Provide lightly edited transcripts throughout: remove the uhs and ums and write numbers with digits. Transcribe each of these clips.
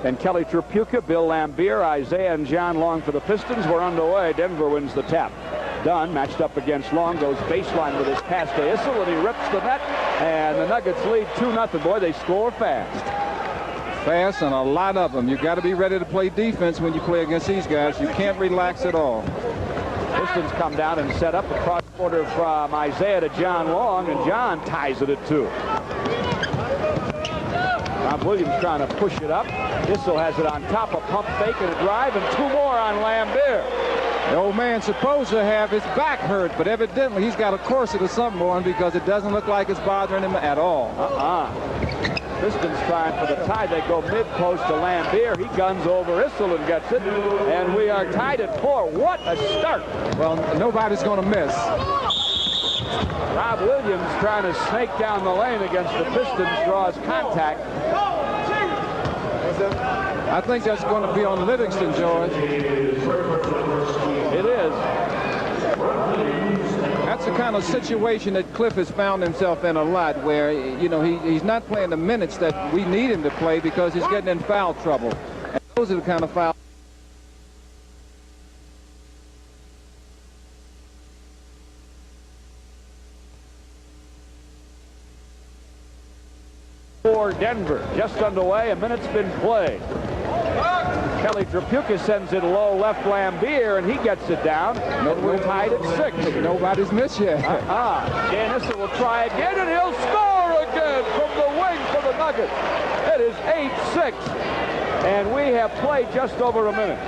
And Kelly Tripucka, Bill Lambier, Isaiah, and John Long for the Pistons. We're underway. Denver wins the tap. Dunn matched up against Long, goes baseline with his pass to Issel, and he rips the net, and the Nuggets lead 2-0. Boy, they score fast. Fast, and a lot of them. You've got to be ready to play defense when you play against these guys. You can't relax at all. Pistons come down and set up a cross-quarter from Isaiah to John Long, and John ties it at 2. Rob Williams trying to push it up. Issel has it on top, a pump fake and a drive, and 2 more on Lambier. The old man's supposed to have his back hurt, but evidently he's got a corset or something on because it doesn't look like it's bothering him at all. Pistons trying for the tie. They go mid-post to Lambier. He guns over Issel and gets it. And we are tied at 4. What a start. Well, nobody's going to miss. Rob Williams trying to snake down the lane against the Pistons, draws contact. I think that's going to be on Livingston, George. It is. That's the kind of situation that Cliff has found himself in a lot, where, you know, he's not playing the minutes that we need him to play because he's getting in foul trouble. And those are the kind of fouls. For Denver, just underway, a minute's been played. Kelly Tripucka sends it low left Lambier, and he gets it down. We're tied at 6. Nobody's missed yet. Dan Issel will try again, and he'll score again from the wing for the Nuggets. It is 8-6, and we have played just over a minute.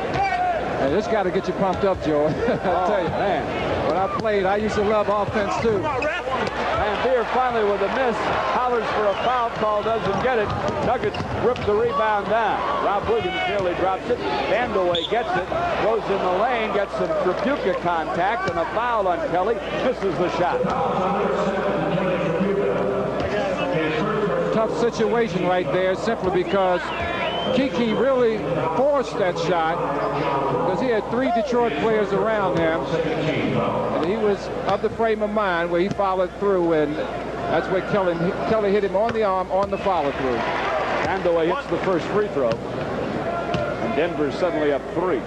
Hey, this got to get you pumped up, Joe. I'll tell you, man. When I played, I used to love offense, too. Lambier finally with a miss. Hollers for a foul call, doesn't get it. Nuggets rip the rebound down. Rob Williams nearly drops it. Vandeweghe gets it. Goes in the lane, gets some Tripucka contact, and a foul on Kelly. Misses the shot. Tough situation right there, simply because Kiki really forced that shot because he had 3 Detroit players around him, and he was of the frame of mind where he followed through, and that's where Kelly hit him on the arm on the follow-through. Vandeweghe hits the first free throw, and Denver's suddenly up 3.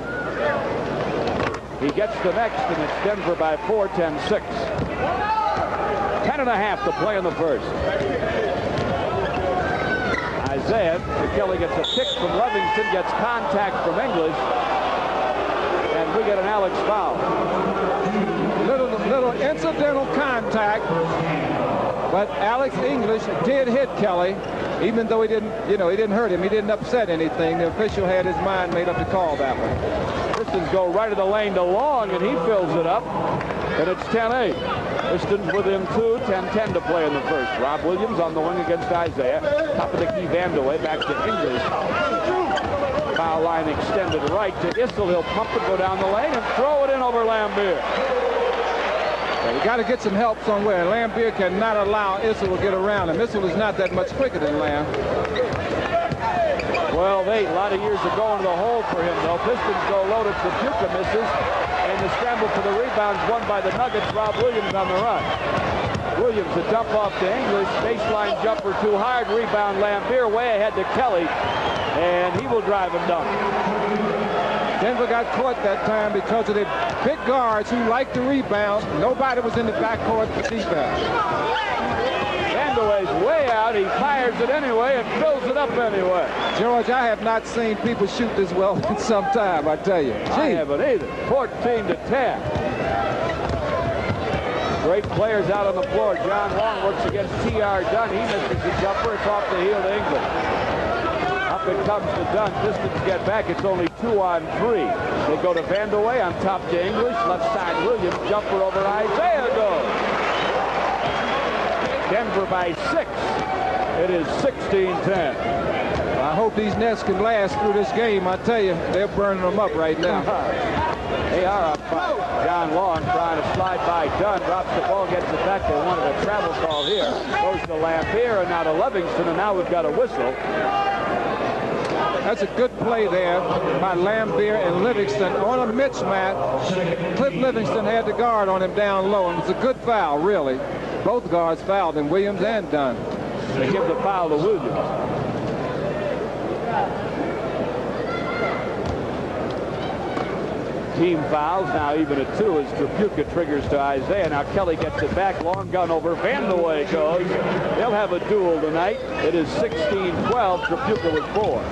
He gets the next, and it's Denver by 4, 10-6. 10.5 to play in the first. Isaiah, Kelly gets a kick from Livingston, gets contact from English, and we get an Alex foul. Little incidental contact, but Alex English did hit Kelly, even though he didn't hurt him. He didn't upset anything. The official had his mind made up to call that one. Pistons go right of the lane to Long, and he fills it up, and it's 10-8. Pistons within 2, 10-10 to play in the first. Rob Williams on the wing against Isaiah. Top of the key, Vandeweghe back to English. Foul line extended right to Issel. He'll pump it, go down the lane, and throw it in over Lambier. You got to get some help somewhere. Lambier cannot allow Issel to get around him. Issel is not that much quicker than Lamb. 12-8, a lot of years ago into the hole for him, though. Pistons go low to Tripucka, misses. And the scramble for the rebounds won by the Nuggets. Rob Williams on the run. Williams, a dump off to English. Baseline jumper too hard. Rebound Lambier way ahead to Kelly. And he will drive and dunk. Denver got caught that time because of the big guards who liked the rebound. Nobody was in the backcourt for defense. Vandeweghe's way out. He fires it anyway and fills it up anyway. George, I have not seen people shoot this well in some time, I tell you. I haven't either. 14-10. Great players out on the floor. John Long works against T.R. Dunn. He misses the jumper. It's off the heel to English. Up it comes to Dunn. Pistons get back. It's only 2 on 3. They go to Vandeweghe on top to English. Left side Williams. Jumper over Isaiah goes. Denver by 6. It is 16-10. I hope these Nets can last through this game. I tell you, they're burning them up right now. They are up 5. John Long trying to slide by Dunn. Drops the ball, gets it back. They wanted a travel call here. Goes to Lambier and now to Livingston, and now we've got a whistle. That's a good play there by Lambier and Livingston on a mismatch. Cliff Livingston had the guard on him down low, and it's a good foul, really. Both guards fouled him, Williams and Dunn. They give the foul to Williams. Team fouls now even at 2 as Trapuka triggers to Isaiah. Now Kelly gets it back. Long gun over. Vandeweghe goes. They'll have a duel tonight. It is 16-12. Trapuka with 4.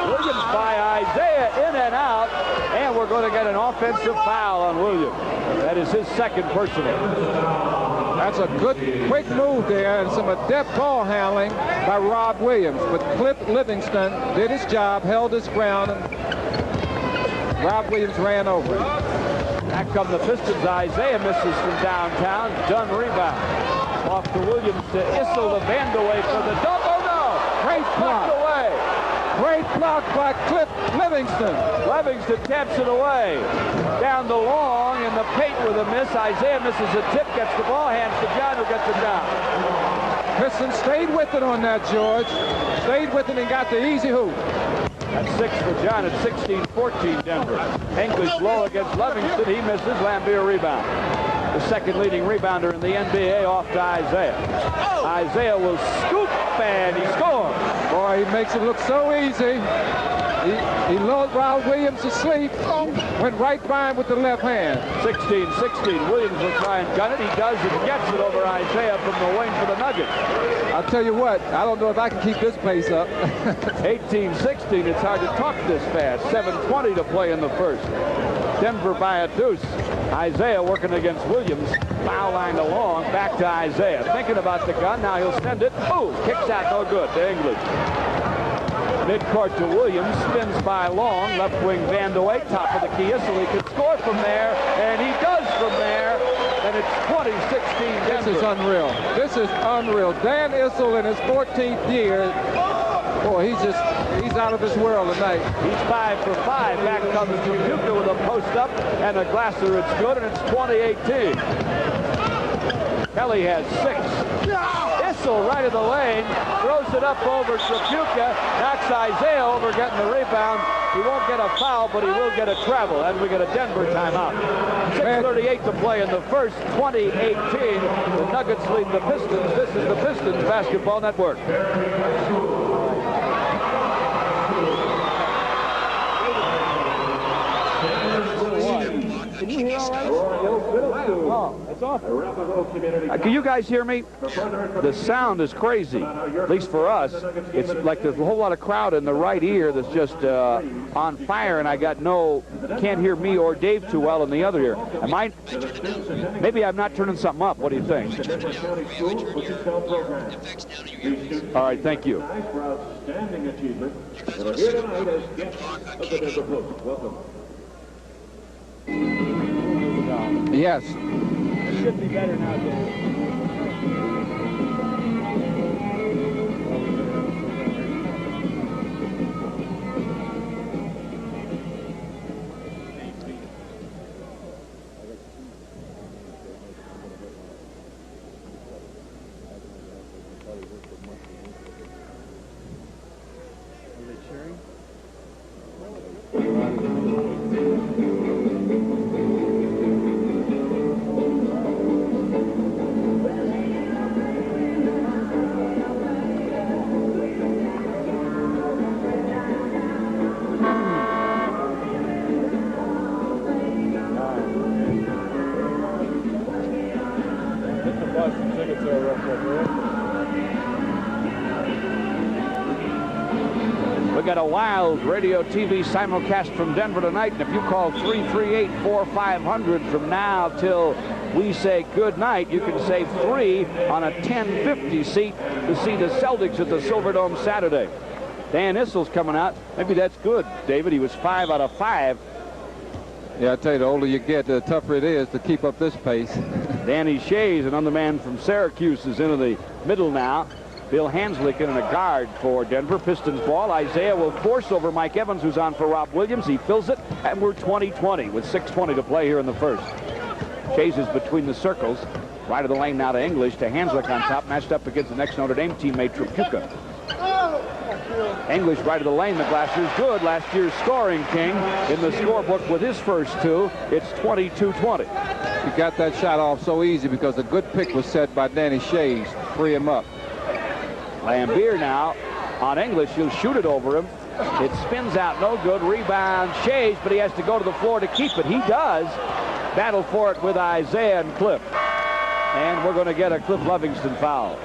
Williams by Isaiah, in and out. And we're going to get an offensive foul on Williams. That is his second personal. That's a good, quick move there, and some adept ball handling by Rob Williams. But Cliff Livingston did his job, held his ground, and Rob Williams ran over him. Back come the Pistons. Isaiah misses from downtown. Dunn rebound. Off to Williams to Issel to Vandeweghe for the dunk. Oh no! Great block. Away. Great block by Cliff Livingston. Livingston taps it away. Down the long in the paint with a miss. Isaiah misses a tip, gets the ball, hands to John, who gets it down. Pistons stayed with it on that, George. Stayed with it and got the easy hoop. That's 6 for John at 16-14 Denver. English low against Livingston. He misses. Lambier rebound. The second leading rebounder in the NBA off to Isaiah. Isaiah will scoop and he scores. Boy, he makes it look so easy. He lulled Rob Williams to sleep. Went right by him with the left hand. 16-16. Williams will try and gun it. He does and gets it over Isaiah from the wing for the Nuggets. I'll tell you what, I don't know if I can keep this pace up. 18-16. It's hard to talk this fast. 7:20 to play in the first. Denver by a deuce. Isaiah working against Williams. Foul line along. Back to Isaiah. Thinking about the gun. Now he'll send it. Ooh, kicks out no good to English. Midcourt to Williams. Spins by Long. Left wing Vandeweghe. Top of the key. So he could score from there. And he does from there. And it's 20-16 Denver. This is unreal. This is unreal. Dan Issel in his 14th year. Boy, he's out of his world tonight. He's 5 for 5. Back comes Trapuka with a post up and a Glasser. It's good, and it's 20-18. Kelly has 6. Issel right of the lane, throws it up over Trapuka, knocks Isaiah over getting the rebound. He won't get a foul, but he will get a travel, and we get a Denver timeout. 6:38 to play in the first, 20-18. The Nuggets lead the Pistons. This is the Pistons Basketball Network. Can you hear all right? Oh, that's awesome. Can you guys hear me? The sound is crazy, at least for us. It's like there's a whole lot of crowd in the right ear that's just on fire, and I can't hear me or Dave too well in the other ear. Maybe I'm not turning something up. What do you think? All right, thank you. Welcome. Yes. It should be better now, Dave. We got a wild radio TV simulcast from Denver tonight, and if you call 338-4500 from now till we say good night, you can save 3 on a 1050 seat to see the Celtics at the Silverdome Saturday. Dan Issel's coming out. Maybe that's good, David. He was 5 out of 5. Yeah, I tell you, the older you get, the tougher it is to keep up this pace. Danny Shays, another man from Syracuse, is into the middle now. Bill Hanslick in a guard for Denver. Pistons ball. Isaiah will force over Mike Evans, who's on for Rob Williams. He fills it, and we're 20-20 with 6:20 to play here in the first. Shays is between the circles. Right of the lane now to English, to Hanslick on top, matched up against the next Notre Dame teammate, Trapuka. English right of the lane. The Glasser's good. Last year's scoring king in the scorebook with his first 2. It's 22-20. He got that shot off so easy because a good pick was set by Danny Shays. Free him up. Lambier now on English. He'll shoot it over him. It spins out, no good. Rebound, Shays, but he has to go to the floor to keep it. He does. Battle for it with Isaiah and Cliff. And we're going to get a Cliff Livingston foul.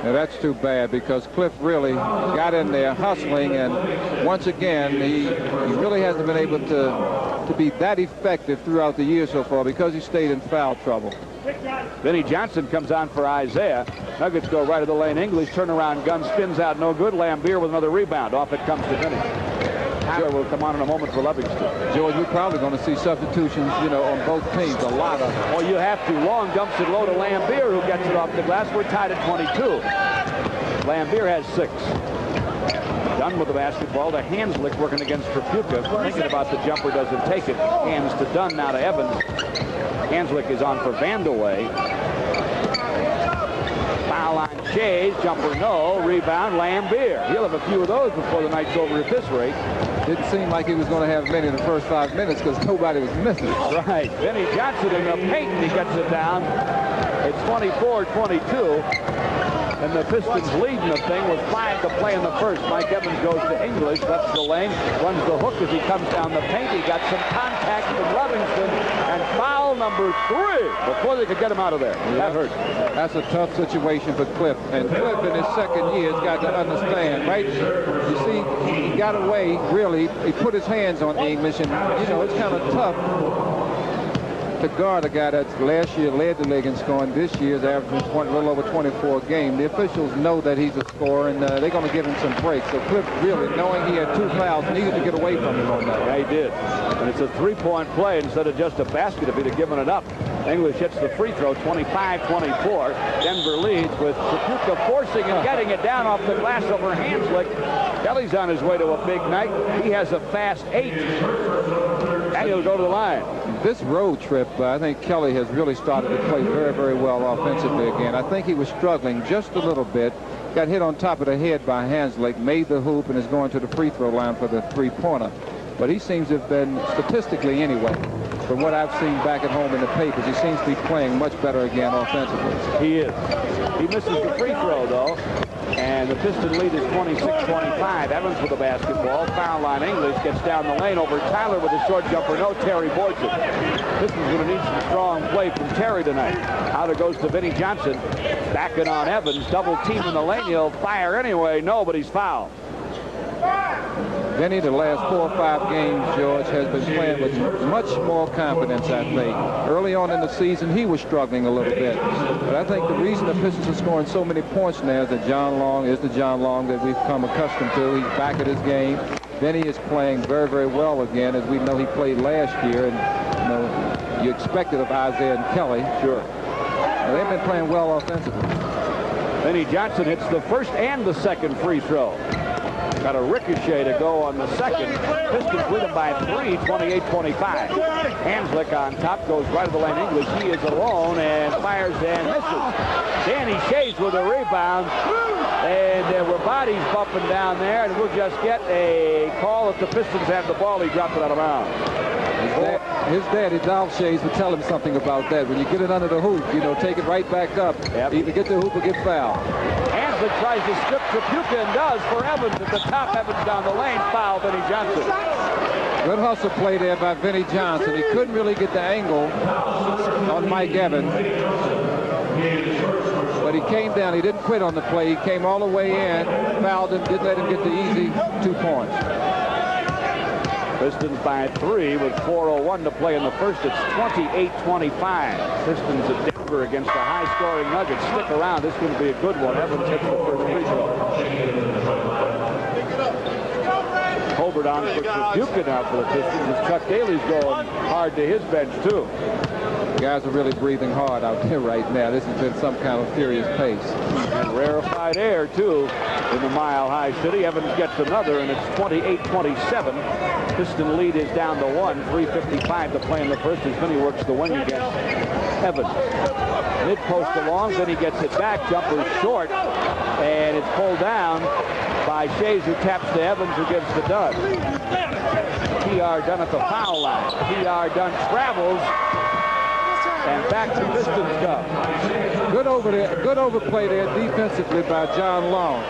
Now that's too bad, because Cliff really got in there hustling, and once again he really hasn't been able to be that effective throughout the year so far, because he stayed in foul trouble. Vinnie Johnson comes on for Isaiah. Nuggets go right of the lane. English turnaround gun spins out, no good. Lambier with another rebound. Off it comes to Vinnie. Hatter will come on in a moment for Livingston. George, we're probably going to see substitutions, on both teams. A lot of. Well, you have to. Long dumps it low to Lambier, who gets it off the glass. We're tied at 22. Lambier has 6. Dunn with the basketball to Hanslick, working against Trapuka. Thinking about the jumper, doesn't take it. Hands to Dunn, now to Evans. Hanslick is on for Vandeweghe. Foul on Shays. Jumper no. Rebound Lambier. He'll have a few of those before the night's over at this rate. Didn't seem like he was going to have many in the first 5 minutes, because nobody was missing. Right. Vinnie Johnson in the paint, and he gets it down. It's 24-22. And the Pistons leading the thing with 5 to play in the first. Mike Evans goes to English, left the lane, runs the hook as he comes down the paint. He got some contact with Livingston, and foul number 3 before they could get him out of there. That hurt. That's a tough situation for Cliff. And Cliff in his second year has got to understand, right? You see, he got away, really. He put his hands on English, and, it's kind of tough to guard a guy that last year led the league in scoring. This year's averaging a little over 24 a game. The officials know that he's a scorer, and they're going to give him some breaks. So Cliff, really, knowing he had 2 fouls, needed to get away from him on that. Yeah, he did. And it's a 3-point play instead of just a basket if he'd have given it up. English hits the free throw, 25-24. Denver leads with Trapuka forcing and getting it down off the glass over Hanslick. Kelly's on his way to a big night. He has a fast 8. And he'll go to the line. This road trip, I think Kelly has really started to play very, very well offensively again. I think he was struggling just a little bit. Got hit on top of the head by Hanslick, made the hoop, and is going to the free throw line for the 3-pointer. But he seems to have been, statistically anyway, from what I've seen back at home in the papers, he seems to be playing much better again offensively. He is. He misses the free throw, though. And the Piston lead is 26-25. Evans with the basketball. Foul line. English gets down the lane over Tyler with a short jumper. No, Terry voids it. Piston's going to need some strong play from Terry tonight. Out it goes to Vinnie Johnson. Backing on Evans. Double team in the lane. He'll fire anyway. No, but he's fouled. Vinnie, the last 4 or 5 games, George, has been playing with much more confidence, I think. Early on in the season, he was struggling a little bit. But I think the reason the Pistons are scoring so many points now is that John Long is the John Long that we've come accustomed to. He's back at his game. Vinnie is playing very, very well again, as we know he played last year. And, you expected of Isaiah and Kelly. Sure. Now, they've been playing well offensively. Vinnie Johnson hits the first and the second free throw. Got a ricochet to go on the second. Pistons lead him by 3, 28-25. Hanslick on top, goes right of the lane. English, he is alone and fires and misses. Danny Shays with a rebound. And there were bodies bumping down there, and we'll just get a call if the Pistons have the ball. He dropped it out of bounds. His daddy, Dolph Shays, would tell him something about that. When you get it under the hoop, take it right back up. Yep. Either get the hoop or get fouled. Hanslick tries to strip Trapuka and does for Evans at the top. Evans down the lane. Foul, Vinnie Johnson. Good hustle play there by Vinnie Johnson. He couldn't really get the angle on Mike Evans. But he came down. He didn't quit on the play. He came all the way in, fouled him, didn't let him get the easy 2 points. Pistons by 3 with 4:01 to play in the first. It's 28-25. Pistons at Denver against the high-scoring Nuggets. Stick around. This is going to be a good one. Evans hits the first free throw. Colbert on for Trapuka now for the Pistons, as Chuck Daly's going hard to his bench, too. The guys are really breathing hard out there right now. This has been some kind of furious pace. And rarefied air, too, in the Mile High City. Evans gets another, and it's 28-27. Piston lead is down to 1. 3:55 to play in the first as Vinnie works the wing against Evans. Mid-post along, then he gets it back. Jumper short, and it's pulled down by Shays, who taps to Evans, who gives to Dunn. T.R. Dunn at the foul line. T.R. Dunn travels, and back to Pistons come. Good overplay there defensively by John Long.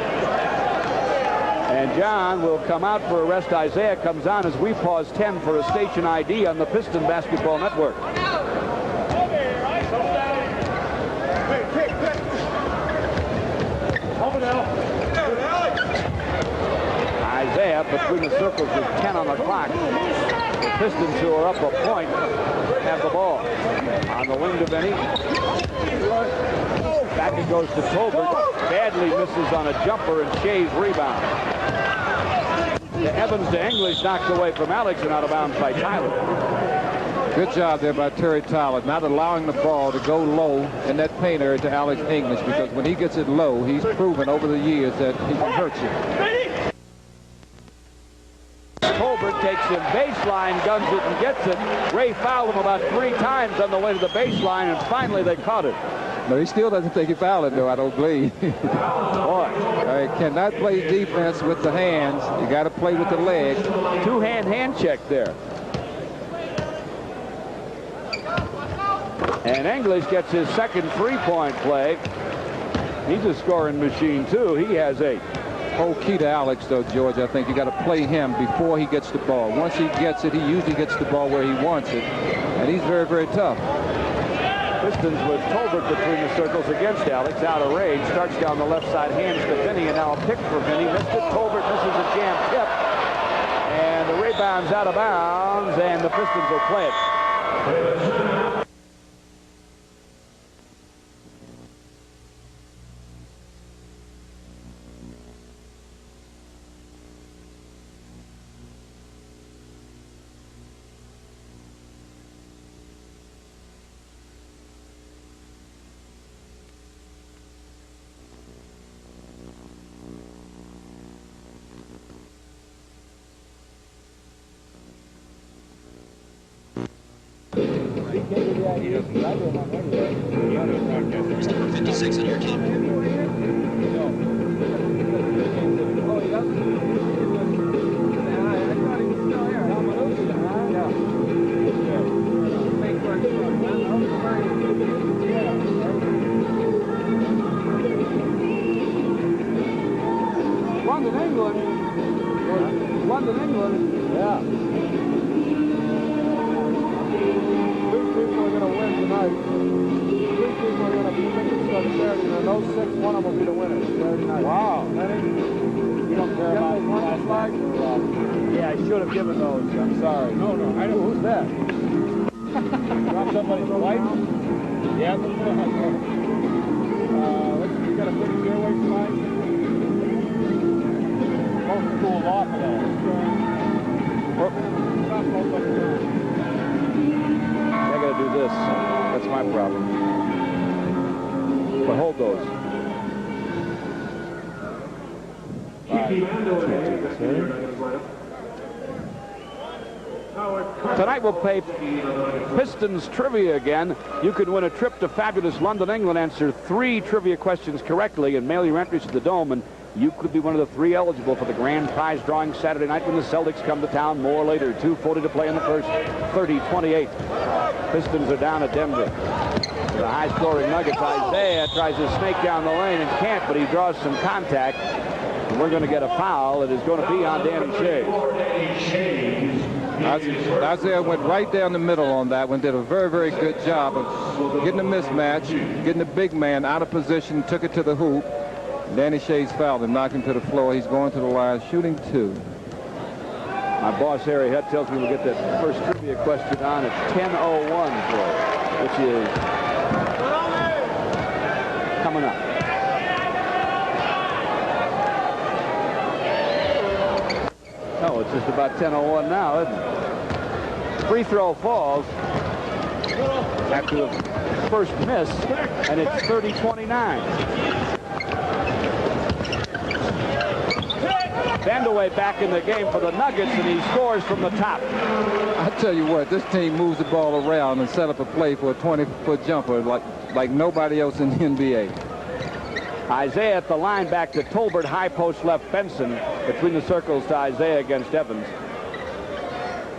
And And John will come out for a rest. Isaiah comes on as we pause 10 for a station ID on the Piston Basketball Network. Isaiah between the circles with 10 on the clock. The Pistons, who are up a point, have the ball. On the wing to Vinny. Back it goes to Tolbert. Badly misses on a jumper and Shea's rebound. To Evans to English, knocked away from Alex and out of bounds by Tyler. Good job there by Terry Tyler, not allowing the ball to go low in that paint area to Alex English, because when he gets it low, he's proven over the years that he can hurt you. Tolbert takes him baseline, guns it and gets it. Ray fouled him about 3 times on the way to the baseline, and finally they caught it. No, he still doesn't think he fouled it, though, I don't believe. Boy. Cannot play defense with the hands. You got to play with the legs. 2-hand check there. And English gets his second 3-point play. He's a scoring machine, too. He has 8. Whole key to Alex, though, George, I think you got to play him before he gets the ball. Once he gets it, he usually gets the ball where he wants it. And he's very, very tough. Pistons with Tolbert between the circles against Alex, out of range. Starts down the left side, hands to Vinny, and now a pick for Vinny. Missed it. Tolbert misses a jam tip. And the rebound's out of bounds, and the Pistons will play it. Who's number 56 on your team? London, England. London, England. Yeah. People are going to win tonight. 3 people are going to be Pistons on Saturday, and those 6, one of them will be the winner Saturday night. Wow. You don't care about the flag? Yeah, I should have given those. I'm sorry. No, I know. Who's that? Drop somebody's wife? Yeah. You got a pretty fairway tonight? Supposed to cool off of that. I gotta do this. That's my problem. But hold those. Tonight we'll play Pistons trivia again. You can win a trip to fabulous London, England. Answer 3 trivia questions correctly and mail your entries to the Dome, and you could be one of the 3 eligible for the grand prize drawing Saturday night when the Celtics come to town. More later. 2:40 to play in the first. 30-28. Pistons are down at Denver. The high-scoring Nuggets. Isaiah tries to snake down the lane and can't, but he draws some contact. And we're going to get a foul. It is going to be on Danny Shea. Isaiah went right down the middle on that one. Did a very, very good job of getting a mismatch, getting the big man out of position, took it to the hoop. Danny Shea's fouled him, knocked him to the floor. He's going to the line, shooting 2. My boss, Harry Hutt, tells me we'll get that first trivia question on at 10:01, which is coming up. Oh, it's just about 10:01 now, isn't it? Free throw falls after the first miss, and it's 30-29. Vandeweghe back in the game for the Nuggets, and he scores from the top. I tell you what, this team moves the ball around and set up a play for a 20-foot jumper like nobody else in the NBA. Isaiah at the line, back to Tolbert, high post left Benson. Between the circles to Isaiah against Evans.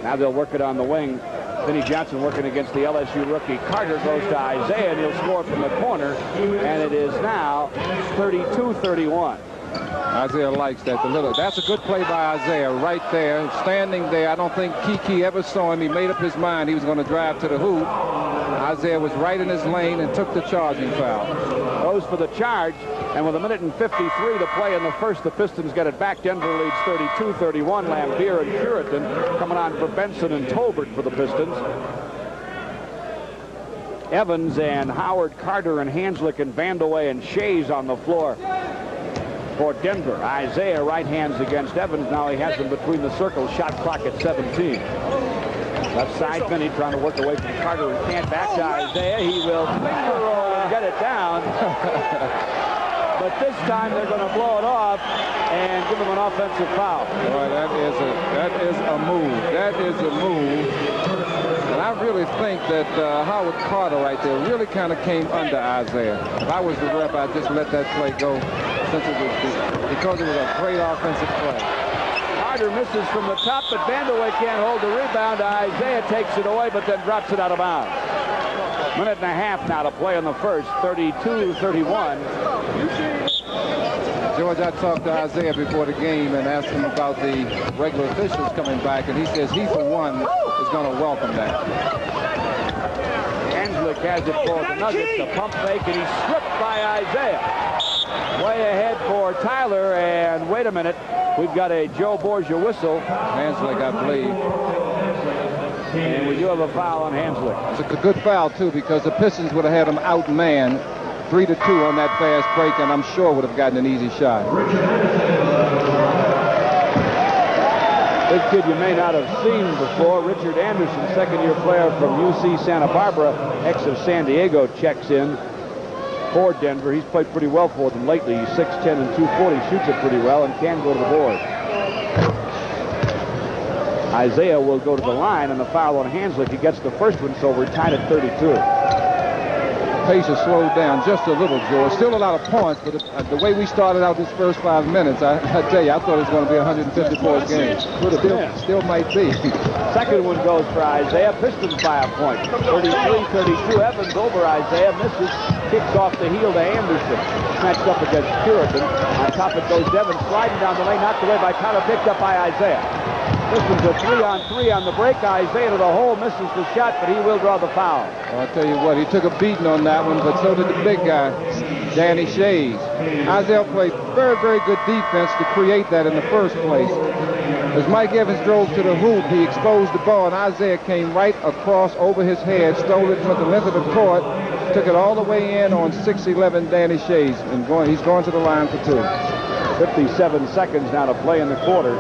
Now they'll work it on the wing. Vinny Johnson working against the LSU rookie. Carter goes to Isaiah, and he'll score from the corner. And it is now 32-31. Isaiah likes that. That's a good play by Isaiah right there, standing there. I don't think Kiki ever saw him. He made up his mind he was going to drive to the hoop. Isaiah was right in his lane and took the charging foul. Goes for the charge, and with 1:53 to play in the first, the Pistons get it back. Denver leads 32-31. Lambier and Puritan coming on for Benson and Tolbert for the Pistons. Evans and Howard, Carter and Hanslick and Vandeweghe and Shays on the floor for Denver. Isaiah right hands against Evans. Now he has him between the circles. Shot clock at 17. Left side, Finney trying to work away from Carter and can't. Back to Isaiah. He will finger roll and get it down. But this time they're going to blow it off and give him an offensive foul. Boy, that is a move. That is a move. And I really think that Howard Carter right there really kind of came under Isaiah. If I was the ref, I'd just let that play go because it was a great offensive play. Carter misses from the top, but Vandeweghe can't hold the rebound. Isaiah takes it away, but then drops it out of bounds. Minute and a half now to play in the first, 32-31. George, I talked to Isaiah before the game and asked him about the regular officials coming back, and he says he, for one, is going to welcome that. Hanslick has it for the Nuggets, the pump fake, and he's stripped by Isaiah. Way ahead for Tyler, and wait a minute, we've got a Joe Borgia whistle. Hanslick, I believe. And we do have a foul on Hanslick. It's a good foul, too, because the Pistons would have had him outmanned 3-2 on that fast break, and I'm sure would have gotten an easy shot. Big kid you may not have seen before. Richard Anderson, second-year player from UC Santa Barbara, ex of San Diego, checks in for Denver. He's played pretty well for them lately. He's 6'10" and 240, shoots it pretty well, and can go to the board. Isaiah will go to the line, and the foul on Hanslick. He gets the first one, so we're tied at 32. Pace has slowed down just a little, George. Still a lot of points, but the way we started out this first 5 minutes, I tell you, I thought it was going to be a 150-point game. Still might be. Second one goes for Isaiah. Pistons by a point. 33-32. Evans over Isaiah. Misses. Kicks off the heel to Anderson. Snatched up against Puritan. On top it goes Evans. Sliding down the lane. Knocked away by Tyler. Picked up by Isaiah. Pistons a 3-on-3 on the break. Isaiah to the hole. Misses the shot, but he will draw the foul. Well, I'll tell you what, he took a beating on that one, but so did the big guy, Danny Shays. Isaiah played very, very good defense to create that in the first place. As Mike Evans drove to the hoop, he exposed the ball, and Isaiah came right across over his head, stole it from the length of the court, took it all the way in on 6'11" Danny Shays, and he's going to the line for two. 57 seconds now to play in the quarter.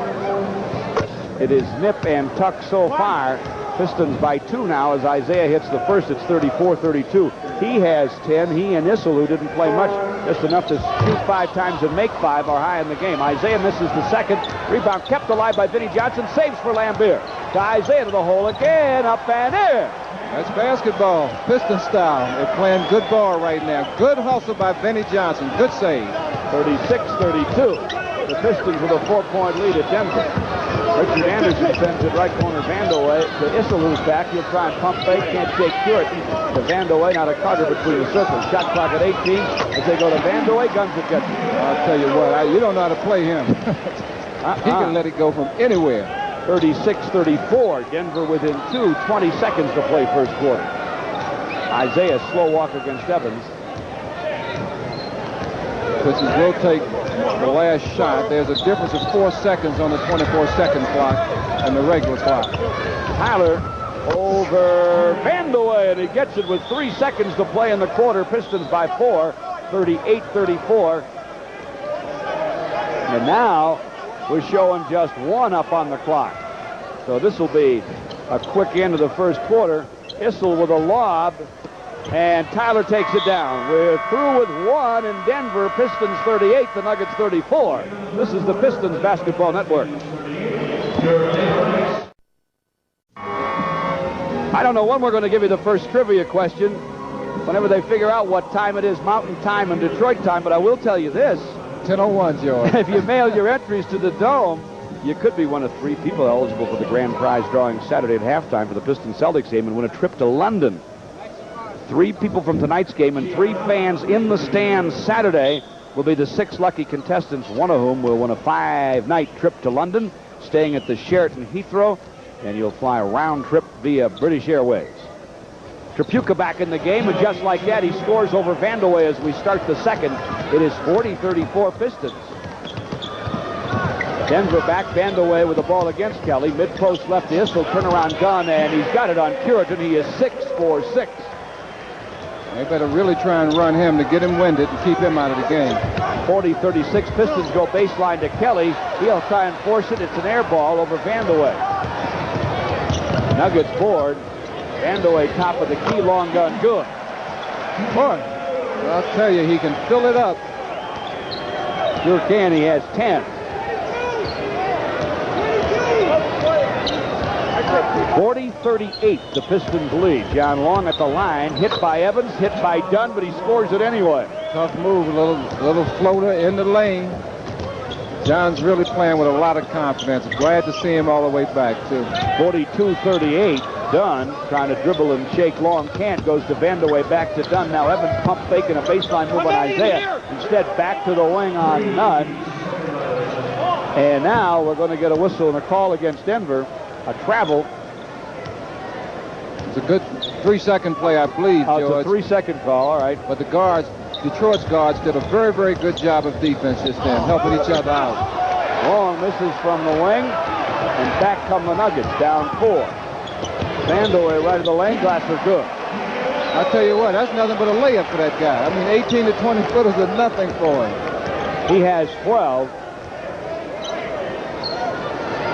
It is nip and tuck so far. Pistons by 2 now as Isaiah hits the first. It's 34-32. He has 10. He and Issel, who didn't play much, just enough to shoot 5 times and make 5, are high in the game. Isaiah misses the second. Rebound kept alive by Vinnie Johnson. Saves for Lambier. To Isaiah to the hole again. Up and in. That's basketball, Piston style. They're playing good ball right now. Good hustle by Vinnie Johnson. Good save. 36-32. The Pistons with a 4-point lead at Denver. Richard Anderson sends it right corner Vandeweghe to Issel, who's back. He'll try and pump fake. Can't shake Puritan. To Vandeweghe, now to Carter between the circles. Shot clock at 18. As they go to Vandeweghe, guns it gets him. I'll tell you what, you don't know how to play him. He can let it go from anywhere. 36-34. Denver within 2. 20 seconds to play first quarter. Isaiah slow walk against Evans. Pistons will take the last shot. There's a difference of 4 seconds on the 24-second clock and the regular clock. Tyler over Vandeweghe, and he gets it with 3 seconds to play in the quarter. Pistons by 4, 38-34. And now we're showing just 1 up on the clock. So this will be a quick end of the first quarter. Issel with a lob. And Tyler takes it down. We're through with 1 in Denver. Pistons 38, the Nuggets 34. This is the Pistons Basketball Network. I don't know when we're going to give you the first trivia question, whenever they figure out what time it is, Mountain Time and Detroit time, but I will tell you this. 10:01, George. If you mail your entries to the Dome, you could be one of 3 people eligible for the grand prize drawing Saturday at halftime for the Pistons-Celtics game and win a trip to London. 3 people from tonight's game and 3 fans in the stands Saturday will be the 6 lucky contestants, one of whom will win a 5-night trip to London, staying at the Sheraton Heathrow, and you'll fly a round trip via British Airways. Tripucka back in the game, and just like that, he scores over Vandeweghe as we start the second. It is 40-34 Pistons. Denver back, Vandeweghe with the ball against Kelly. Mid-post left to Issel, turnaround gun, and he's got it on Curitan. He is 6 for 6. They better really try and run him to get him winded and keep him out of the game. 40-36, Pistons go baseline to Kelly. He'll try and force it. It's an air ball over Vandeweghe. Nuggets board. Vandeweghe top of the key, long gun, good. Boy, I'll tell you, he can fill it up. Sure can. He has 10. 40-38, the Pistons lead. John Long at the line, hit by Evans, hit by Dunn, but he scores it anyway. Tough move, a little floater in the lane. John's really playing with a lot of confidence. Glad to see him all the way back, too. 42-38, Dunn trying to dribble and shake Long, can't, goes to Vandeweghe, back to Dunn. Now Evans pump faking a baseline move on Isaiah. Instead, back to the wing on Nunn. And now we're going to get a whistle and a call against Denver. A travel. It's a good 3-second play, I believe, George. It's a 3-second call, all right. But the guards, Detroit's guards, did a very, very good job of defense just then, helping each other out. Long misses from the wing, and back come the Nuggets, down 4. Vandeweghe right of the lane, Glasser good. I tell you what, that's nothing but a layup for that guy. I mean, 18 to 20 footers are nothing for him. He has 12.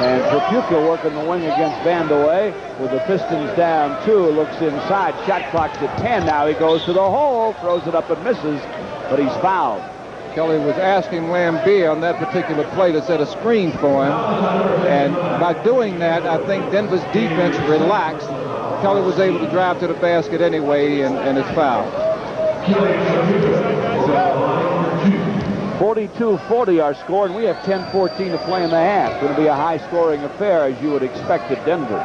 And Tripucka working the wing against Vandeweghe with the Pistons down 2. Looks inside. Shot clock's at 10 now. He goes to the hole, throws it up and misses, but he's fouled. Kelly was asking Lambier on that particular play to set a screen for him. And by doing that, I think Denver's defense relaxed. Kelly was able to drive to the basket anyway, and it's fouled. 42-40 our score, and we have 10-14 to play in the half. It's going to be a high-scoring affair, as you would expect at Denver.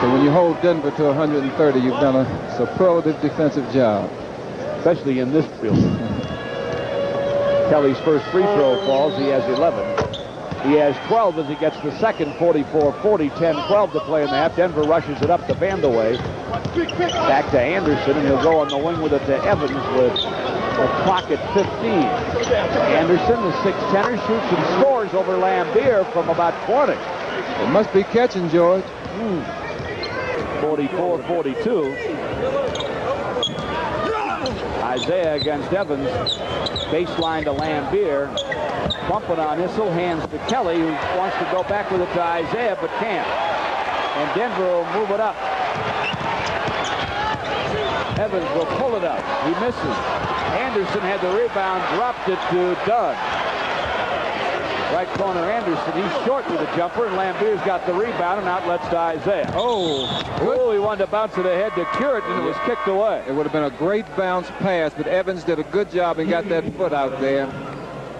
So when you hold Denver to 130, you've done a superlative defensive job. Especially in this building. Kelly's first free throw falls. He has 11. He has 12 as he gets the second. 44-40, 10-12 to play in the half. Denver rushes it up to Vandeweghe. Back to Anderson, and he'll go on the wing with it to Evans with a clock at 15. Anderson, the 6'10", shoots and scores over Lambier from about 20. It must be catching, George. 44-42. Isaiah against Evans. Baseline to Lambier. Bumping on Issel, hands to Kelly, who wants to go back with it to Isaiah, but can't. And Denver will move it up. Evans will pull it up. He misses. Anderson had the rebound, dropped it to Dunn. Right corner Anderson. He's short with a jumper, and Lambier's got the rebound and outlets to Isaiah. Oh, he wanted to bounce it ahead to Curitan, and it was kicked away. It would have been a great bounce pass, but Evans did a good job and got that foot out there.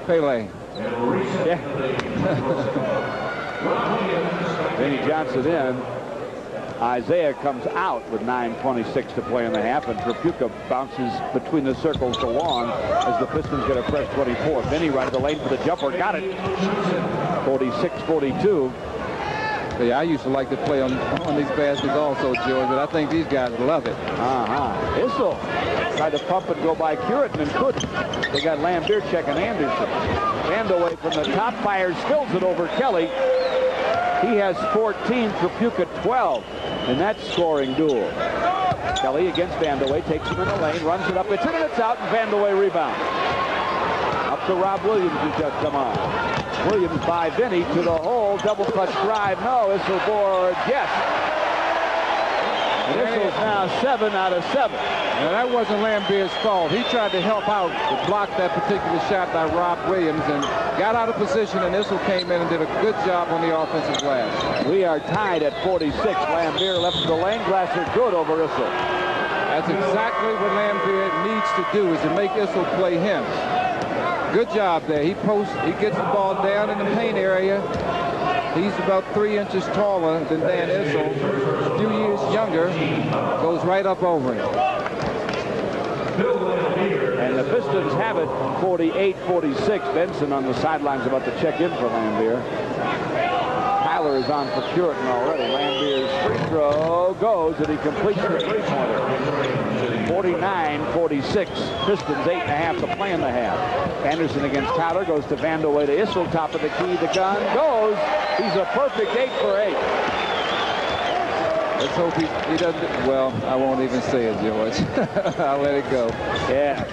Pele. Yeah. Vinnie Johnson in. Isaiah comes out with 9:26 to play in the half, and Tripucka bounces between the circles to Long as the Pistons get a fresh 24. Vinnie right of the lane for the jumper, got it. 46-42. Yeah, I used to like to play on these baskets also, George, but I think these guys love it. Issel tried to pump and go by Curitan and couldn't. They got Lambier checking Anderson. Vandeweghe from the top, fires, spills it over Kelly. He has 14, Tripucka 12 in that scoring duel. Kelly against Vandeweghe, takes him in the lane, runs it up, it's in and it's out, and Vandeweghe rebounds. Up to Rob Williams, who just come on. Williams by Vinnie to the hole, double clutch drive, no, Issel board, yes. And Issel's now 7 out of 7. Now that wasn't Lambier's fault. He tried to help out to block that particular shot by Rob Williams and got out of position, and Issel came in and did a good job on the offensive glass. We are tied at 46. Lambier left the lane, Glasser good over Issel. That's exactly what Lambier needs to do, is to make Issel play him. Good job there. He gets the ball down in the paint area. He's about 3 inches taller than Dan Issel, a few years younger, goes right up over him. And the Pistons have it 48-46. Benson on the sidelines about to check in for Lambier. Tyler is on for Puritan already. Lambier's free throw goes, and he completes the three-pointer. 49-46. Pistons 8.5 to play in the half. Anderson against Tyler, goes to Vanderway to Issel, top of the key. The gun goes. He's a perfect 8 for 8. Let's hope he doesn't. Well, I won't even say it, George. I'll let it go. Yeah.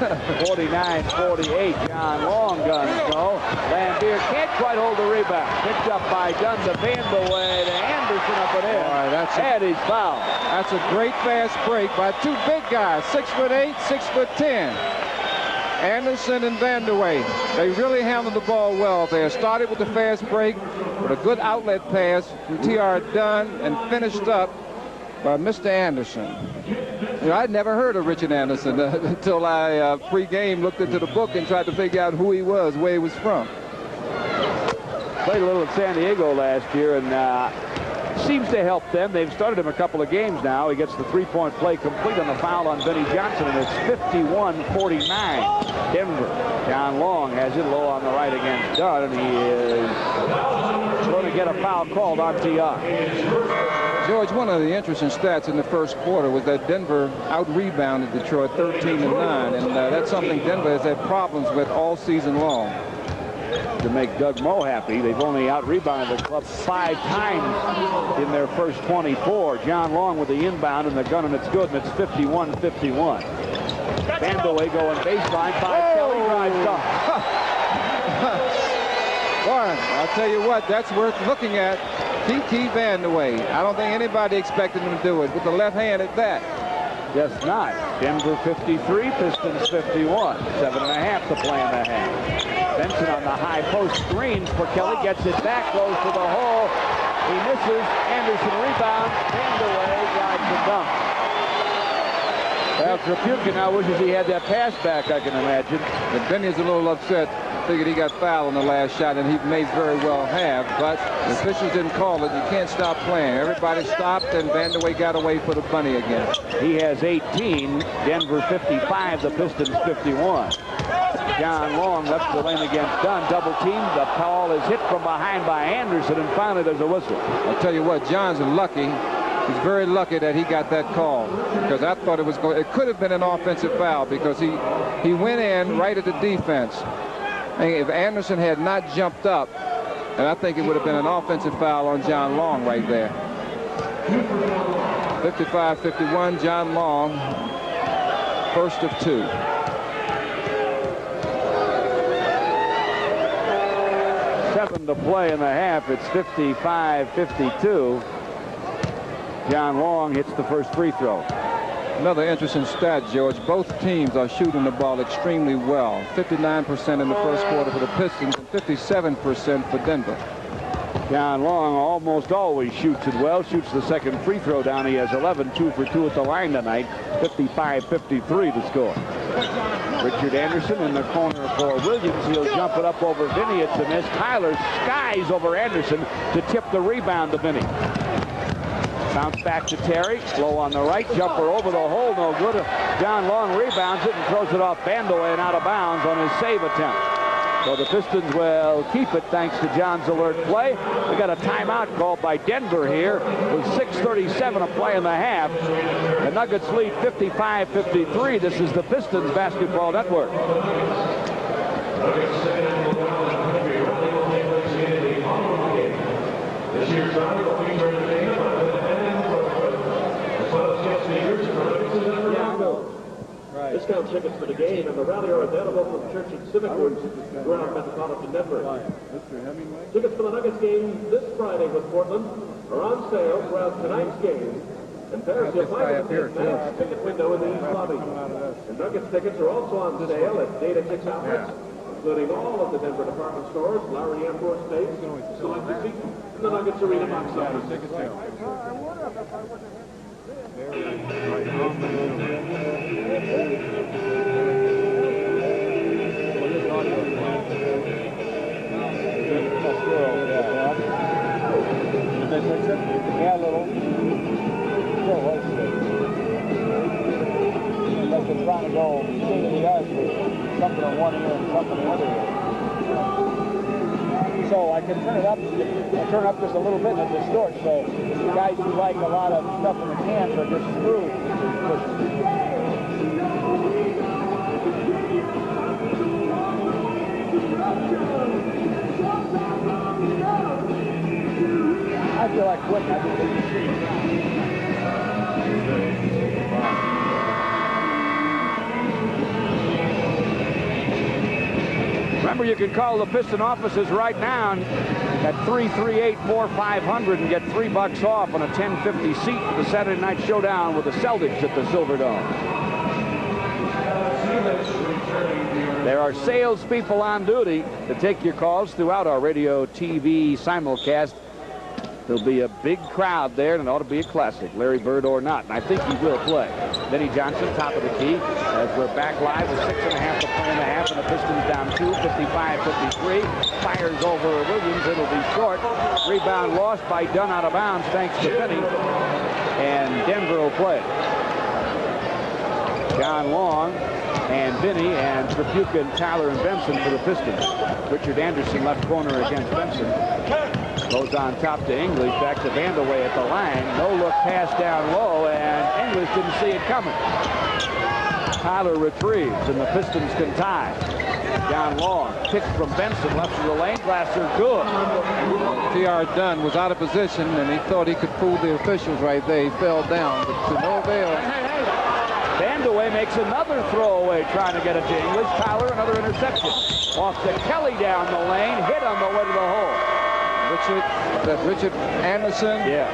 49-48. John Long guns go. Lambier can't quite hold the rebound. Picked up by Dunn to Vanderway to Anderson up and in. All right, and he's fouled. That's a great fast break by two big guys, 6'8", 6'10". Anderson and Vanderway. They really handled the ball well there. Started with the fast break with a good outlet pass from T.R. Dunn and finished up by Mr. Anderson. You know, I'd never heard of Richard Anderson until I pre-game looked into the book and tried to figure out who he was, where he was from. Played a little at San Diego last year and seems to help them. They've started him a couple of games now. He gets the three-point play complete on the foul on Benny Johnson, and it's 51-49 Denver. John Long has it low on the right against Dunn, and he is going to get a foul called on T.R. George, one of the interesting stats in the first quarter was that Denver out-rebounded Detroit 13-9, and that's something Denver has had problems with all season long. To make Doug Moe happy, they've only out-rebounded the club 5 times in their first 24. John Long with the inbound and the gun, and it's good, and it's 51-51. Vanderway going baseline, 5 Kelly drives up. Boy, I'll tell you what, that's worth looking at. Kiki Vanderway. I don't think anybody expected him to do it with the left hand at that. Just not. Denver 53, Pistons 51. 7.5 to play in the half. Benson on the high post screens for Kelly, gets it back, goes to the hole. He misses. Anderson rebounds. Vanderway drives the dunk. Well, Traputkin now wishes he had that pass back, I can imagine. And Benny's a little upset. Figured he got fouled on the last shot, and he may very well have, but the officials didn't call it. You can't stop playing. Everybody stopped, and Vanderway got away for the bunny again. He has 18. Denver 55, the Pistons 51. John Long left the lane against Dunn. Double team. The ball is hit from behind by Anderson, and finally there's a whistle. I'll tell you what, John's lucky. He's very lucky that he got that call, because I thought it could have been an offensive foul, because he went in right at the defense. And if Anderson had not jumped up, and I think it would have been an offensive foul on John Long right there. 55-51, John Long, first of 2. Seven to play in the half. It's 55-52. John Long hits the first free throw. Another interesting stat, George. Both teams are shooting the ball extremely well. 59% in the first quarter for the Pistons and 57% for Denver. John Long almost always shoots it well. Shoots the second free throw down. He has 11, 2 for 2 at the line tonight. 55-53 the score. Richard Anderson in the corner for Williams. He'll jump it up over Vinny. It's a miss. Tyler skies over Anderson to tip the rebound to Vinny. Bounce back to Terry. Low on the right. Jumper over the hole. No good. John Long rebounds it and throws it off Vanderway and out of bounds on his save attempt. So the Pistons will keep it thanks to John's alert play. We got a timeout called by Denver here with 6:37 to play in the half. The Nuggets lead 55-53. This is the Pistons Basketball Network. Discount tickets for the game and the rally are available from Church and Civic Group throughout Metropolitan Denver. Tickets for the Nuggets game this Friday with Portland are on sale throughout tonight's game. And there's your final ticket window in the East Lobby. And Nuggets tickets are also on sale at Data Tix outlets, including all of the Denver department stores, Lowry Airport Space, Select Seat, and the Nuggets Arena box office. Yeah, a little. Sure, what's it? Like it's trying to go something in one ear and something in the other ear. So I can turn it up just a little bit and it distorts. So the guys who like a lot of stuff in the cans are just screwed. I feel like quitting. I just think it's Remember, you can call the Piston offices right now at 338-4500 and get $3 off on a 1050 seat for the Saturday Night Showdown with the Celtics at the Silverdome. There are salespeople on duty to take your calls throughout our radio, TV simulcast. There'll be a big crowd there, and it ought to be a classic, Larry Bird or not. And I think he will play. Vinnie Johnson, top of the key, as we're back live with 6.5 to play in the half, and the Pistons down 2, 55-53. Fires over Williams. It'll be short. Rebound lost by Dunn out of bounds, thanks to Vinnie. And Denver will play. John Long and Vinnie and Tripucka and Tyler and Benson for the Pistons. Richard Anderson left corner against Benson. Goes on top to English, back to Vandeweghe at the line. No look pass down low, and English didn't see it coming. Tyler retrieves, and the Pistons can tie. John Long, kick from Benson, left of the lane. Glasser, good. T.R. Dunn was out of position, and he thought he could fool the officials right there. He fell down, but to no avail. Vandeweghe makes another throwaway, trying to get it to English. Tyler, another interception. Off to Kelly down the lane, hit on the way to the hole. Richard Anderson, yeah,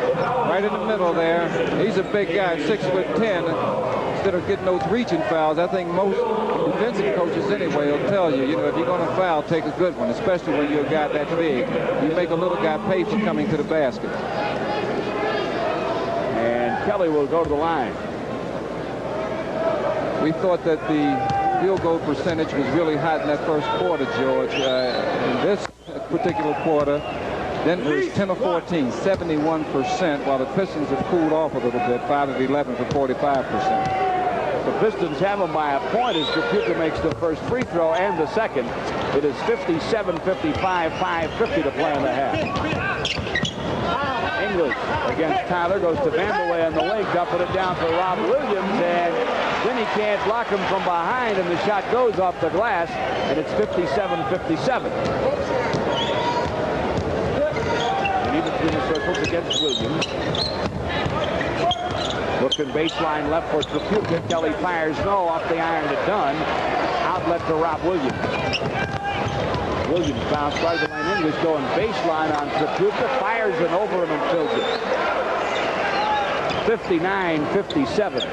right in the middle there. He's a big guy, 6'10". Instead of getting those reaching fouls, I think most defensive coaches anyway will tell you, you know, if you're going to foul, take a good one, especially when you're a guy that big. You make a little guy pay for coming to the basket. And Kelly will go to the line. We thought that the field goal percentage was really hot in that first quarter, George. In this particular quarter, Denver is 10 of 14, 71%, while the Pistons have cooled off a little bit, 5 of 11 for 45%. The Pistons have them by a point as Tripucka makes the first free throw and the second. It is 57-55, 5:50 to play in the half. English against Tyler, goes to Vandeweghe on the wing, dumping it down for Rob Williams, and then he can't block him from behind, and the shot goes off the glass, and it's 57-57. Between the circles against Williams. Looking baseline left for Tripucka. Kelly fires no off the iron to Dunn. Outlet to Rob Williams. Williams bounced right to the line. English going baseline on Tripucka. Fires and over him and fills it. 59-57.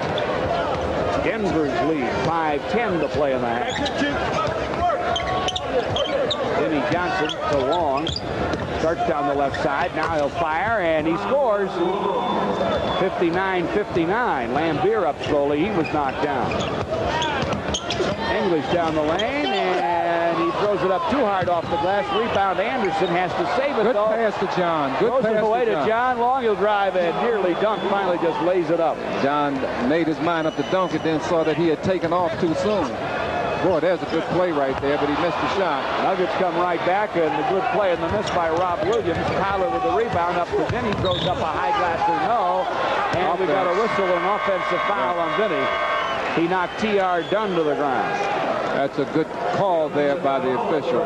Denver's lead. 5:10 to play in the half. Vinnie Johnson to Long. Starts down the left side. Now he'll fire, and he scores. 59-59. Lambier up slowly. He was knocked down. English down the lane, and he throws it up too hard off the glass. Rebound. Anderson has to save it, Good though. pass to John. Good Throws pass it away to John. John. Long, he'll drive and nearly dunk. Finally just lays it up. John made his mind up to dunk it, then saw that he had taken off too soon. Boy, there's a good play right there, but he missed the shot. Nuggets come right back, and the good play and the miss by Rob Williams. Tyler with the rebound up to Vinnie, throws up a high glasser, no. And we got a whistle, an offensive foul on Vinnie. He knocked T.R. Dunn to the ground. That's a good call there by the official.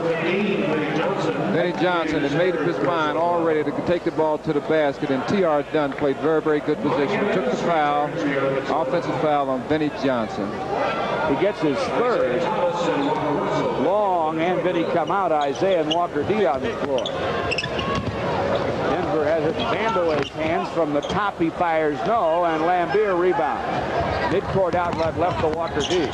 Vinnie Johnson had made up his mind already to take the ball to the basket, and T.R. Dunn played very, very good position. Took the foul, offensive foul on Vinnie Johnson. He gets his third. Long and Vinnie come out. Isaiah and Walker D on the floor. Denver has it in Vandeweghe's hands. From the top, he fires no, and Lambier rebound. Midcourt outlet left to Walker D.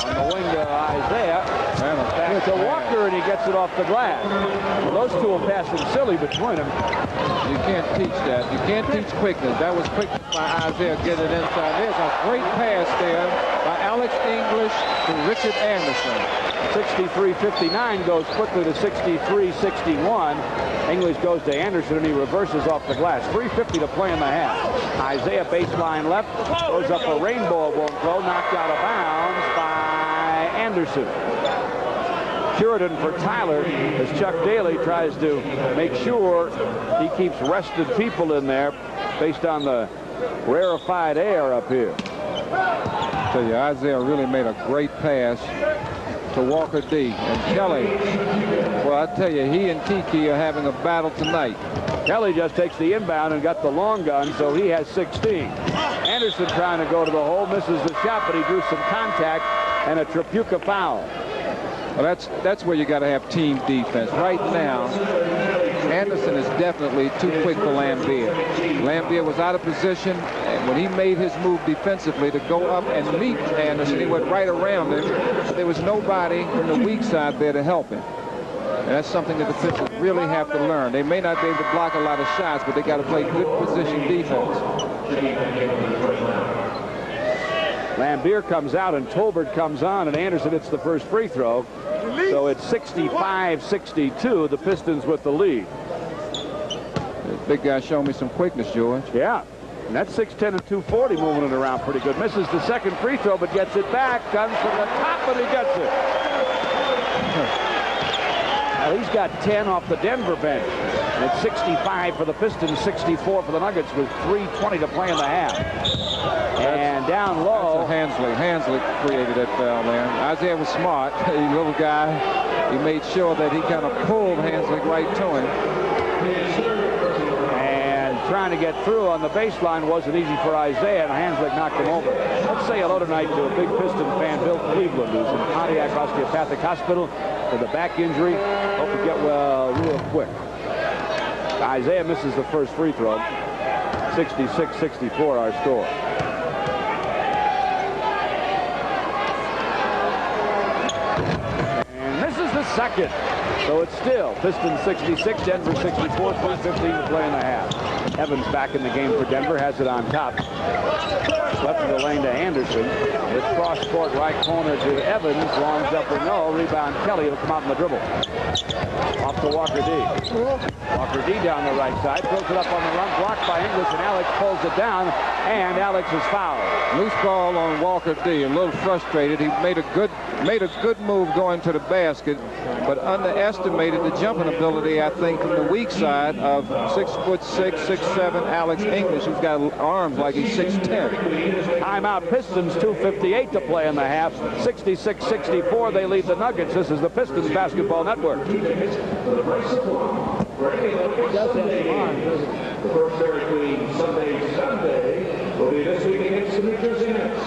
On the wing to Isaiah. Back to Walker, and he gets it off the glass. Well, those two will pass him silly between them. You can't teach that. You can't teach quickness. That was quickness by Isaiah getting it inside. There's a great pass there by Alex English to Richard Anderson. 63-59 goes quickly to 63-61. English goes to Anderson, and he reverses off the glass. 3:50 to play in the half. Isaiah baseline left, goes up a rainbow, won't go, knocked out of bounds by Anderson. Sheridan for Tyler as Chuck Daly tries to make sure he keeps rested people in there based on the rarefied air up here. I tell you, Isaiah really made a great pass to Walker D. And Kelly, well, I tell you, he and Kiki are having a battle tonight. Kelly just takes the inbound and got the long gun, so he has 16. Anderson trying to go to the hole, misses the shot, but he drew some contact and a Tripucka foul. Well, that's where you got to have team defense. Right now, Anderson is definitely too quick for Lambier. Lambier was out of position, and when he made his move defensively to go up and meet Anderson, he went right around him. There was nobody from the weak side there to help him. And that's something that the Pistons really have to learn. They may not be able to block a lot of shots, but they got to play good position defense. Lambier comes out and Tolbert comes on, and Anderson hits the first free throw. So it's 65-62, the Pistons with the lead. This big guy showing me some quickness, George. Yeah, and that's 6'10" and 240 moving it around pretty good. Misses the second free throw, but gets it back. Guns from the top, and he gets it. Now he's got 10 off the Denver bench. And it's 65 for the Pistons, 64 for the Nuggets with 3:20 to play in the half. And down low. Hansley created that foul, man. Isaiah was smart. A little guy. He made sure that he kind of pulled Hansley right to him. And trying to get through on the baseline wasn't easy for Isaiah, and Hanslick knocked him over. Let's say hello tonight to a big Piston fan, Bill Cleveland, who's in Pontiac Osteopathic Hospital with a back injury. Hope to get well real quick. Isaiah misses the first free throw. 66-64 our score. And misses the second. So it's still Pistons 66, Denver 64, 3:15 to play in the half. Evans back in the game for Denver, has it on top. Left of the lane to Anderson. It's cross court right corner to Evans. Long jumper, no. Rebound Kelly. Will come out in the dribble. Off to Walker D. Walker D down the right side. Throws it up on the run. Blocked by Inglis, and Alex pulls it down. And Alex is fouled. Loose ball on Walker D. A little frustrated. He made a good move going to the basket, but underestimated the jumping ability, I think, from the weak side of 6'6", 6'7" Alex English, who's got arms like he's 6'10". Timeout Pistons, 2:58 to play in the half. 66-64, they lead the Nuggets. This is the Pistons Basketball Network. The first Dairy Queen Sunday will be this week against the New Jersey Nets.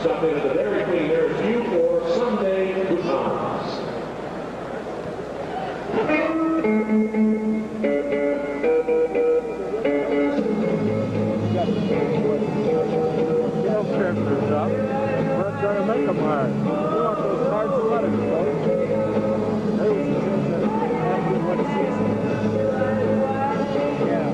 Something at the Dairy Queen nearest you for Sunday coupons. We're trying to make them hard. We want those cards and letters, folks. They was the things that happened in one season. Yeah.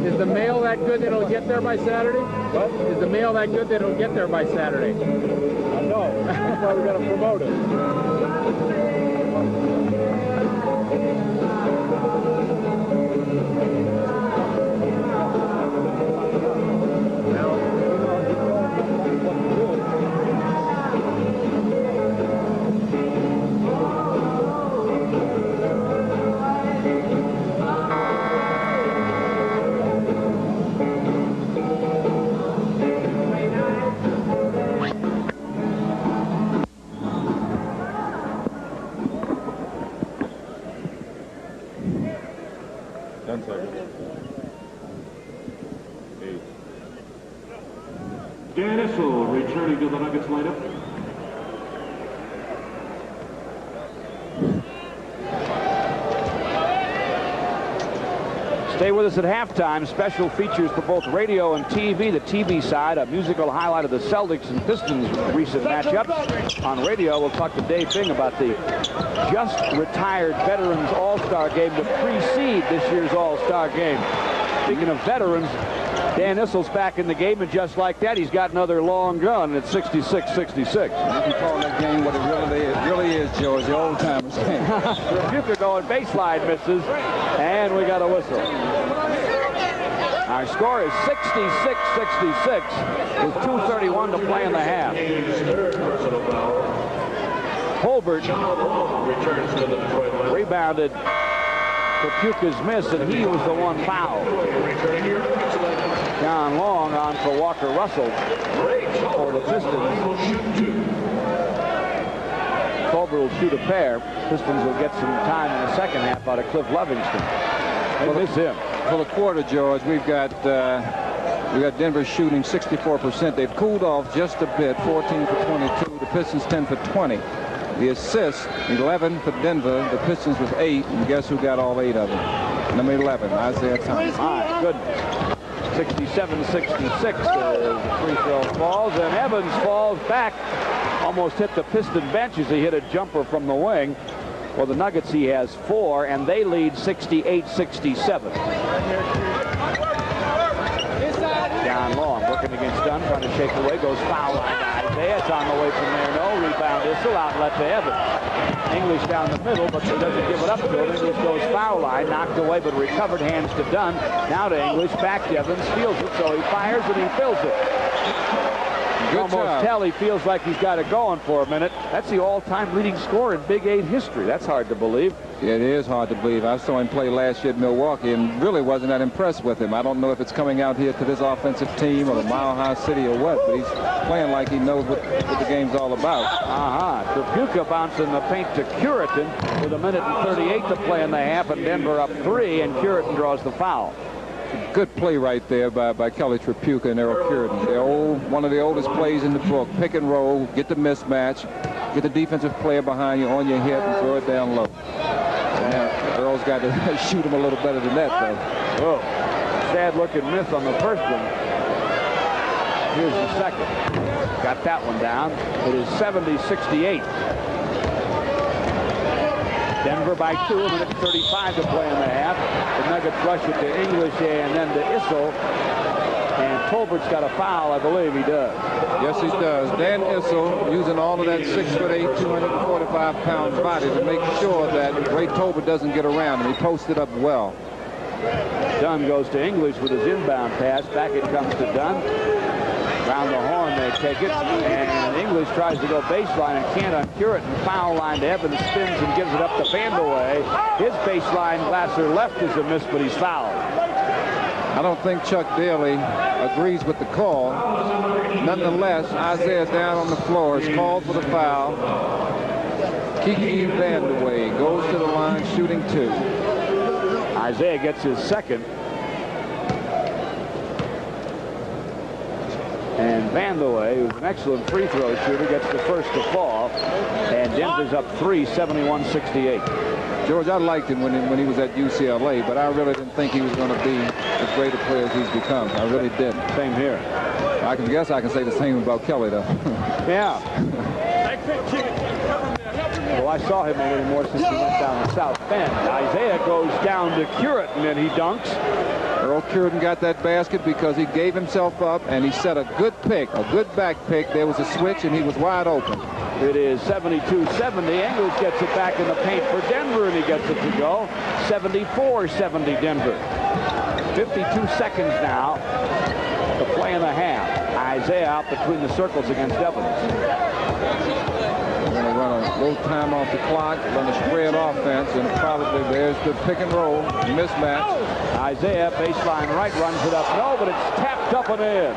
Is the mail that good that it'll get there by Saturday? What? Is the mail that good that it'll get there by Saturday? No. That's why we got to promote it. Returning to the Nuggets lineup. Stay with us at halftime. Special features for both radio and TV. The TV side, a musical highlight of the Celtics and Pistons recent matchups. On radio, we'll talk to Dave Bing about the just retired Veterans All-Star game to precede this year's All-Star game. Speaking of veterans, Dan Issel's back in the game, and just like that, he's got another long gun, and it's 66-66. You can call that game what it really is, George, the old-timers game. Tripucka going baseline, misses, and we got a whistle. Our Our score is 66-66 with 2:31 to play in the half. Holbert rebounded Trapuka's miss, and he was the one fouled. John Long on for Walker Russell for the Pistons. Colbert will shoot a pair. Pistons will get some time in the second half out of Cliff Livingston. They miss him. For the quarter, George, we've got Denver shooting 64%. They've cooled off just a bit, 14 for 22. The Pistons 10 for 20. The assists, 11 for Denver. The Pistons with 8. And guess who got all 8 of them? Number 11, Isaiah Thomas. My goodness. 67-66 as the free throw falls, and Evans falls back. Almost hit the Piston bench as he hit a jumper from the wing. For the Nuggets, he has 4, and they lead 68-67. John Long working against Dunn, trying to shake away, goes foul line to Isaiah. It's on the way from there. No rebound. Issel outlet to Evans. English down the middle, but he doesn't give it up to him. English goes foul line, knocked away, but recovered. Hands to Dunn. Now to English, back to Evans, steals it, so he fires and he fills it. You almost tell he feels like he's got it going for a minute. That's the all-time leading scorer in Big 8 history. That's hard to believe. It is hard to believe. I saw him play last year at Milwaukee and really wasn't that impressed with him. I don't know if it's coming out here to this offensive team or the Mile High City or what, but he's playing like he knows what the game's all about. Trapuka bouncing the paint to Curitin with 1:38 to play in the half, and Denver up 3, and Curitin draws the foul. Good play right there by Kelly Trapuka and Errol Curitin. They're one of the oldest plays in the book. Pick and roll, get the mismatch, get the defensive player behind you on your hip and throw it down low. Earl's got to shoot him a little better than that, though. Oh, sad-looking miss on the first one. Here's the second. Got that one down. It is 70-68. Denver by 2, 1:35 to play in the half. The Nuggets rush it to English and then to Issel. And Tolbert's got a foul, I believe he does. Yes, he does. Dan Issel using all of that 6'8", 245-pound body to make sure that Ray Tolbert doesn't get around him. He posted up well. Dunn goes to English with his inbound pass. Back it comes to Dunn. Round the horn they take it, and English tries to go baseline and can't on Curitin. Foul line to Evans, spins and gives it up to Vandeweghe. His baseline Glasser left is a miss, but he's fouled. I don't think Chuck Daly agrees with the call. Nonetheless, Isaiah's down on the floor. It's called for the foul. Kiki Vandeweghe goes to the line shooting 2. Isaiah gets his second. And Vandeweghe, who's an excellent free throw shooter, gets the first to fall. And Denver's up 3, 71-68. George, I liked him when he was at UCLA, but I really didn't think he was going to be as great a player as he's become. I really didn't. Same here. I guess I can say the same about Kelly, though. Yeah. Well, I saw him a little more since he went down the South Bend. Isaiah goes down to Curitin, and he dunks. Earl Curitin got that basket because he gave himself up, and he set a good pick, a good back pick. There was a switch, and he was wide open. It is 72-70. English gets it back in the paint for Denver, and he gets it to go. 74-70 Denver. 52 seconds now to play in the half. Isaiah out between the circles against Evans. They're going to run a little time off the clock, run a spread offense, and probably there's the pick and roll mismatch. Isaiah, baseline right, runs it up. No, but it's tapped up and in.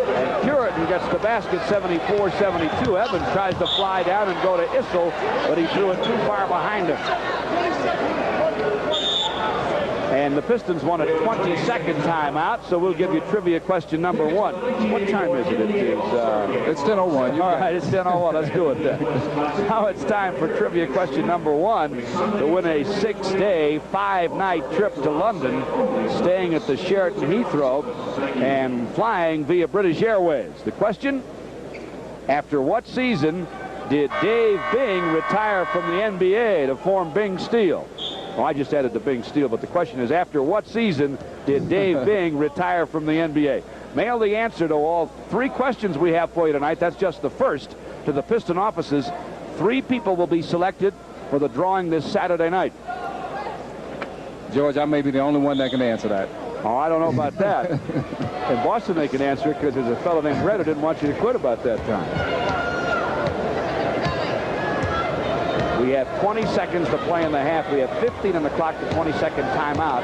And Curitin gets the basket, 74-72. Evans tries to fly down and go to Issel, but he threw it too far behind him. And the Pistons want a 20-second timeout, so we'll give you trivia question number 1. What time is it? It's 10:01. All right, it's 10:01. Let's do it then. Now it's time for trivia question number 1 to win a 6-day, 5-night trip to London, staying at the Sheraton Heathrow and flying via British Airways. The question, after what season did Dave Bing retire from the NBA to form Bing Steel? Well, I just added the Bing Steel, but the question is, after what season did Dave Bing retire from the NBA? Mail the answer to all 3 questions we have for you tonight. That's just the first to the Piston offices. 3 people will be selected for the drawing this Saturday night. George, I may be the only one that can answer that. Oh, I don't know about that. In Boston, they can answer it because there's a fellow named Red who didn't want you to quit about that time. We have 20 seconds to play in the half. We have 15 on the clock. The 20-second timeout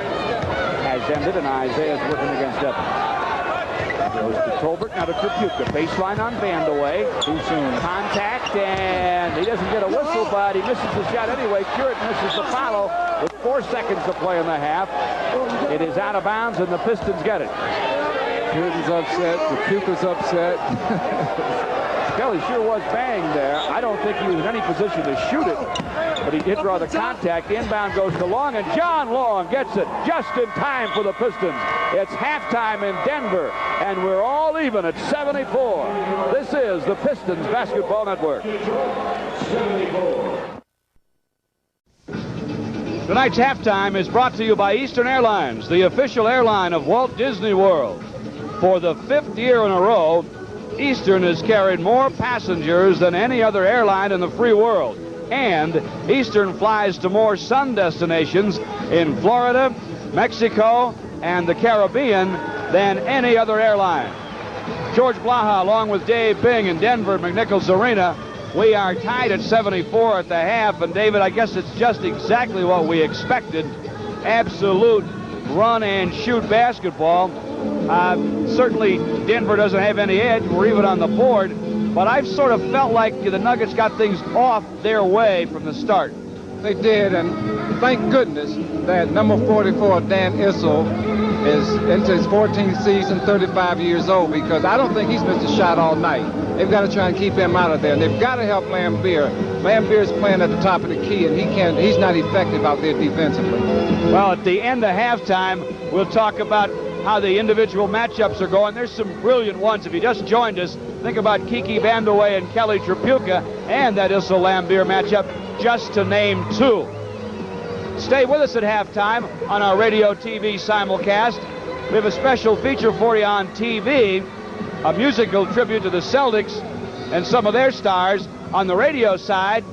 has ended, and Isaiah's working against Evans. Goes to Tolbert, now to Tripucka. Baseline on Vandeweghe. Too soon. Contact, and he doesn't get a whistle, but he misses the shot anyway. Curate misses the follow with 4 seconds to play in the half. It is out of bounds, and the Pistons get it. Curate's upset. Tripucka's upset. Kelly sure was banged there. I don't think he was in any position to shoot it, but he did draw the contact. Inbound goes to Long, and John Long gets it just in time for the Pistons. It's halftime in Denver, and we're all even at 74. This is the Pistons Basketball Network. Tonight's halftime is brought to you by Eastern Airlines, the official airline of Walt Disney World. For the 5th year in a row, Eastern has carried more passengers than any other airline in the free world. And Eastern flies to more sun destinations in Florida, Mexico, and the Caribbean than any other airline. George Blaha, along with Dave Bing in Denver at McNichols Arena. We are tied at 74 at the half. And David, I guess it's just exactly what we expected. Absolute run and shoot basketball. Certainly Denver doesn't have any edge. We're even on the board, but I've sort of felt like the Nuggets got things off their way from the start. They did, and thank goodness that number 44, Dan Issel, is into his 14th season, 35 years old, because I don't think he's missed a shot all night. They've got to try and keep him out of there, and they've got to help Lambeer. Lambeer's playing at the top of the key, and he's not effective out there defensively. Well, at the end of halftime, we'll talk about how the individual matchups are going. There's some brilliant ones. If you just joined us, think about Kiki Vandeweghe and Kelly Tripucka and that Issel Lambeer matchup, just to name 2. Stay with us at halftime on our radio TV simulcast. We have a special feature for you on TV, a musical tribute to the Celtics and some of their stars. On the radio side,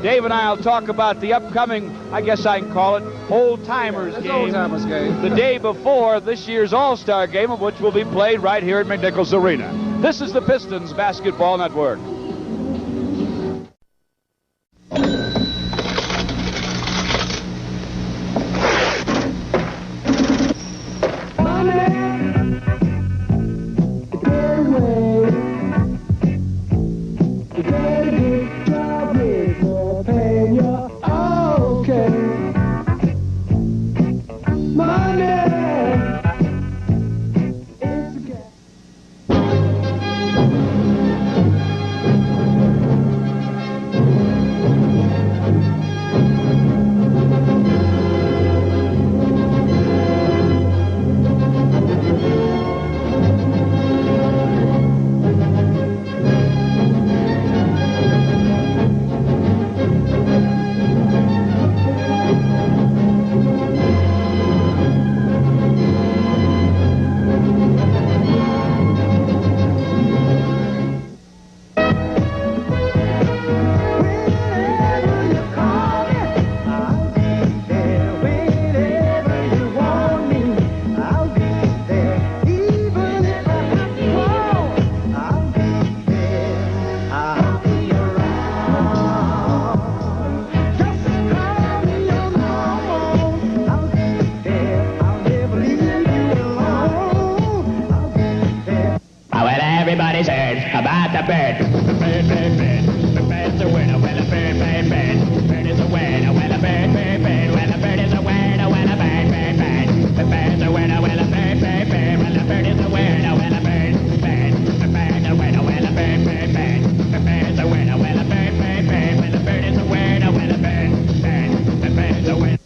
Dave and I will talk about the upcoming, I guess I can call it, old-timers game. Old-timers game. The day before this year's All-Star game, of which will be played right here at McNichols Arena. This is the Pistons Basketball Network. Everybody's heard about the bird. Bird, bird, bird. The bird's a winner. Well, a bird, bird, bird. Bird is a winner. Well, a bird, bird, bird. Well, a bird is a winner. Well, a bird, bird, bird. The bird's a winner. Well, a bird, bird, bird. Well, a bird is a winner. Well, a bird, bird. The bird's a winner. Well, a bird, bird, bird. The bird's a winner. Well, a bird, bird, bird. Well, a bird is a winner. Well, a bird, bird. The bird's a winner.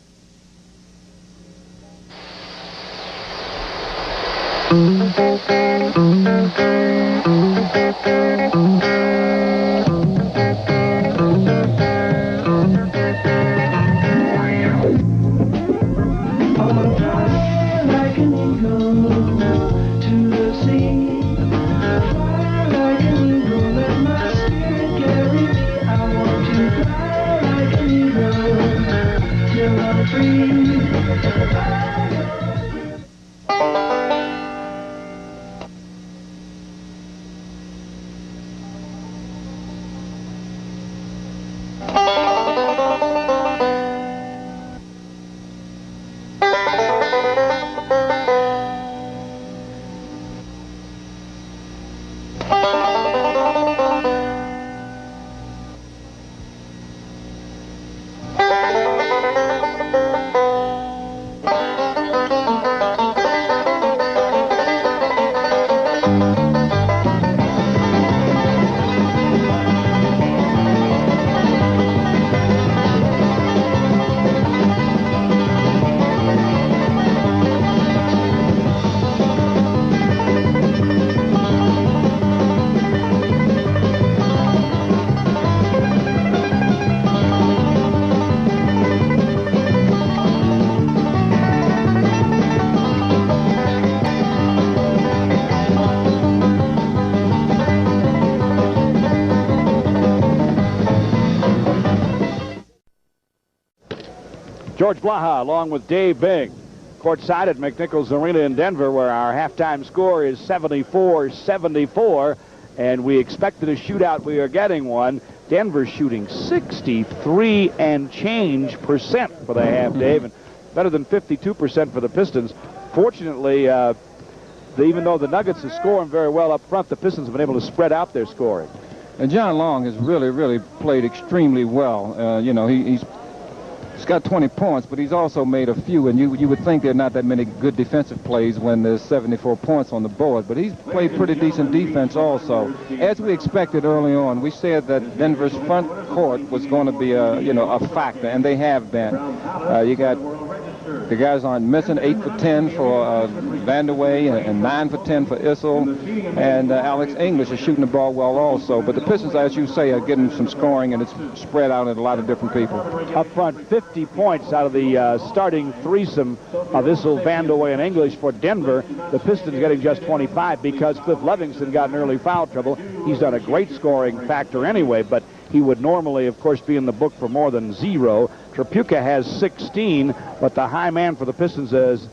George Blaha along with Dave Bing, courtside at McNichols Arena in Denver, where our halftime score is 74-74, and we expected a shootout. We are getting one. Denver shooting 63 and change percent for the half, Dave, and better than 52% for the Pistons. Fortunately, even though the Nuggets are scoring very well up front, the Pistons have been able to spread out their scoring. And John Long has really played extremely well. You know, he's got 20 points, but he's also made a few, and you would think there are not that many good defensive plays when there's 74 points on the board, but he's played pretty decent defense also. As we expected early on, we said that Denver's front court was going to be a factor, and they have been. You got the guys aren't missing. 8 for 10 for Vandeweghe and 9 for 10 for Issel, and Alex English is shooting the ball well also. But the Pistons, as you say, are getting some scoring, and it's spread out at a lot of different people. Up front, 50 points out of the starting threesome of Issel, Vandeweghe, and English for Denver. The Pistons getting just 25 because Cliff Livingston got in early foul trouble. He's done a great scoring factor anyway, but he would normally, of course, be in the book for more than 0. Tripucka has 16, but the high man for the Pistons, as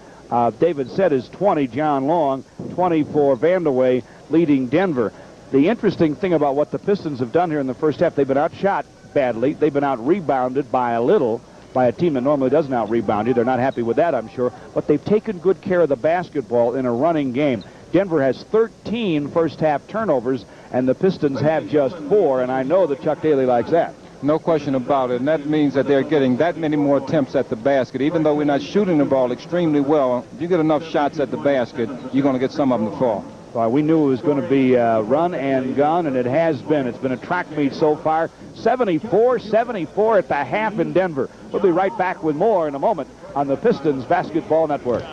David said, is 20, John Long, 20 for Vandeweghe, leading Denver. The interesting thing about what the Pistons have done here in the first half, they've been outshot badly. They've been out-rebounded by a little, by a team that normally doesn't out-rebound you. They're not happy with that, I'm sure. But they've taken good care of the basketball in a running game. Denver has 13 first-half turnovers, and the Pistons have just 4, and I know that Chuck Daly likes that. No question about it, and that means that they're getting that many more attempts at the basket. Even though we're not shooting the ball extremely well, if you get enough shots at the basket, you're going to get some of them to fall. Well, we knew it was going to be run and gun, and it has been. It's been a track meet so far. 74-74 at the half in Denver. We'll be right back with more in a moment on the Pistons Basketball Network.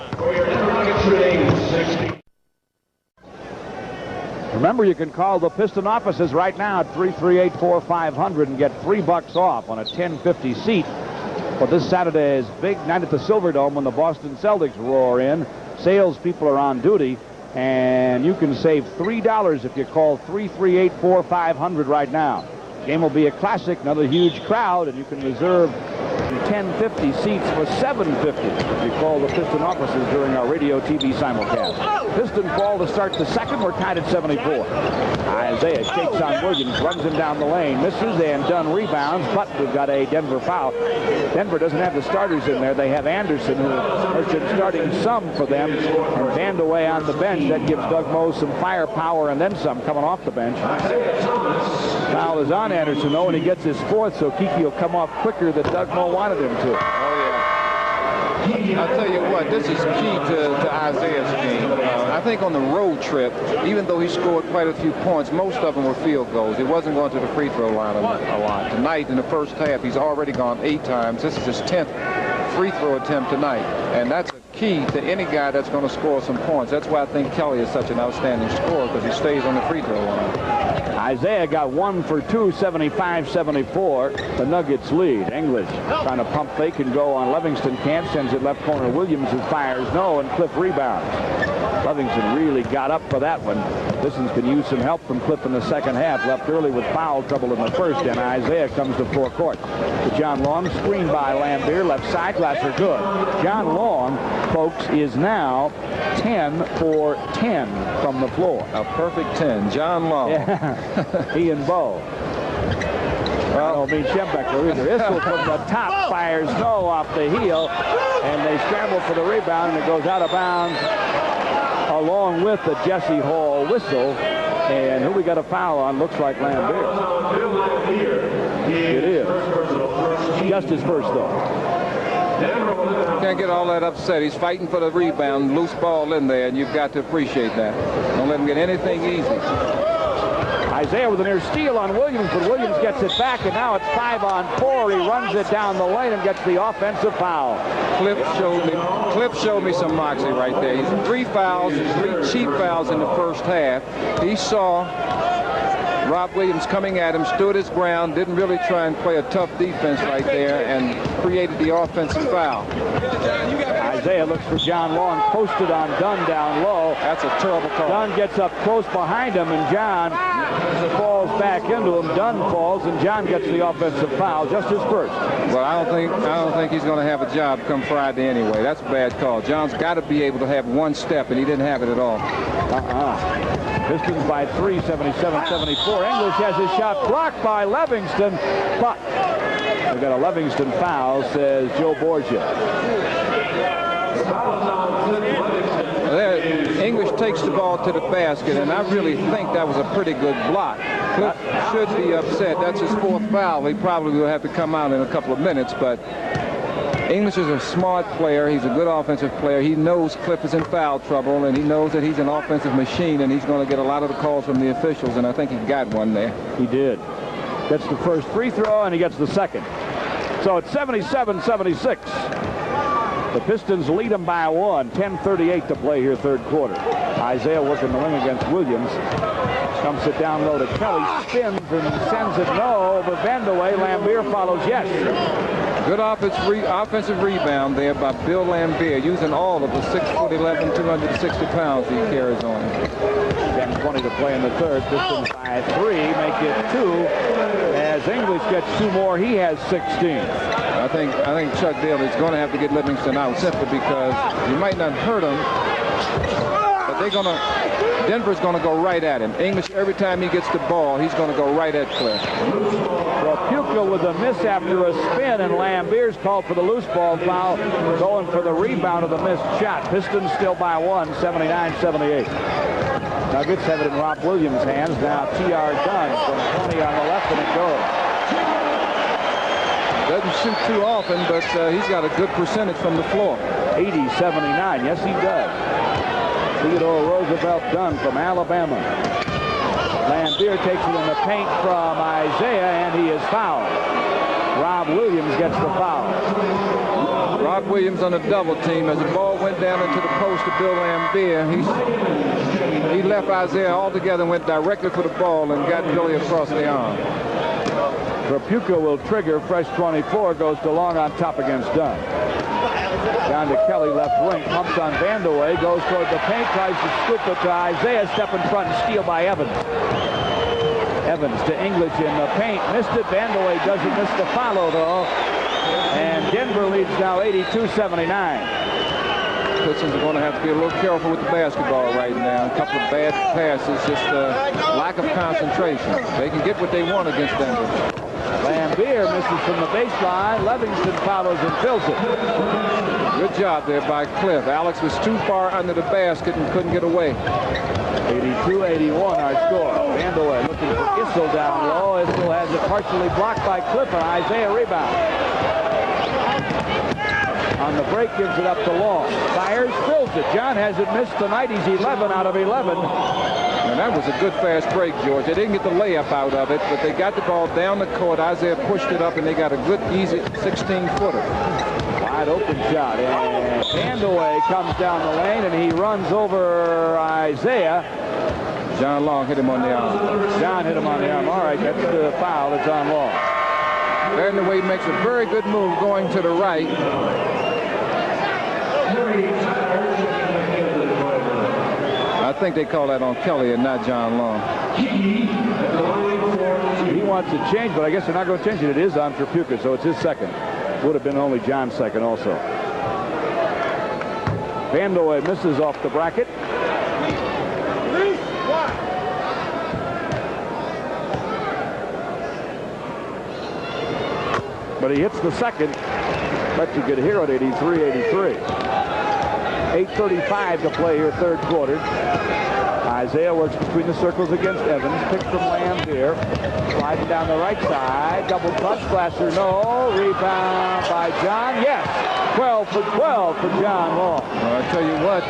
Remember, you can call the Piston offices right now at 338-4500 and get $3 off on a 1050 seat for this Saturday's big night at the Silverdome when the Boston Celtics roar in. Salespeople are on duty, and you can save $3 if you call 338-4500 right now. Game will be a classic, another huge crowd, and you can reserve 1050 seats for $7.50 if you call the Piston offices during our radio TV simulcast. Piston ball to start the second. We're tied at 74. Isaiah shakes on Williams, runs him down the lane, misses, and Dunn rebounds, but we've got a Denver foul. Denver doesn't have the starters in there. They have Anderson, who has been starting some for them, and Vandeweghe on the bench. That gives Doug Moe some firepower and then some coming off the bench. Foul is on Anderson, though, and he gets his 4th, so Kiki will come off quicker than Doug Moe wanted him to. Oh, yeah. I'll tell you what, this is key to Isaiah's game. I think on the road trip, even though he scored quite a few points, most of them were field goals. He wasn't going to the free throw line a lot. Tonight, in the first half, he's already gone 8 times. This is his 10th free throw attempt tonight, and that's a key to any guy that's going to score some points. That's why I think Kelly is such an outstanding scorer, because he stays on the free throw line. Isaiah got 1 for 2, 75-74. The Nuggets lead. English trying to pump fake and go on Livingston. Can't, sends it left corner. Williams, who fires no, and Cliff rebounds. Livingston really got up for that one. Pistons can use some help from Cliff in the second half. Left early with foul trouble in the first, and Isaiah comes to forecourt. To John Long, screen by Lambier, left side, Glasser good. John Long, folks, is now 10 for 10 from the floor. A perfect 10. John Long. Yeah. He and Bo. Well, I don't mean Schembecker either. Issel from the top fires no off the heel, and they scramble for the rebound, and it goes out of bounds along with the Jesse Hall whistle. And who we got a foul on looks like Lambier. It is. Just his first, though. Can't get all that upset. He's fighting for the rebound, loose ball in there, and you've got to appreciate that. Don't let him get anything easy. Isaiah with a near steal on Williams, but Williams gets it back, and now it's 5-on-4. He runs it down the lane and gets the offensive foul. Cliff showed me some moxie right there. He's 3 fouls, 3 cheap fouls in the first half. He saw Rob Williams coming at him, stood his ground, didn't really try and play a tough defense right there, and created the offensive foul. Isaiah looks for John Long, posted on Dunn down low. That's a terrible call. Dunn gets up close behind him, and John falls back into him. Dunn falls, and John gets the offensive foul, just his first. Well, I don't think he's going to have a job come Friday anyway. That's a bad call. John's got to be able to have one step, and he didn't have it at all. Pistons by 3, 77-74. English has his shot blocked by Livingston, but we got a Livingston foul, says Joe Borgia. English takes the ball to the basket, and I really think that was a pretty good block. Cliff should be upset. That's his 4th foul. He probably will have to come out in a couple of minutes, but English is a smart player. He's a good offensive player. He knows Cliff is in foul trouble, and he knows that he's an offensive machine, and he's going to get a lot of the calls from the officials, and I think he got one there. He did. Gets the first free throw, and he gets the second. So it's 77-76. The Pistons lead them by 1. 10:38 to play here, third quarter. Isaiah working the wing against Williams. Comes it down low to Kelly. Spins and sends it no over Vandeweghe. Lambier follows yes. Good offensive rebound there by Bill Lambier, using all of the 6'11", 260 pounds he carries on him. 10:20 to play in the third. Pistons by 3, make it 2. As English gets 2 more, he has 16. I think Chuck Daly is going to have to get Livingston out simply because he might not hurt him, but Denver's going to go right at him. English, every time he gets the ball, he's going to go right at Cliff. Rapuka with a miss after a spin, and Lambier's called for the loose ball foul, going for the rebound of the missed shot. Pistons still by 1, 79-78. Nuggets have it in Rob Williams' hands. Now T.R. Dunn from 20 on the left, and it goes. Doesn't shoot too often, but he's got a good percentage from the floor. 80-79. Yes, he does. Theodore Roosevelt Dunn from Alabama. Lambier takes it in the paint from Isaiah, and he is fouled. Rob Williams gets the foul. Rob Williams on a double team. As the ball went down into the post of Bill Lambier, he left Isaiah altogether and went directly for the ball and got Billy across the arm. Rapuka will trigger. Fresh 24 goes to Long on top against Dunn. Down to Kelly, left wing, pumps on Vandeweghe, goes toward the paint, tries to scoop it to Isaiah, step in front and steal by Evans. Evans to English in the paint, missed it. Vandeweghe doesn't miss the follow though, and Denver leads now 82-79. Pistons are going to have to be a little careful with the basketball right now. A couple of bad passes, just lack of concentration. They can get what they want against Denver. Lambier misses from the baseline. Livingston follows and fills it. Good job there by Cliff. Alex was too far under the basket and couldn't get away. 82-81 our score. Vandeweghe looking for Issel down low. Issel has it partially blocked by Cliff, and Isaiah rebound. On the break, gives it up to Long. Fires, fills it. John hasn't missed tonight. He's 11 out of 11. And that was a good fast break, George. They didn't get the layup out of it, but they got the ball down the court. Isaiah pushed it up, and they got a good, easy 16-footer. Wide open shot. And Vandeweghe comes down the lane, and he runs over Isaiah. John Long hit him on the arm. John hit him on the arm. All right, that's the foul. It's on Long. Vandeweghe makes a very good move going to the right. think they call that on Kelly and not John Long. He wants to change, but I guess they're not going to change it. It is on Trapuka, so it's his second. Would have been only John's second also. Vandoy misses off the bracket. But he hits the second. Bet you could hear it, 83-83. 8:35 to play here, third quarter. Isaiah works between the circles against Evans. Pick from Lambier. Sliding down the right side. Double clutch. Glasser, no. Rebound by John. Yes. 12 for 12 for John Long. Well, I tell you what,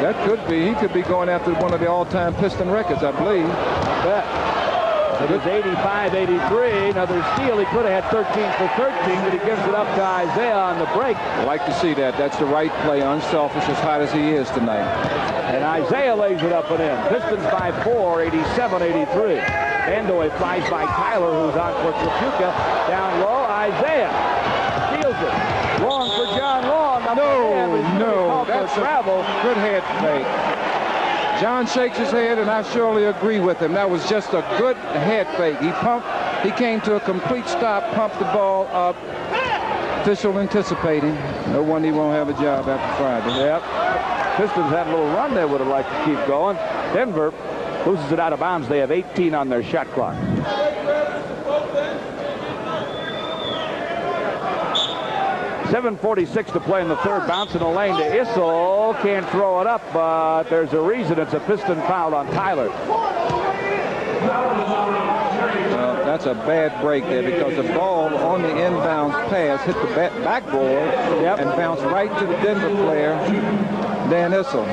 that could be. He could be going after one of the all-time Piston records, I believe. I bet. It was 85-83. Another steal. He could have had 13 for 13, but he gives it up to Isaiah on the break. I like to see that. That's the right play, unselfish, as hot as he is tonight. And Isaiah lays it up and in. Pistons by 4, 87-83. Vandoy flies by Tyler, who's on for Trapuka. Down low, Isaiah steals it. Long for John Long. No, that's a travel. Good head fake. John shakes his head, and I surely agree with him. That was just a good head fake. He came to a complete stop, pumped the ball up. Official anticipating. No wonder he won't have a job after Friday. Yep. Pistons had a little run they would have liked to keep going. Denver loses it out of bounds. They have 18 on their shot clock. 7:46 to play in the third. Bouncing the lane to Issel. Can't throw it up, but there's a reason. It's a Piston foul on Tyler. That's a bad break there because the ball on the inbounds pass hit the backboard and bounced right to the Denver player, Dan Issel.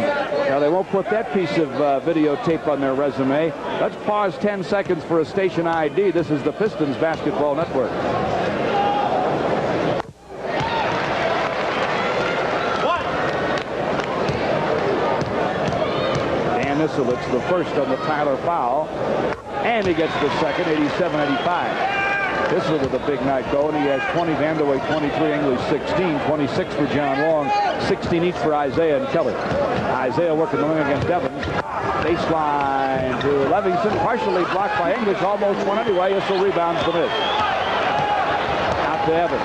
Now, they won't put that piece of videotape on their resume. Let's pause 10 seconds for a station ID. This is the Pistons Basketball Network. Issel, it's the first on the Tyler foul. And he gets the second, 87-85. Issel with a big night going. He has 20, Vanderway 23, English 16, 26 for John Long, 16 each for Isaiah and Kelly. Isaiah working the wing against Evans. Baseline to Levingston, partially blocked by English, almost one anyway. Issel rebounds the miss. Out to Evans.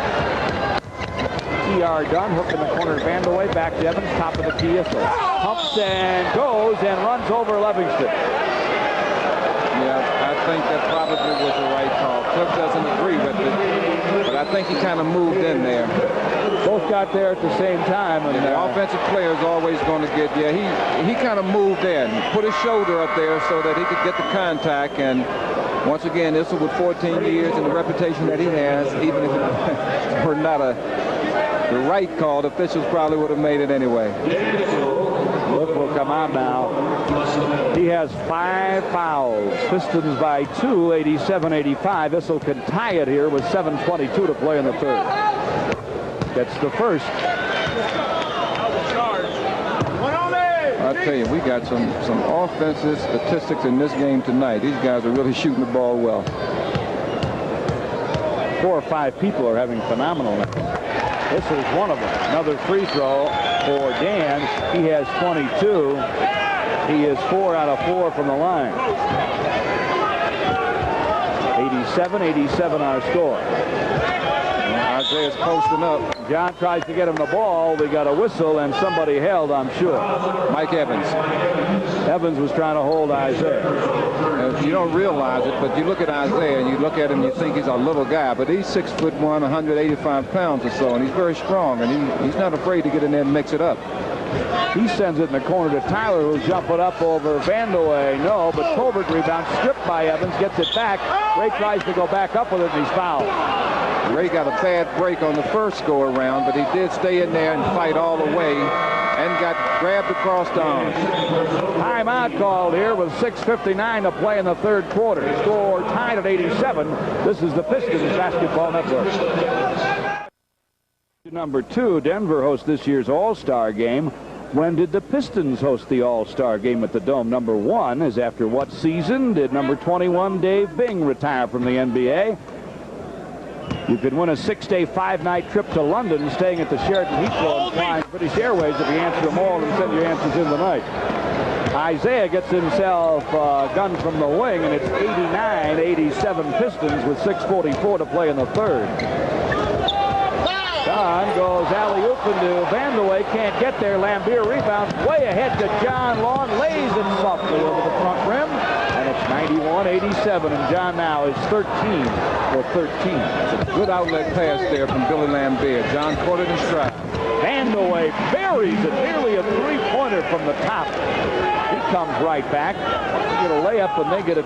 T.R. Dunn, hook in the corner to Vanderway, back to Evans, top of the key. Issel pumps and goes and runs over Levingston. Yeah, I think that probably was the right call. Cliff doesn't agree with it, but I think he kind of moved in there. Both got there at the same time. And the offensive player is always going to get, he kind of moved in, put his shoulder up there so that he could get the contact. And once again, Issel with 14 years and the reputation that he has, even if it were not the right call, the officials probably would have made it anyway. Look will come out now. He has 5 fouls. Pistons by 2, 87-85. Issel can tie it here with 7:22 to play in the third. That's the first. I tell you, we got some offensive statistics in this game tonight. These guys are really shooting the ball well. 4 or 5 people are having phenomenal nights. This is one of them. Another free throw for Dan. He has 22. He is 4 out of 4 from the line. 87-87 our score. Isaiah's posting up. John tries to get him the ball. We got a whistle and somebody held, I'm sure. Mike Evans. Evans was trying to hold Isaiah. You don't realize it, but you look at Isaiah and you look at him and you think he's a little guy, but he's 6'1", 185 pounds or so, and he's very strong, and he's not afraid to get in there and mix it up. He sends it in the corner to Tyler, who's jumping up over Vandoy. No, but Colbert rebounds, stripped by Evans, gets it back. Ray tries to go back up with it, and he's fouled. Ray got a bad break on the first go-around, but he did stay in there and fight all the way and got grabbed across the arms. Timeout called here with 6:59 to play in the third quarter. Score tied at 87. This is the Pistons Basketball Network. Number 2, Denver hosts this year's All-Star Game. When did the Pistons host the All-Star Game at the Dome? Number 1 is after what season did number 21 Dave Bing retire from the NBA? You could win a 6-day, 5-night trip to London, staying at the Sheraton Heathrow and flying British Airways if you answer them all and send your answers in tonight. Isaiah gets himself a gun from the wing, and it's 89-87 Pistons with 6:44 to play in the third. Dunn goes alley-oop into Vandeweghe, can't get there. Lambier rebounds way ahead to John Long, lays it softly over the front rim, and it's 91-87, and John now is 13 for 13. It's a good outlet pass there from Billy Lambier. John caught it in stride. Vandeweghe buries it, nearly a three-pointer from the top. He comes right back, get a layup, and they get a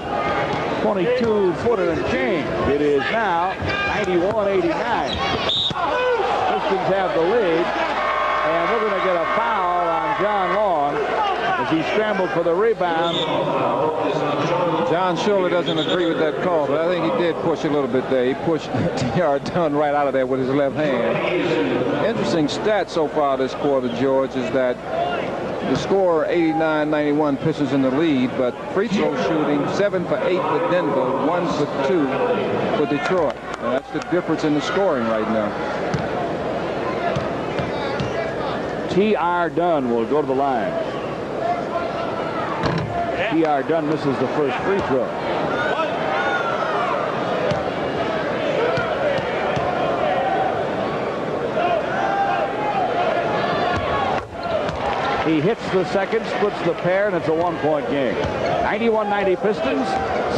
22-footer and change. It is now 91-89. Pistons have the lead, and we're going to get a foul on John Long as he scrambled for the rebound. John surely doesn't agree with that call, but I think he did push a little bit there. He pushed T.R. Dunn right out of there with his left hand. Interesting stat so far this quarter, George, is that the score 89-91, Pistons in the lead, but free throw shooting 7 for 8 for Denver, 1 for 2 for Detroit. And that's the difference in the scoring right now. T.R. Dunn will go to the line. T.R. Dunn misses the first free throw. He hits the second, splits the pair, and it's a one-point game. 91-90 Pistons,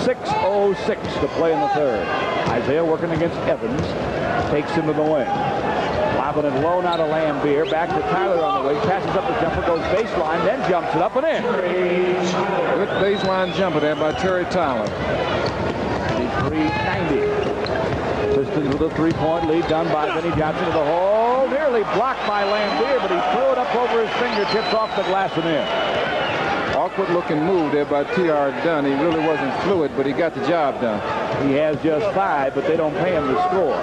6:06 to play in the third. Isaiah working against Evans, takes him to the wing. Lobbing it low now to Lambier, back to Tyler on the wing, passes up the jumper, goes baseline, then jumps it up and in. Good baseline jumper there by Terry Tyler. 93-90. Pistons with a three-point lead done by Vinnie Johnson to the hole. Nearly blocked by Lambier, but he threw it up over his fingertips off the glass and in. Awkward looking move there by T.R. Dunn. He really wasn't fluid, but he got the job done. He has just 5, but they don't pay him to score.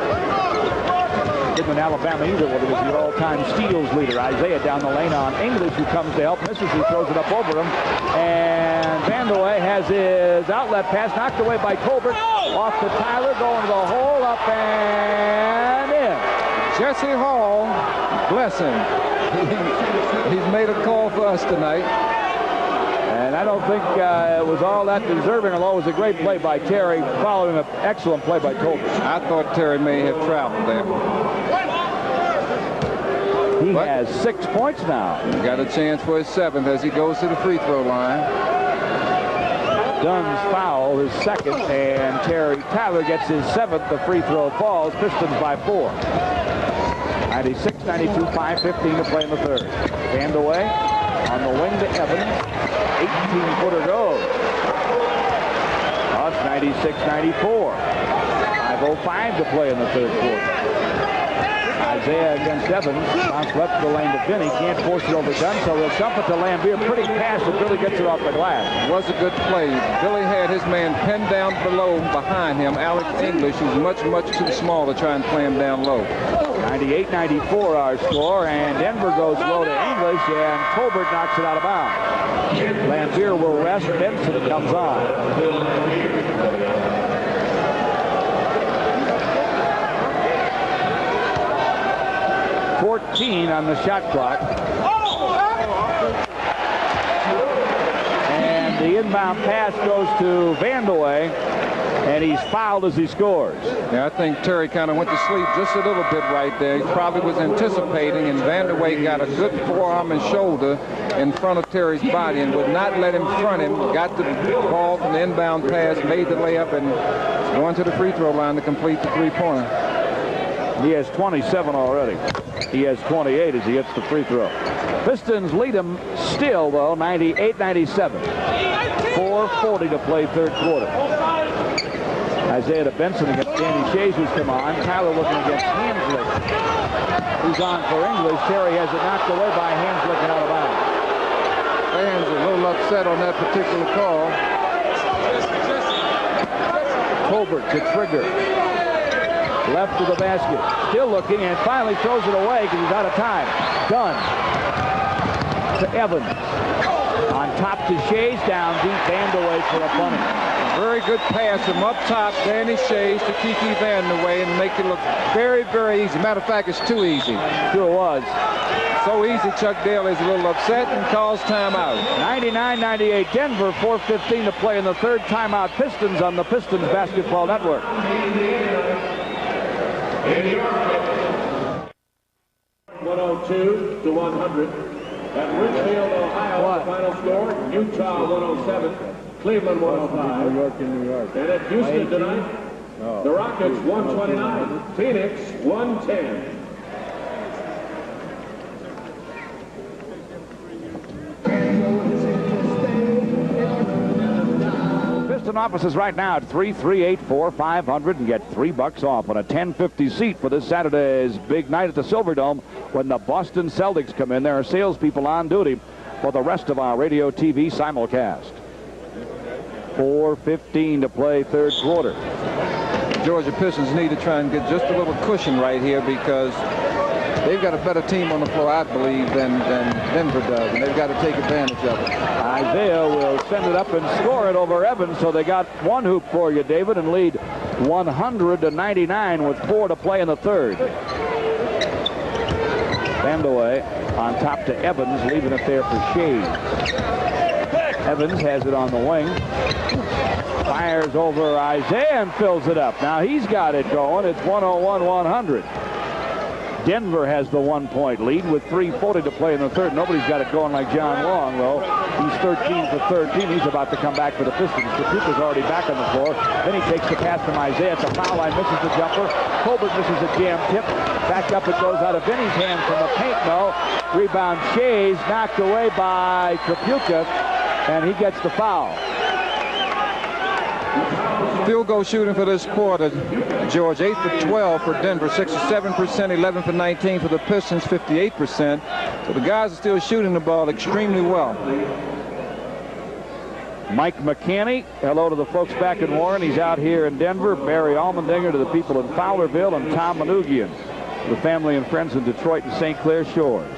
Didn't in Alabama either, when he was the all-time steals leader. Isaiah down the lane on English, who comes to help, misses, he throws it up over him. And Vandeweghe has his outlet pass knocked away by Colbert. Off to Tyler, going to the hole, up and in. Jesse Hall, bless him. He's made a call for us tonight. And I don't think it was all that deserving, although it was a great play by Terry, following an excellent play by Colbert. I thought Terry may have traveled there. He has 6 points now. He's got a chance for his 7th as he goes to the free throw line. Dunn's foul, his second, and Terry Tyler gets his 7th. The free throw falls. Pistons by 4. 96-92, 5:15 to play in the third. Vandeweghe on the wing to Evans. 18-footer goes. Oh, it's 96-94. 5:05 to play in the third quarter. Isaiah against Evans. Bounce left the lane to Finney. Can't force it over Dunn, so they'll dump it to Lambier. Pretty pass, but Billy gets it off the glass. It was a good play. Billy had his man pinned down below behind him, Alex English, who's much, much too small to try and play him down low. 98-94 our score, and Denver goes low to English, and Colbert knocks it out of bounds. Lambier will rest. Benson comes on. 14 on the shot clock. And the inbound pass goes to Vandeweghe, and he's fouled as he scores. Yeah, I think Terry kind of went to sleep just a little bit right there. He probably was anticipating, and Vandeweghe got a good forearm and shoulder in front of Terry's body and would not let him front him. Got the ball from the inbound pass, made the layup, and going to the free throw line to complete the three-pointer. He has 27 already. He has 28 as he hits the free throw. Pistons lead him still, though, 98-97. 4:40 to play third quarter. Isaiah to Benson against Danny Shays, who's come on. Tyler looking against Hanslick, who's on for English. Terry has it knocked away by Hanslick and out of bounds. Fans are a little upset on that particular call. Colbert to trigger. Left of the basket. Still looking, and finally throws it away because he's out of time. Dunn to Evans. On top to Shays, down deep. Vandeweghe for a bunny. Very good pass from up top, Danny Shays to Kiki Vandeweghe, and make it look very, very easy. Matter of fact, it's too easy. Sure was. So easy, Chuck Daly's a little upset and calls timeout. 99-98 Denver, 4:15 to play in the third. Timeout Pistons on the Pistons Basketball Network. 102 to 100. At Richfield, Ohio, the final score, Utah 107, Cleveland 105. New York and New York. And at Houston tonight, the Rockets 129, Phoenix 110. Piston offices right now at 338-4500 and get $3 off on a 1050 seat for this Saturday's big night at the Silverdome when the Boston Celtics come in. There are salespeople on duty for the rest of our radio TV simulcast. 4:15 to play third quarter. Georgia Pistons need to try and get just a little cushion right here because they've got a better team on the floor, I believe, than Denver does, and they've got to take advantage of it. Isaiah will send it up and score it over Evans, so they got one hoop for you, David, and lead 100-99 with 4 to play in the third. Vandeweghe on top to Evans, leaving it there for Shades. Evans has it on the wing. Fires over Isaiah and fills it up. Now he's got it going. It's 101-100. Denver has the 1-point lead with 3:40 to play in the third. Nobody's got it going like John Long, though. He's 13 for 13. He's about to come back for the Pistons. Kapuka's already back on the floor. Then he takes the pass from Isaiah at the foul line, misses the jumper. Colbert misses a jam tip. Back up it goes out of Vinny's hand from the paint, no. Rebound Shays, knocked away by Kapuka, and he gets the foul. Field goal shooting for this quarter, George, 8 for 12 for Denver, 67%, 11 for 19 for the Pistons, 58%. So the guys are still shooting the ball extremely well. Mike McCanny, hello to the folks back in Warren. He's out here in Denver. Barry Almendinger to the people in Fowlerville, and Tom Manoogian, the family and friends in Detroit and St. Clair Shores.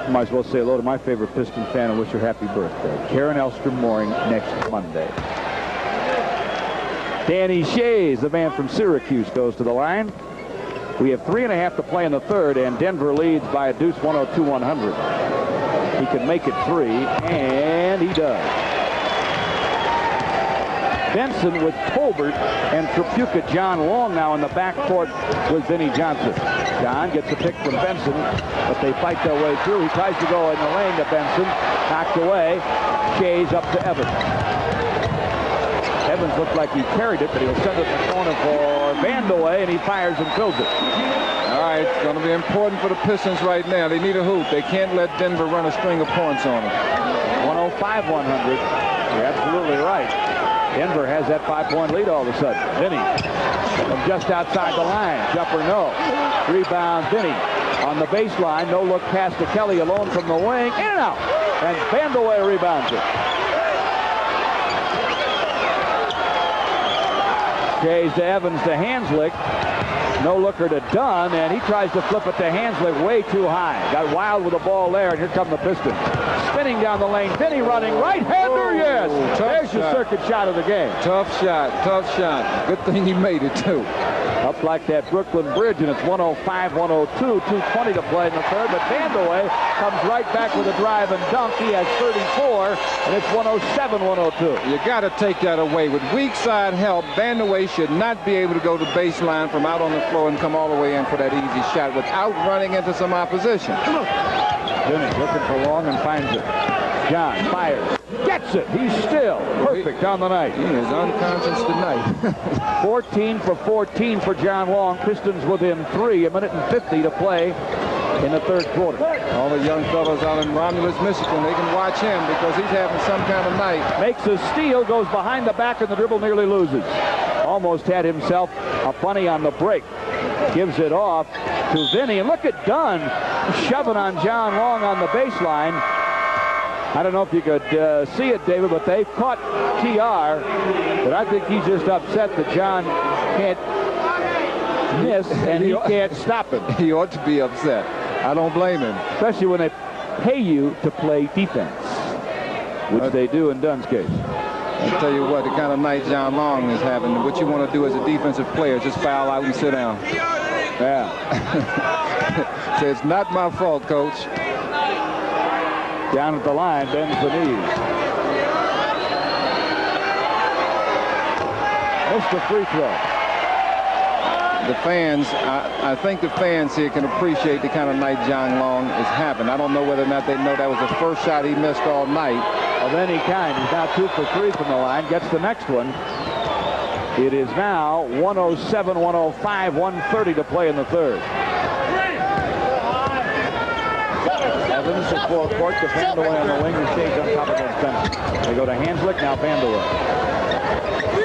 Might as well say hello to my favorite Piston fan and wish her happy birthday. Karen Elstrom Mooring next Monday. Danny Shays, the man from Syracuse, goes to the line. We have 3.5 to play in the third, and Denver leads by a deuce, 102-100. He can make it 3, and he does. Benson with Tolbert and Trapuka. John Long now in the backcourt with Vinnie Johnson. John gets a pick from Benson, but they fight their way through. He tries to go in the lane to Benson. Knocked away. Shays up to Evans. Evans looked like he carried it, but he'll send it in the corner for Vandeweghe, and he fires and fills it. All right, it's going to be important for the Pistons right now. They need a hoop. They can't let Denver run a string of points on them. 105-100. You're absolutely right. Denver has that 5-point lead all of a sudden. Vinny from just outside the line. Jumper no. Rebound Vinny on the baseline. No look pass to Kelly alone from the wing. In and out. And Vandeweghe rebounds it. Shays to Evans to Hanslick. No looker to Dunn, and he tries to flip it to Hanslick way too high. Got wild with the ball there, and here come the Pistons. Spinning down the lane. Vinny running. Right-hander, yes. There's your circuit shot of the game. Tough shot, tough shot. Good thing he made it, too. Up like that Brooklyn Bridge, and it's 105-102. 2:20 to play in the third, but Vandeweghe comes right back with a drive and dunk. He has 34, and it's 107-102. You got to take that away. With weak side help, Vandeweghe should not be able to go to baseline from out on the floor and come all the way in for that easy shot without running into some opposition. Vinny looking for Long and finds it. John fires. Gets it. He's still perfect on the night. He is unconscious tonight. 14 for 14 for John Long. Pistons within 3. 1:50 to play in the third quarter. All the young fellas out in Romulus, Michigan, they can watch him because he's having some kind of night. Makes a steal, goes behind the back, and the dribble nearly loses. Almost had himself a bunny on the break. Gives it off to Vinny. And look at Dunn shoving on John Long on the baseline. I don't know if you could see it, David, but they've caught TR. But I think he's just upset that John can't miss, and he can't stop him. He ought to be upset. I don't blame him. Especially when they pay you to play defense, which they do in Dunn's case. I'll tell you what, the kind of night John Long is having, what you want to do as a defensive player, just foul out and sit down. Yeah. Say, it's not my fault, Coach. Down at the line, bends the knees. Missed the free throw. The fans, I think the fans here can appreciate the kind of night John Long is having. I don't know whether or not they know that was the first shot he missed all night. Of any kind. He's now 2 for 3 from the line. Gets the next one. It is now 107-105, 1:30 to play in the third. Evans at full court to Vandeweghe on the wing, who stays on top against Benson. They go to Hanslick, now Vandeweghe.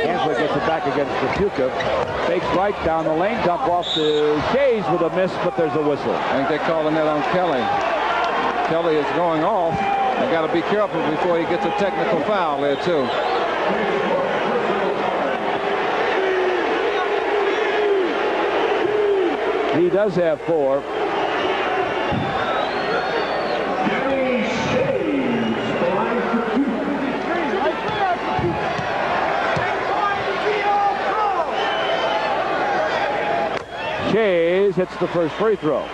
Hanslick gets it back against Pachuca. Fakes right down the lane, dump off to Shays with a miss, but there's a whistle. I think they're calling that on Kelly. Kelly is going off. They got to be careful before he gets a technical foul there, too. He does have 4. Shays hits the first free throw.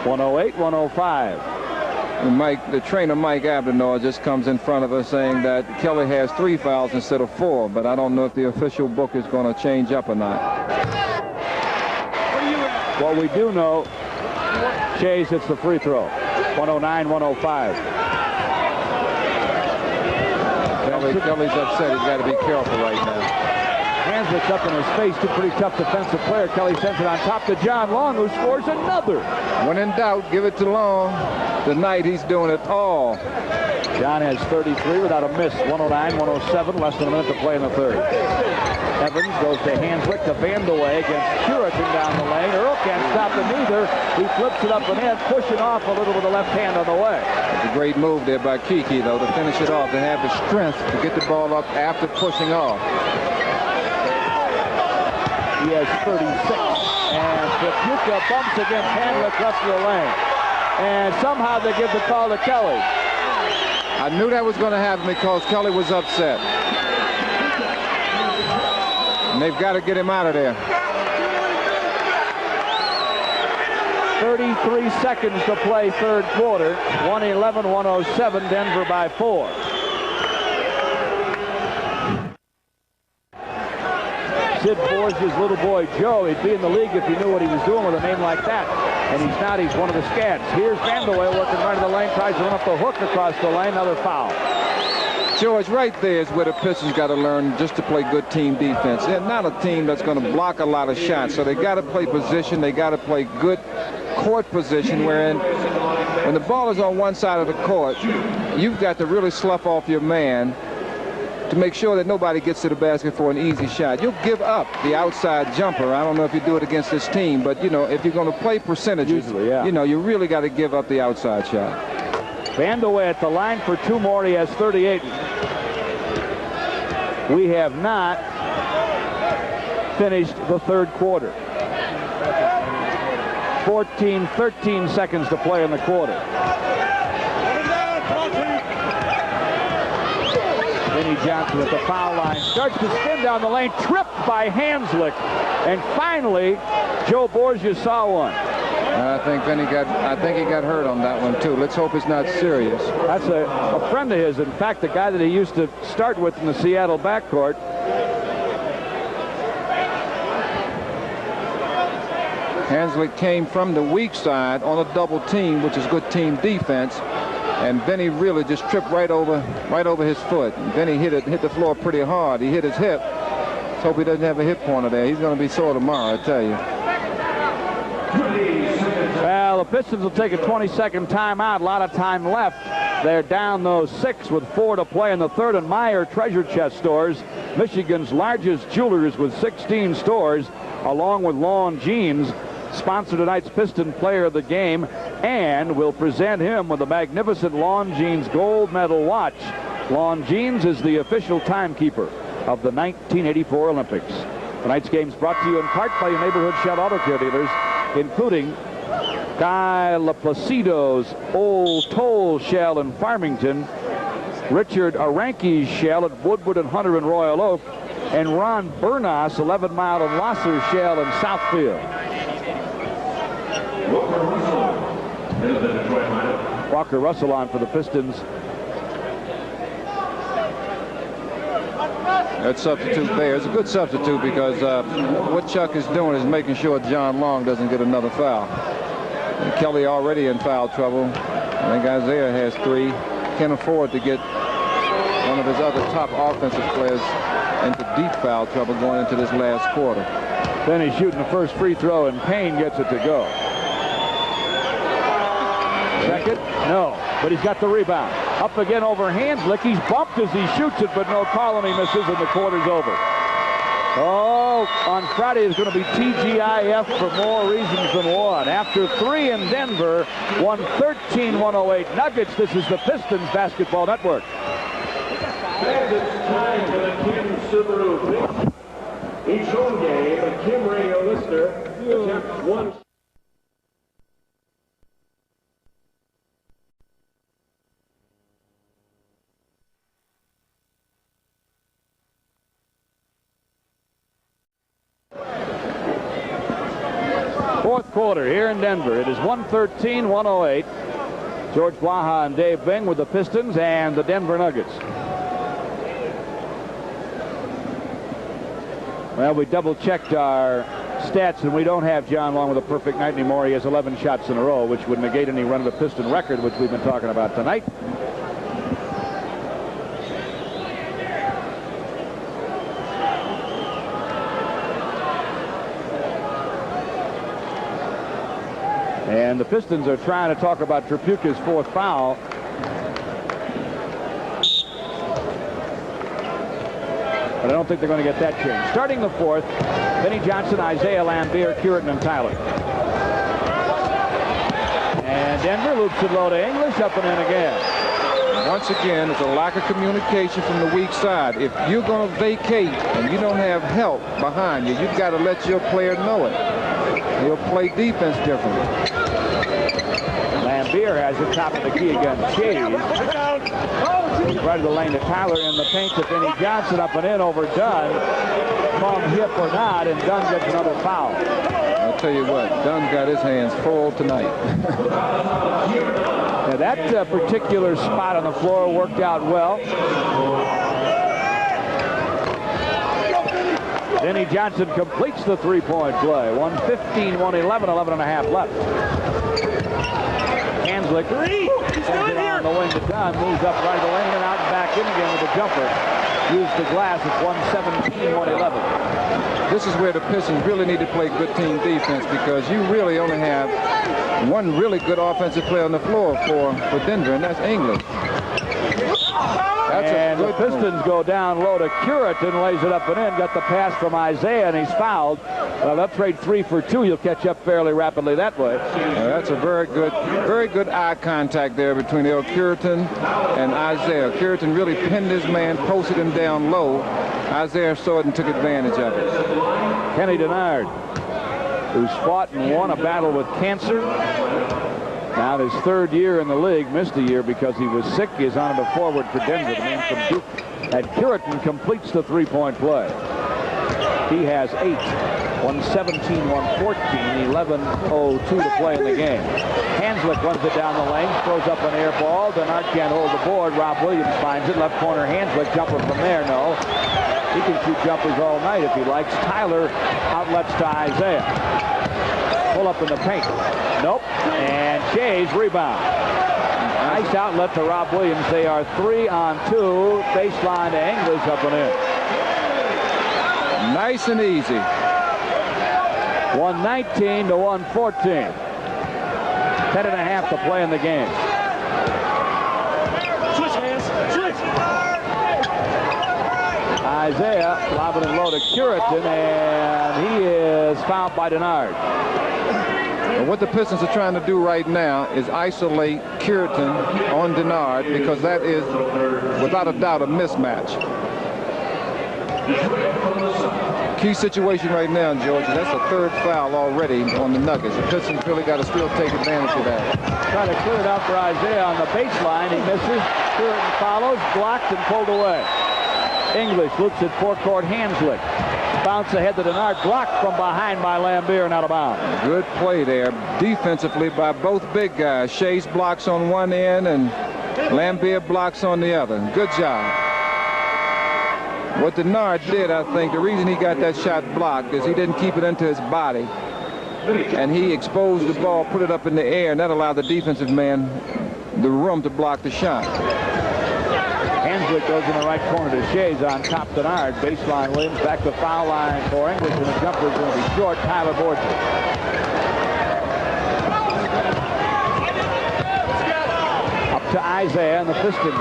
108-105. And Mike, the trainer Mike Abdenor just comes in front of us saying that Kelly has 3 fouls instead of 4, but I don't know if the official book is going to change up or not. What we do know, Shays hits the free throw. 109-105. Kelly's upset. He's got to be careful right now. Hanslick's up in his face. Two pretty tough defensive player. Kelly sends it on top to John Long, who scores another. When in doubt, give it to Long. Tonight he's doing it all. John has 33 without a miss. 109-107. Less than a minute to play in the third. Evans goes to Hanslick to Vandeweghe against Puritan down the lane. Earl can't stop him either. He flips it up and in, pushing off a little with the left hand on the way. It's a great move there by Kiki, though, to finish it off, to have the strength to get the ball up after pushing off. He has 36. And Pachuca bumps against Hanslick left of the lane. And somehow they give the call to Kelly. I knew that was going to happen because Kelly was upset. And they've got to get him out of there. 33 seconds to play third quarter. 111-107, Denver by 4. Sid Borges' little boy Joe, he'd be in the league if he knew what he was doing with a name like that. And he's not, he's one of the scads. Here's Vandeweghe working right of the lane, tries to run up the hook across the lane, another foul. George, right there is where the Pistons got to learn just to play good team defense. They're not a team that's going to block a lot of shots, so they got to play position. They got to play good court position, wherein when the ball is on one side of the court, you've got to really slough off your man to make sure that nobody gets to the basket for an easy shot. You'll give up the outside jumper. I don't know if you do it against this team, but, you know, if you're going to play percentages, usually, yeah, you know, you really got to give up the outside shot. Vandeweghe at the line for 2 more. He has 38. We have not finished the third quarter. 13 seconds to play in the quarter. Vinnie Johnson at the foul line. Starts to spin down the lane. Tripped by Hanslick. And finally, Joe Borges saw one. I think he got hurt on that one, too. Let's hope it's not serious. That's a friend of his. In fact, the guy that he used to start with in the Seattle backcourt. Hanslick came from the weak side on a double team, which is good team defense. And Vinny really just tripped right over his foot. Vinny hit the floor pretty hard. He hit his hip. Let's hope he doesn't have a hip pointer there. He's going to be sore tomorrow, I tell you. Well, the Pistons will take a 20-second timeout. A lot of time left. They're down those 6 with 4 to play in the third. And Meyer Treasure Chest Stores, Michigan's largest jewelers with 16 stores, along with Lawn Jeans, sponsor tonight's Piston Player of the Game, and will present him with a magnificent Lawn Jeans gold medal watch. Lawn Jeans is the official timekeeper of the 1984 Olympics. Tonight's game is brought to you in part by your neighborhood Shell Auto Care dealers, including Guy LaPlacido's Old Toll Shell in Farmington, Richard Aranki's Shell at Woodward and Hunter in Royal Oak, and Ron Bernas, 11 Mile and Lasser Shell in Southfield. Walker Russell on for the Pistons. That substitute there is a good substitute because what Chuck is doing is making sure John Long doesn't get another foul. And Kelly already in foul trouble. I think Isaiah has 3. Can't afford to get one of his other top offensive players into deep foul trouble going into this last quarter. Then he's shooting the first free throw, and Payne gets it to go. Second, no, but he's got the rebound. Up again over Hanslick. He's bumped as he shoots it, but no call, and he misses, and the quarter's over. Oh, on Friday is going to be TGIF for more reasons than one. After 3 in Denver, 113-108 Nuggets. This is the Pistons Basketball Network. And it's time for the Kim Subaru Each home game, a Kim radio listener attempts one. Fourth quarter here in Denver. It is 113-108. George Blaha and Dave Bing with the Pistons and the Denver Nuggets. Well, we double-checked our stats, and we don't have John Long with a perfect night anymore. He has 11 shots in a row, which would negate any run of the Piston record, which we've been talking about tonight. And the Pistons are trying to talk about Tripucka's 4th foul. But I don't think they're going to get that changed. Starting the 4th, Benny Johnson, Isaiah Lambier, Curitin, and Tyler. And Denver loops it low to English, up and in again. Once again, it's a lack of communication from the weak side. If you're going to vacate and you don't have help behind you, you've got to let your player know it. He'll play defense differently. Lambier has the top of the key against Shays. Right of the lane to Tyler in the paint to Benny Johnson, up and in over Dunn. From hip or not, and Dunn gets another foul. I'll tell you what, Dunn got his hands full tonight. Now that particular spot on the floor worked out well. Benny Johnson completes the three-point play. 115-111, 11 and a half left. Hanslick on the wing to Dunn, moves up right of the lane and out and back in again with a jumper. Use the glass. It's 117-111. This is where the Pistons really need to play good team defense, because you really only have one really good offensive player on the floor for Denver, and that's English. And the Pistons go down low to Curitin, lays it up and in, got the pass from Isaiah, and he's fouled. Well, they'll trade 3 for 2. He'll catch up fairly rapidly that way. That's a very good eye contact there between El Curitin and Isaiah. Curitin really pinned his man, posted him down low. Isaiah saw it and took advantage of it. Kenny Denard, who's fought and won a battle with cancer. Now his 3rd year in the league, missed a year because he was sick. He is on to forward for Denver, the man from Duke. And Curitin completes the three-point play. He has 8. 117-114, 11:02 to play in the game. Hanslick runs it down the lane, throws up an air ball. Denard can't hold the board. Rob Williams finds it. Left corner Hanslick, jumper from there, no. He can shoot jumpers all night if he likes. Tyler outlets to Isaiah. Pull up in the paint. Nope. And Shays rebound. Nice outlet to Rob Williams. They are 3 on 2. Baseline to English, up and in. Nice and easy. 119-114. 10.5 to play in the game. Switch hands. Switch. Isaiah lobbing it low to Curitin, and he is fouled by Denard. And what the Pistons are trying to do right now is isolate Curitin on Denard, because that is, without a doubt, a mismatch. Key situation right now, George, that's a 3rd foul already on the Nuggets. The Pistons really got to still take advantage of that. Trying to clear it out for Isaiah on the baseline. He misses. Curitin follows, blocked and pulled away. English looks at forecourt Hanslick. Bounce ahead to Denard. Blocked from behind by Lambier and out of bounds. Good play there defensively by both big guys. Shays blocks on one end and Lambier blocks on the other. Good job. What Denard did, I think, the reason he got that shot blocked is he didn't keep it into his body. And he exposed the ball, put it up in the air, and that allowed the defensive man the room to block the shot. Hanslick goes in the right corner to Shays on top Denard. Baseline Williams back to foul line for English, and the jumper is going to be short. Tyler Borges. Up to Isaiah and the Pistons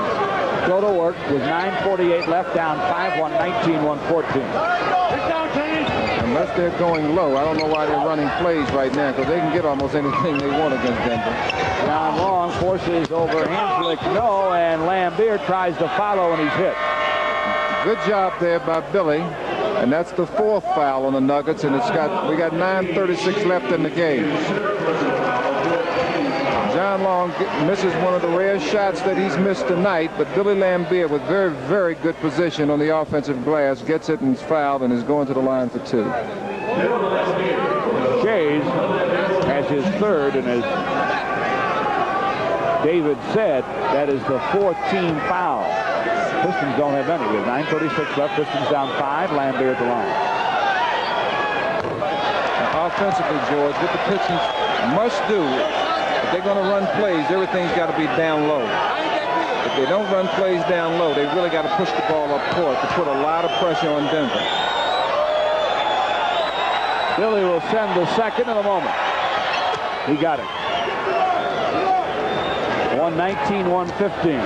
go to work with 9:48 left, down 5-1, 19-1-14. Unless they're going low, I don't know why they're running plays right now, because they can get almost anything they want against Denver. John Long forces over Hanslick, no, and Lambier tries to follow, and he's hit. Good job there by Billy, and that's the 4th foul on the Nuggets, and we got 9:36 left in the game. John Long misses one of the rare shots that he's missed tonight, but Billy Lambier with very, very good position on the offensive glass gets it and is fouled and is going to the line for 2. Shays has his 3rd, and as David said, that is the 4th team foul. Pistons don't have any. We have 9:36 left. Pistons down 5. Lambier at the line. Now, offensively, George, what the Pistons must do, if they're going to run plays, everything's got to be down low. If they don't run plays down low, they really got to push the ball up court to put a lot of pressure on Denver. Billy will send the second in a moment. He got it. 119-115.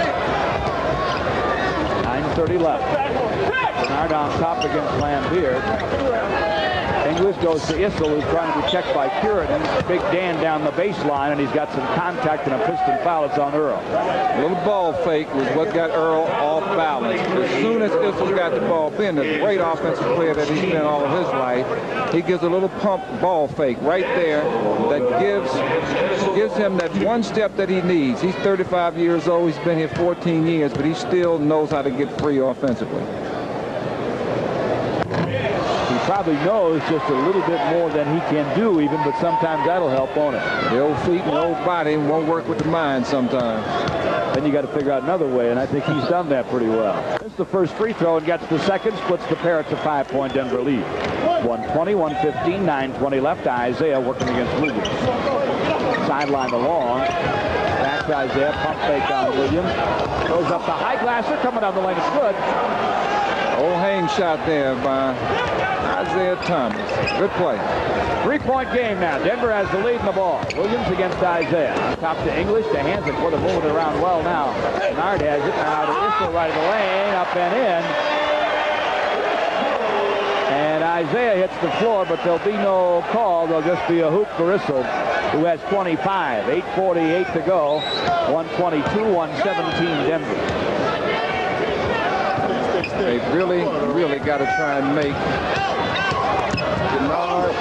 9:30 left. Denard on top against Lambier. English goes to Issel, who's trying to be checked by Curitan. Big Dan down the baseline, and he's got some contact and a Piston foul. It's on Earl. A little ball fake was what got Earl off balance. As soon as Issel got the ball, being a great offensive player that he's been all of his life, he gives a little pump ball fake right there that gives him that one step that he needs. He's 35 years old. He's been here 14 years, but he still knows how to get free offensively. Probably knows just a little bit more than he can do even, but sometimes that'll help on it. The old feet and the old body won't work with the mind sometimes. Then you got to figure out another way, and I think he's done that pretty well. This is the first free throw and gets the second, splits the pair. It's a 5-point Denver lead. 120-115, 9:20 left. Isaiah working against Williams. Sideline to Long. Back to Isaiah, pump fake on Williams. Goes up the high glasser, coming down the lane. It's good. Old hang shot there by Isaiah Thomas. Good play. 3-point game now. Denver has the lead in the ball. Williams against Isaiah. Top to English, to Hanslick. Well, they're moving it around well now. Denard has it. Now to Issel, right of the lane, up and in. And Isaiah hits the floor, but there'll be no call. There'll just be a hoop for Issel, who has 25. 8:48 to go. 122-117 Denver. They've really got to try and make Denard.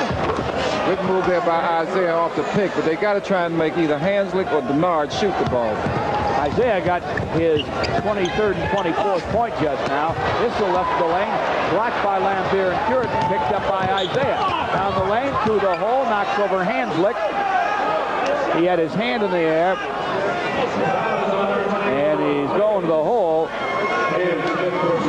Good move there by Isaiah off the pick, but they got to try and make either Hanslick or Denard shoot the ball. Isaiah got his 23rd and 24th point just now. Issel left the lane, blocked by Lambier and Curitan, picked up by Isaiah. Down the lane, through the hole, knocks over Hanslick. He had his hand in the air, and he's going to the hole.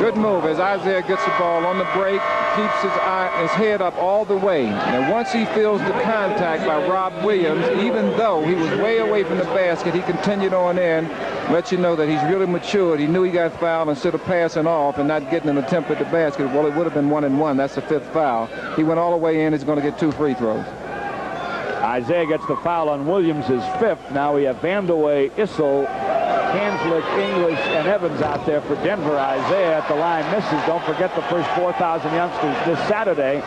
Good move as Isaiah gets the ball on the break, keeps his head up all the way. And once he feels the contact by Rob Williams, even though he was way away from the basket, he continued on in, let you know that he's really matured. He knew he got fouled instead of passing off and not getting an attempt at the basket. Well, it would have been 1-1. That's the 5th foul. He went all the way in. He's going to get 2 free throws. Isaiah gets the foul on Williams' 5th. Now we have Vandeweghe, Issel, Hanslick, English, and Evans out there for Denver. Isaiah at the line misses. Don't forget the first 4,000 youngsters this Saturday.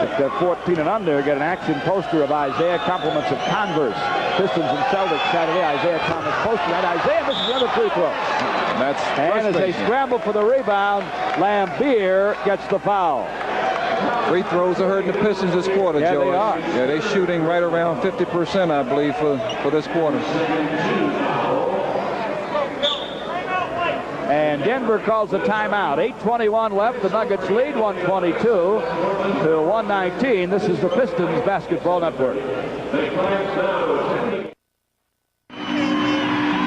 If they're 14 and under, get an action poster of Isaiah, compliments of Converse. Pistons and Celtics Saturday. Isaiah Thomas poster, and Isaiah misses another free throw. And as they scramble for the rebound, Lambier gets the foul. Free throws are hurting the Pistons this quarter, yeah, George. They are. Yeah, they're shooting right around 50%, I believe, for this quarter. And And Denver calls a timeout. 8:21 left. The Nuggets lead 122-119. This is the Pistons Basketball Network.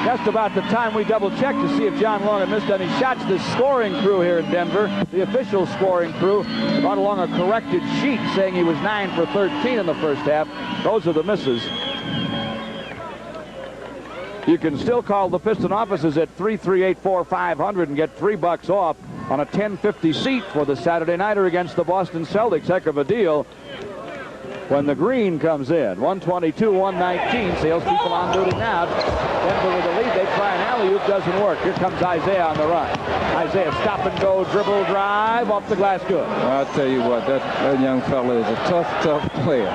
Just about the time we double-checked to see if John Long had missed any shots. The scoring crew here in Denver, the official scoring crew, brought along a corrected sheet saying he was 9 for 13 in the first half. Those are the misses. You can still call the Piston offices at 338-4500 and get $3 off on a 1050 seat for the Saturday nighter against the Boston Celtics. Heck of a deal when the green comes in. 122-119. Salespeople on duty now. Denver with the lead. They try an alley-oop. Doesn't work. Here comes Isaiah on the run. Isaiah stop and go, dribble, drive, off the glass, good. I'll tell you what, that young fella is a tough player.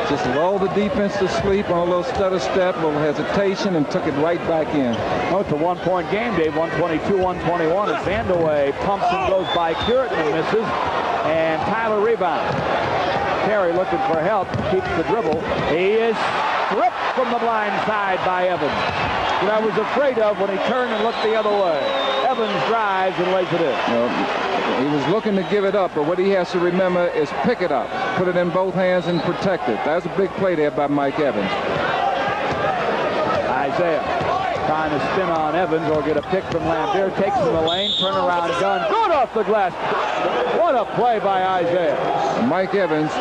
Just lulled the defense to sleep on a little stutter step, a little hesitation, and took it right back in. Oh, it's a one-point game, Dave. 122-121 as Vandeweghe pumps and goes by Curtin and misses. And Tyler rebounds. Terry looking for help, keeps the dribble. He is stripped from the blind side by Evans. What I was afraid of when he turned and looked the other way. Evans drives and lays it in. Well, he was looking to give it up, but what he has to remember is pick it up, put it in both hands and protect it. That was a big play there by Mike Evans. Isaiah trying to spin on Evans or get a pick from Lambier. Takes him the lane, turnaround gun, good off the glass. What a play by Isaiah. Mike Evans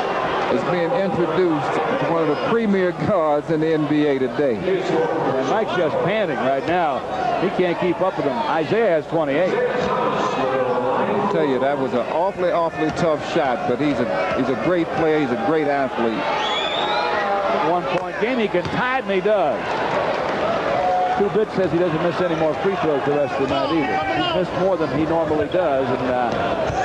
is being introduced to one of the premier guards in the NBA today. And Mike's just panting right now. He can't keep up with him. Isaiah has 28. I'll tell you, that was an awfully tough shot, but he's a great player. He's a great athlete. 1-point game. He can tie it, and he does. Two Bit says he doesn't miss any more free throws the rest of the night either. He's missed more than he normally does, and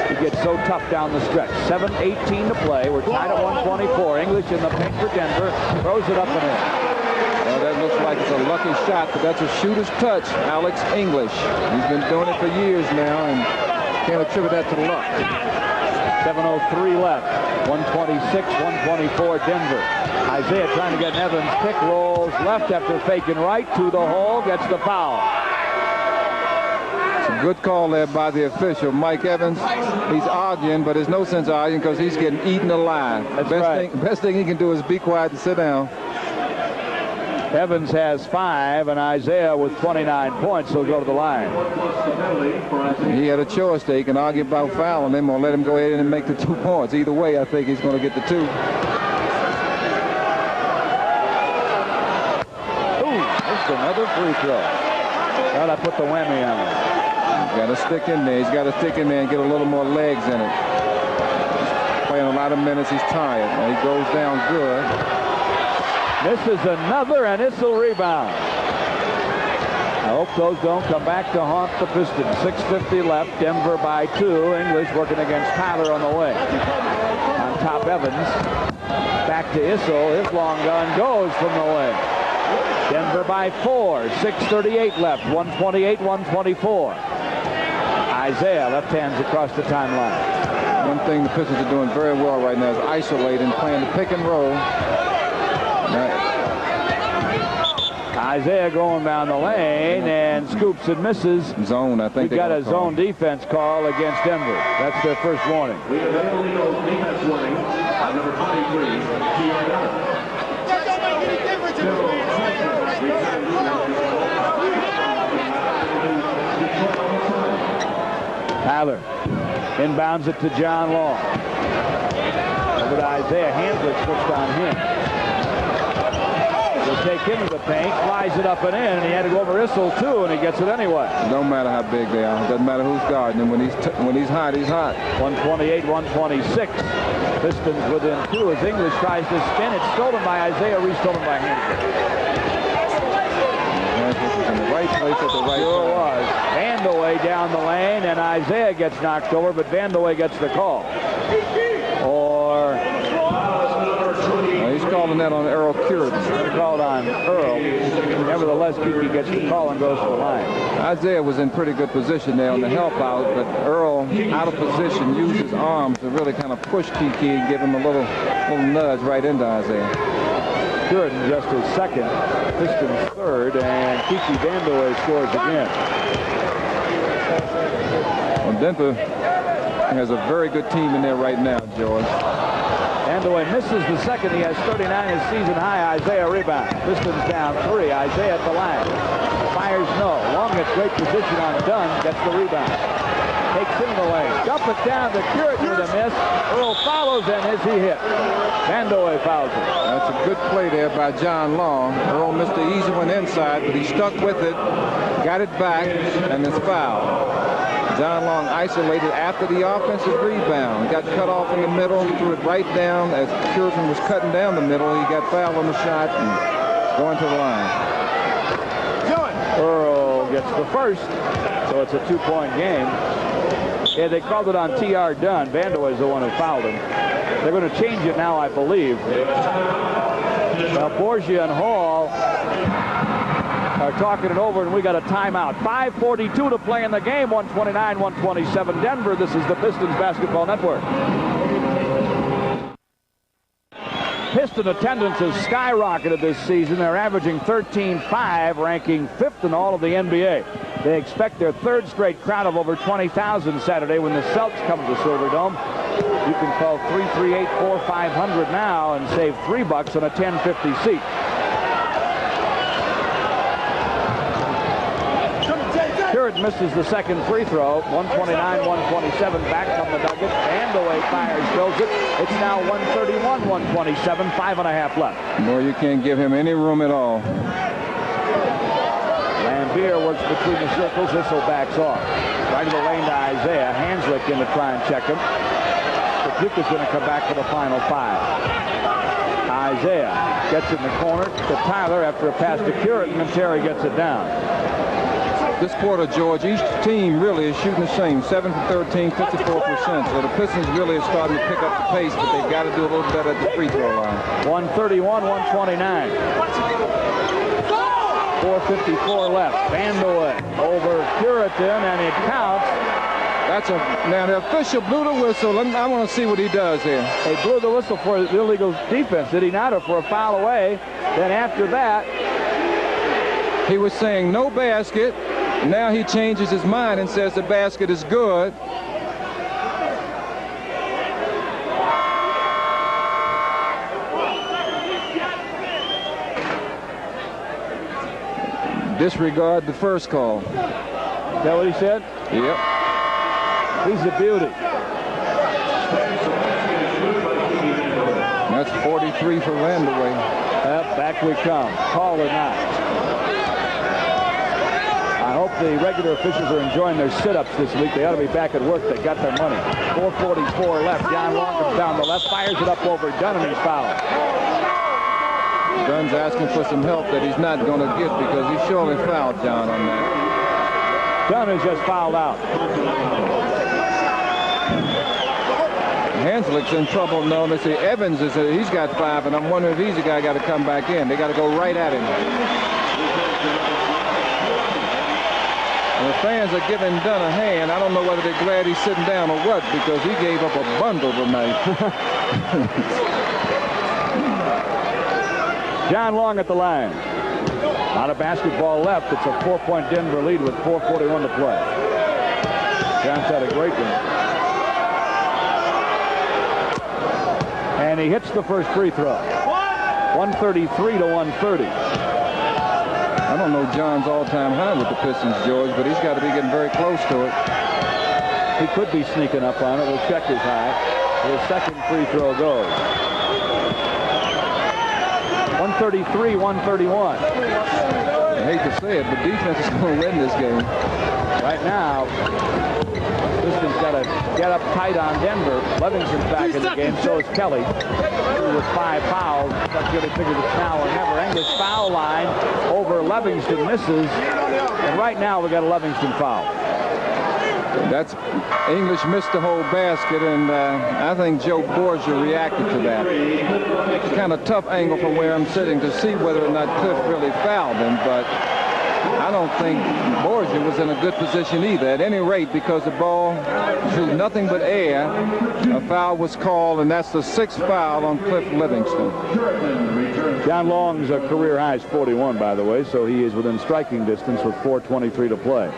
he gets so tough down the stretch. 7:18 to play. We're tied at 124. English in the paint for Denver. Throws it up and in. Well, that looks like it's a lucky shot, but that's a shooter's touch. Alex English. He's been doing it for years now, and can't attribute that to luck. 7:03 left. 126-124 Denver. Isaiah trying to get Evans. Pick rolls left after faking right to the hole. Gets the foul. It's a good call there by the official. Mike Evans, he's arguing, but there's no sense of arguing because he's getting eaten alive. That's right. Best thing he can do is be quiet and sit down. Evans has 5, and Isaiah with 29 points will go to the line. He had a choice there. He can argue about fouling him or let him go ahead and make the 2 points. Either way, I think he's going to get the 2. Ooh, that's another free throw. Well, I put the whammy on it. He's got to stick in there. He's got to stick in there and get a little more legs in it. He's playing a lot of minutes. He's tired. Now he goes down good. Misses another, and Issel rebound. I hope those don't come back to haunt the Pistons. 6:50 left. Denver by 2. English working against Tyler on the way. On top, Evans. Back to Issel. His long gun goes from the way. Denver by 4. 6:38 left. 128-124. Isaiah left hands across the timeline. One thing the Pistons are doing very well right now is isolating, playing the pick and roll. Isaiah going down the lane and scoops and misses. Zone, I think. We've got a zone defense call against Denver. That's their first warning. We have an illegal defense warning on number 23. Tyler inbounds it to John Long. Over to Isaiah. Handler switched on him. He'll take him to the paint, flies it up and in, and he had to go over Issel too, and he gets it anyway. No matter how big they are, doesn't matter who's guarding him. When he's hot, he's hot. 128-126. Pistons within 2 as English tries to spin. It's stolen by Isaiah, restolen by Handler. In the right place at the right Sure time. was. Vandeweghe down the lane, and Isaiah gets knocked over, but Vandeweghe gets the call. Or he's calling that on Earl Curtin. Called on Earl. Nevertheless, Kiki gets the call and goes to the line. Isaiah was in pretty good position there on the help out, but Earl, out of position, used his arms to really kind of push Kiki and give him a little nudge right into Isaiah. Curtin just his second, Pistons third, and Kiki Vandeweghe scores again. Denver has a very good team in there right now, George. Vandeweghe misses the second. He has 39, his season high. Isaiah rebound. Pistons down 3. Isaiah at the line. Fires no. Long at great position on Dunn. Gets the rebound. Takes him in the lane. Dump it down to Curran with a miss. Earl follows, and is he hit? Vandeweghe fouls it. That's a good play there by John Long. Earl missed the easy one inside, but he stuck with it, got it back, and it's fouled. John Long isolated after the offensive rebound. Got cut off in the middle, threw it right down. As Curran was cutting down the middle, he got fouled on the shot and going to the line. Earl gets the first, so it's a 2-point game. Yeah, they called it on T.R. Dunn. Vandeweghe is the one who fouled him. They're going to change it now, I believe. Borgia and Hall are talking it over, and we got a timeout. 5:42 to play in the game. 129-127 Denver. This is the Pistons Basketball Network. Piston attendance has skyrocketed this season. They're averaging 13.5, ranking 5th in all of the NBA. They expect their 3rd straight crowd of over 20,000 Saturday when the Celts come to the Silverdome. You can call 338-4500 now and save $3 on a 1050 seat. Curran misses the second free throw. 129-127 back from the Nuggets. Vandeweghe fires, fills it. It's now 131-127, 5.5 left. Boy, you can't give him any room at all. Lambier works between the circles. Issel backs off. Right of the lane to Isaiah. Hanslick in to try and check him. Duke is going to come back for the final 5. Isaiah gets in the corner to Tyler after a pass to Curran, and Terry gets it down. This quarter, George, each team really is shooting the same. 7 for 13, 54%. So the Pistons really are starting to pick up the pace, but they've got to do a little better at the free throw line. 131-129. 4:54 left. Vandeweghe over Curran, and it counts. Now the official blew the whistle. I want to see what he does here. They blew the whistle for illegal defense, did he not, or for a foul away? Then after that, he was saying no basket. Now he changes his mind and says the basket is good. Disregard the first call. Is that what he said? Yep. He's a beauty. That's 43 for Vandeweghe. Back we come. Call or not. I hope the regular officials are enjoying their sit-ups this week. They ought to be back at work. They got their money. 4:44 left. John Long comes down the left, fires it up over Dunn, and he's fouled. Dunn's asking for some help that he's not going to get because he surely fouled John on that. Dunn is just fouled out. Hanslick's in trouble. No, they say Evans he's got 5, and I'm wondering if he's the guy got to come back in. They got to go right at him. And the fans are giving Dunn a hand. I don't know whether they're glad he's sitting down or what, because he gave up a bundle tonight. John Long at the line. Not a basketball left. It's a 4-point Denver lead with 4:41 to play. John's had a great one. And he hits the first free throw. 133 to 130. I don't know John's all-time high with the Pistons, George, but he's got to be getting very close to it. He could be sneaking up on it. We'll check his high. His second free throw goes. 133, 131. I hate to say it, but defense is going to win this game. Right now, Pistons got to get up tight on Denver. Levingston's back in the game, so is Kelly. With 5 fouls, that's really figured it's now or never. English foul line over Levingston, misses. And right now, we got a Levingston foul. That's English missed the whole basket, and I think Joe Borgia reacted to that. It's kind of tough angle from where I'm sitting to see whether or not Cliff really fouled him, but I don't think Borgia was in a good position either. At any rate, because the ball drew nothing but air, a foul was called, and that's the 6th foul on Cliff Livingston. John Long's career high is 41, by the way, so he is within striking distance with 4:23 to play.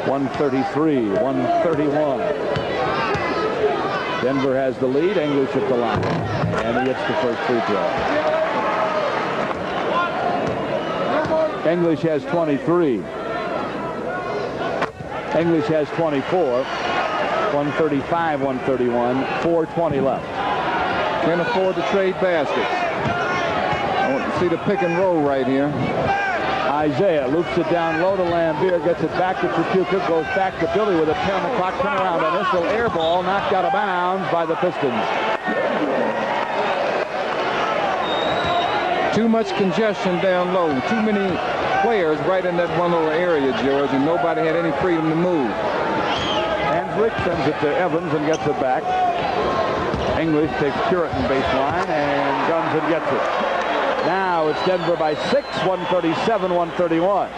133, 131. Denver has the lead. English at the line. And he hits the first free throw. English has 23. English has 24. 135, 131. 4:20 left. Can't afford to trade baskets. I want to see the pick and roll right here. Isaiah loops it down low to Lambier, gets it back to Tripucka, goes back to Billy with a 10 on the clock, turn around on this little air ball, knocked out of bounds by the Pistons. Too much congestion down low. Too many players right in that one little area, George, and nobody had any freedom to move. Hanslick sends it to Evans and gets it back. English takes Puritan baseline and guns and gets it. Now it's Denver by 6, 137, 131.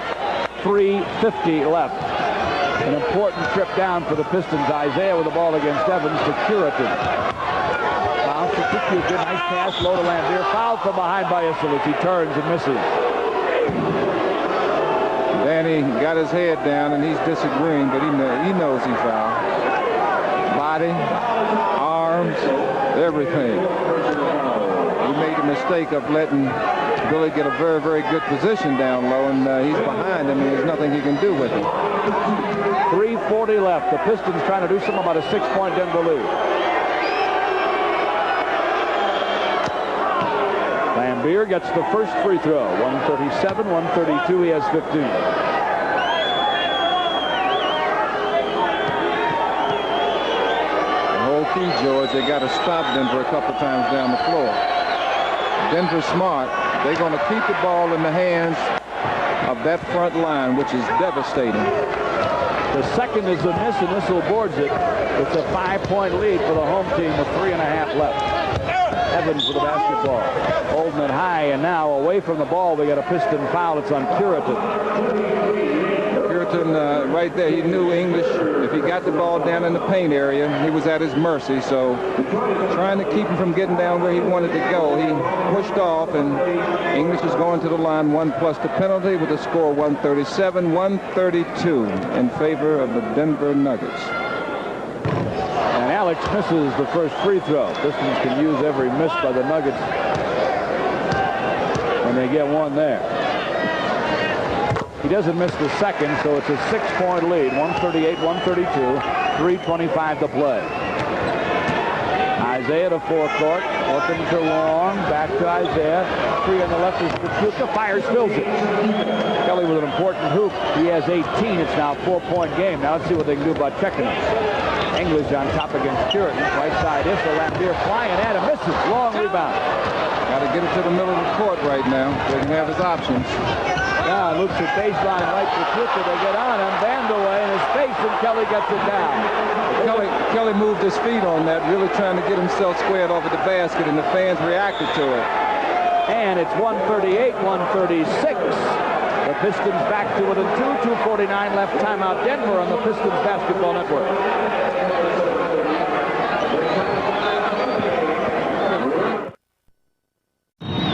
3:50 left. An important trip down for the Pistons. Isaiah with the ball against Evans to Puritan. Bounce to Tripucka. Nice pass, low to Lambier. Foul from behind by Issel. He turns and misses. Danny got his head down and he's disagreeing, but he knows he fouled. Body, arms, everything. He made the mistake of letting Billy get a very, very good position down low, and he's behind him, and there's nothing he can do with it. 3:40 left. The Pistons trying to do something about a 6-point Denver lead. Lambier gets the first free throw. 137, 132. He has 15. The whole key, George, they got to stop Denver a couple times down the floor. Denver's smart. They're going to keep the ball in the hands of that front line, which is devastating. The second is a miss, and Issel boards it. It's a 5-point lead for the home team with 3.5 left. Evans with the basketball. Holding it high, and now away from the ball, they got a Piston foul. It's on Puritan. Puritan right there, he knew English. If he got the ball down in the paint area, he was at his mercy. So trying to keep him from getting down where he wanted to go, he pushed off, and English is going to the line 1+ the penalty with a score 137-132 in favor of the Denver Nuggets. And Alex misses the first free throw. Pistons can use every miss by the Nuggets when they get one there. He doesn't miss the second, so it's a 6-point lead. 138-132. 3:25 to play. Isaiah to forecourt. Looking to Long. Back to Isaiah. 3 on the left is Tripucka. Fires, fills it. Kelly with an important hoop. He has 18. It's now a 4-point game. Now let's see what they can do about checking him. English on top against Puritan. Right side Issel. Lambier flying at him. Misses. Long rebound. Got to get it to the middle of the court right now so he can have his options. Now looks at baseline right to Tripucka. They get on him. Vandaway in his face, and Kelly gets it down. Kelly moved his feet on that, really trying to get himself squared over the basket, and the fans reacted to it. And it's 138-136. The Pistons back to within 2:49 left. Timeout Denver on the Pistons Basketball Network.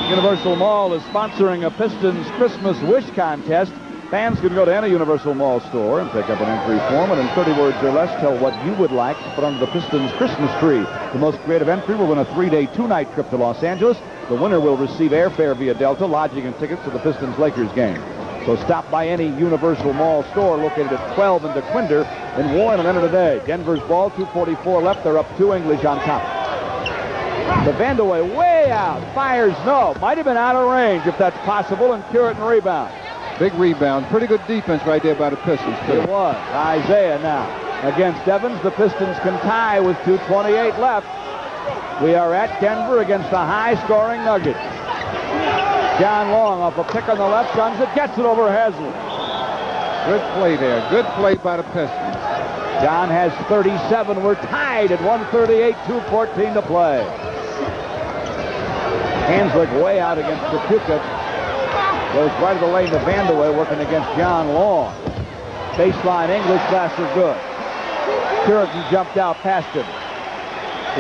Universal Mall is sponsoring a Pistons Christmas Wish Contest. Fans can go to any Universal Mall store and pick up an entry form, and in 30 words or less, tell what you would like to put under the Pistons Christmas tree. The most creative entry will win a 3-day, 2-night trip to Los Angeles. The winner will receive airfare via Delta, lodging and tickets to the Pistons-Lakers game. So stop by any Universal Mall store located at 12 in DeQuinder in Warren and enter today. Denver's ball, 2:44 left. They're up 2, English on top. The Vandaway way out. Fires no. Might have been out of range if that's possible, and Puritan rebound. Big rebound. Pretty good defense right there by the Pistons. It was. Isaiah now against Evans. The Pistons can tie with 2:28 left. We are at Denver against a high-scoring Nuggets. John Long off a pick on the left, guns it, gets it over Haslett. Good play there. Good play by the Pistons. John has 37. We're tied at 138, 2:14 to play. Hanslick way out against Tripucka. Goes right of the lane to Vandaway, working against John Long. Baseline English, pass is good. Puritan jumped out past him.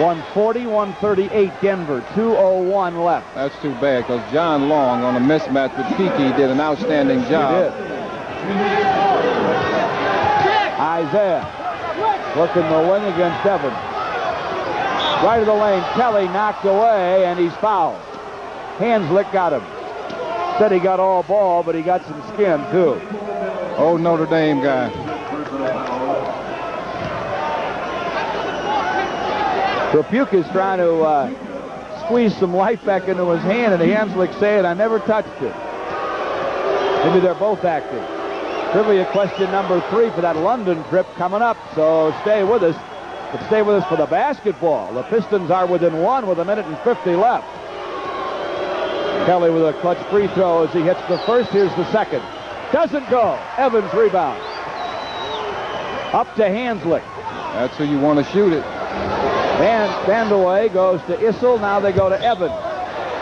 140-138 Denver. 2:01 left. That's too bad, because John Long on a mismatch with Kiki did an outstanding job. He did. Isaiah. Working the wing against Evans. Right of the lane, Kelly knocked away, and he's fouled. Hanslick got him. Said he got all ball, but he got some skin, too. Old Notre Dame guy. Trapuk is trying to squeeze some life back into his hand, and Hanslick saying, I never touched it. Maybe they're both acting. Trivia question number 3 for that London trip coming up, so stay with us. But stay with us for the basketball. The Pistons are within 1 with 1:50 left. Kelly with a clutch free throw as he hits the first. Here's the second. Doesn't go. Evans rebound. Up to Hanslick. That's who you want to shoot it. Vandeweghe goes to Issel. Now they go to Evans.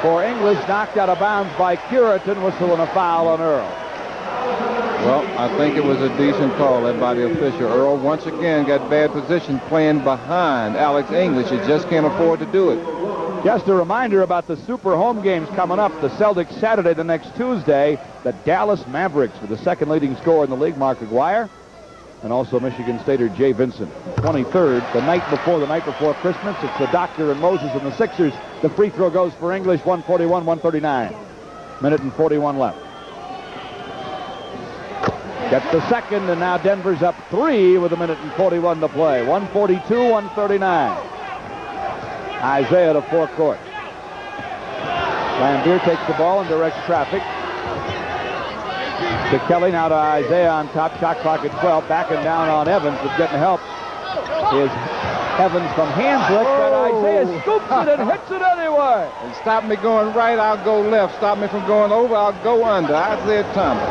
For English, knocked out of bounds by Curitan, whistling a foul on Earl. Well, I think it was a decent call led by the official. Earl once again got bad position playing behind Alex English. He just can't afford to do it. Just a reminder about the super home games coming up. The Celtics Saturday, the next Tuesday. The Dallas Mavericks with the second leading scorer in the league, Mark Aguirre. And also Michigan Stater Jay Vincent. 23rd, the night before Christmas. It's the Doctor and Moses and the Sixers. The free throw goes for English, 141-139. Minute and 41 left. Gets the second, and now Denver's up 3 with 1:41 to play. 142-139. Isaiah to forecourt. Lambier takes the ball and directs traffic. To Kelly, now to Isaiah on top. Shot clock at 12. Backing down on Evans, but getting help is Evans from Hanslick. But Isaiah scoops it and hits it anyway. And stop me going right, I'll go left. Stop me from going over, I'll go under. Isaiah Thomas.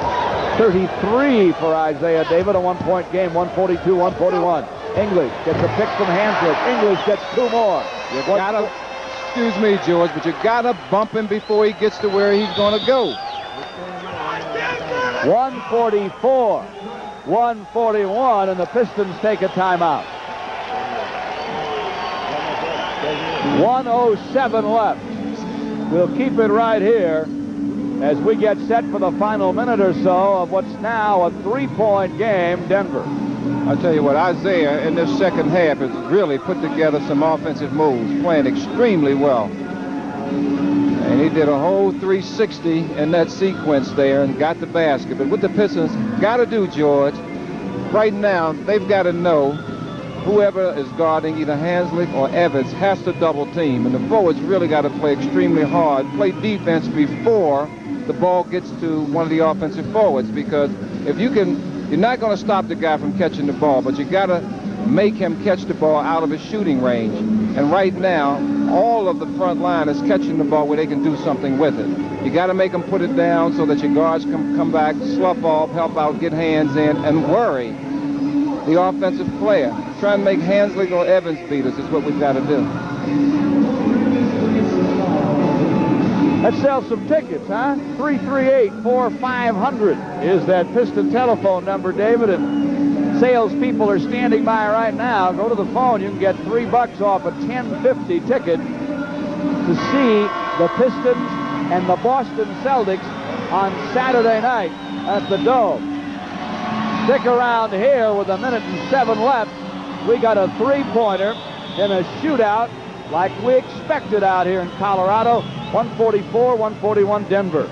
33 for Isaiah David, a 1-point game, 142-141. English gets a pick from Hanslick. English gets 2 more. You gotta, excuse me, George, but you gotta bump him before he gets to where he's gonna go. 144, 141, and the Pistons take a timeout. 1:07 left. We'll keep it right here as we get set for the final minute or so of what's now a 3-point game, Denver. I tell you what, Isaiah in this second half has really put together some offensive moves, playing extremely well. And he did a whole 360 in that sequence there and got the basket. But what the Pistons got to do, George, right now, they've got to know whoever is guarding either Hanslick or Evans has to double team. And the forwards really got to play extremely hard, play defense before the ball gets to one of the offensive forwards. Because if you can, you're not going to stop the guy from catching the ball, but you got to make him catch the ball out of his shooting range. And right now, all of the front line is catching the ball where they can do something with it. You got to make them put it down so that your guards can come back, slough off, help out, get hands in, and worry the offensive player. Try and make Hanslick or Evans beat us is what we've got to do. Let's sell some tickets, huh? 338-4500 is that Piston telephone number, David, and salespeople are standing by right now. Go to the phone. You can get $3 off a $10.50 ticket to see the Pistons and the Boston Celtics on Saturday night at the Dome. Stick around here with 1:07 left. We got a 3-pointer in a shootout like we expected out here in Colorado. 144-141 Denver.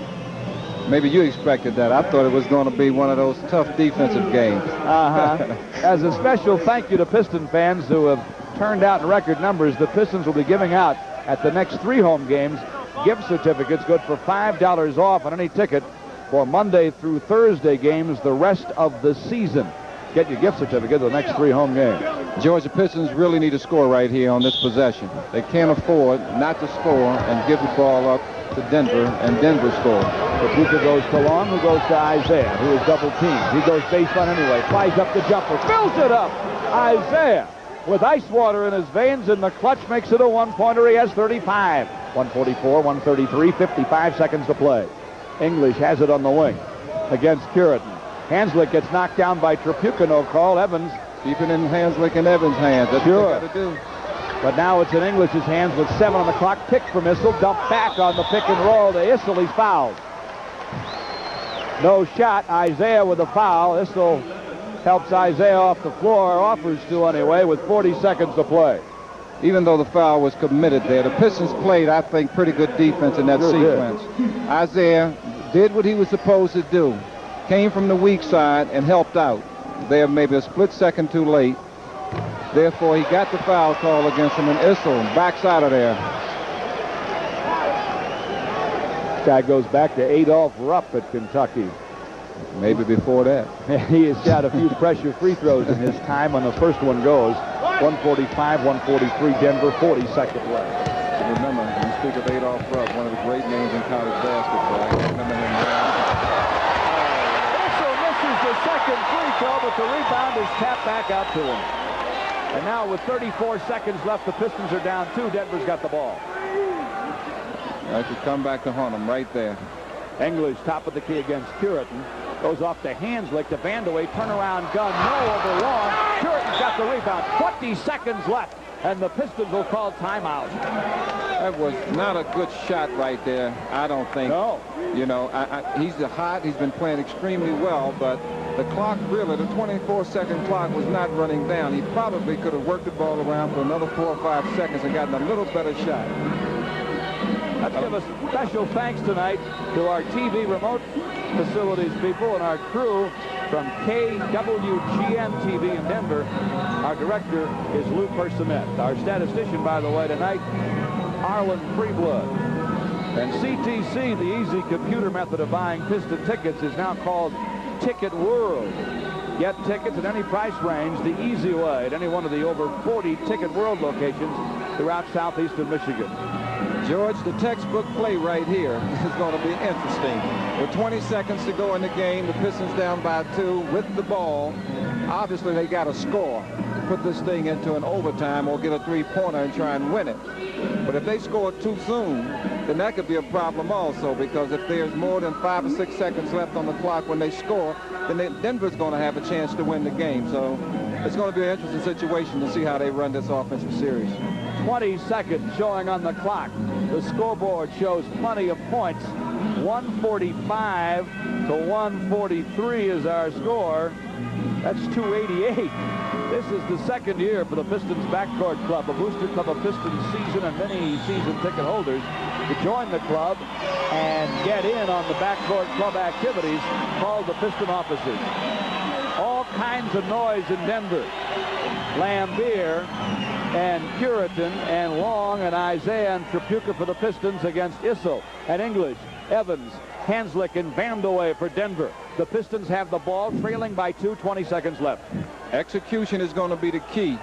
Maybe you expected that. I thought it was going to be one of those tough defensive games. As a special thank you to Piston fans who have turned out in record numbers, the Pistons will be giving out at the next 3 home games gift certificates good for $5 off on any ticket for Monday through Thursday games the rest of the season. Get your gift certificate to the next 3 home games. Georgia Pistons really need to score right here on this possession. They can't afford not to score and give the ball up to Denver, and Denver scores. Kapuka goes to Long, who goes to Isaiah, who is double teamed. He goes baseline anyway, flies up the jumper, fills it up. Isaiah with ice water in his veins, and the clutch makes it a 1-pointer. He has 35. 144, 133, 55 seconds to play. English has it on the wing against Curitan. Hanslick gets knocked down by Trapuk, no call. Evans keeping in Hanslick and Evans' hands. That's what they got to do. But now it's in English's hands with 7 on the clock. Pick from Issel. Dump back on the pick and roll to Issel. He's fouled. No shot. Isaiah with a foul. Issel helps Isaiah off the floor, offers to anyway, with 40 seconds to play. Even though the foul was committed there, the Pistons played, I think, pretty good defense in that sequence. Isaiah did what he was supposed to do, came from the weak side and helped out. There maybe a split second too late. Therefore, he got the foul call against him, and Issel backs out of there. This guy goes back to Adolph Rupp at Kentucky. Maybe before that. He has shot a few pressure free throws in his time when the first one goes. 145, 143, Denver, 40 seconds left. Remember, when you speak of Adolph Rupp, one of the great names in college basketball. I remember him. Also misses the second free throw, but the rebound is tapped back out to him. And now with 34 seconds left, the Pistons are down 2. Denver's got the ball. I should come back to haunt him right there. English, top of the key against Curitin. Goes off to Hanslick to Vandeweghe. Turnaround gun. No over long. Curitin's got the rebound. 20 seconds left. And the Pistons will call timeout. That was not a good shot right there, I don't think. No. You know, he's hot. He's been playing extremely well, but the clock really, the 24-second clock was not running down. He probably could have worked the ball around for another 4 or 5 seconds and gotten a little better shot. Let's give a special thanks tonight to our TV remote facilities people and our crew from KWGN TV in Denver. Our director is Lou Personette. Our statistician, by the way, tonight, Arlen Freeblood. And CTC, the easy computer method of buying Piston tickets, is now called Ticket World. Get tickets at any price range the easy way at any one of the over 40 Ticket World locations throughout southeastern Michigan. George, the textbook play right here is going to be interesting. With 20 seconds to go in the game, the Pistons down by 2 with the ball. Obviously, they got to score to put this thing into an overtime or get a three-pointer and try and win it. But if they score too soon, then that could be a problem also, because if there's more than 5 or 6 seconds left on the clock when they score, then Denver's going to have a chance to win the game. So it's going to be an interesting situation to see how they run this offensive series. 20 seconds showing on the clock. The scoreboard shows plenty of points. 145 to 143 is our score. That's 288. This is the second year for the Pistons Backcourt Club, a booster club of Pistons season and many season ticket holders to join the club and get in on the Backcourt Club activities called the Piston Offices. All kinds of noise in Denver. Lambier and Curitin and Long and Isaiah and Tripucka for the Pistons against Issel and English, Evans, Hanslick, and Vandeweghe for Denver. The Pistons have the ball, trailing by 2, 20 seconds left. Execution is going to be the key.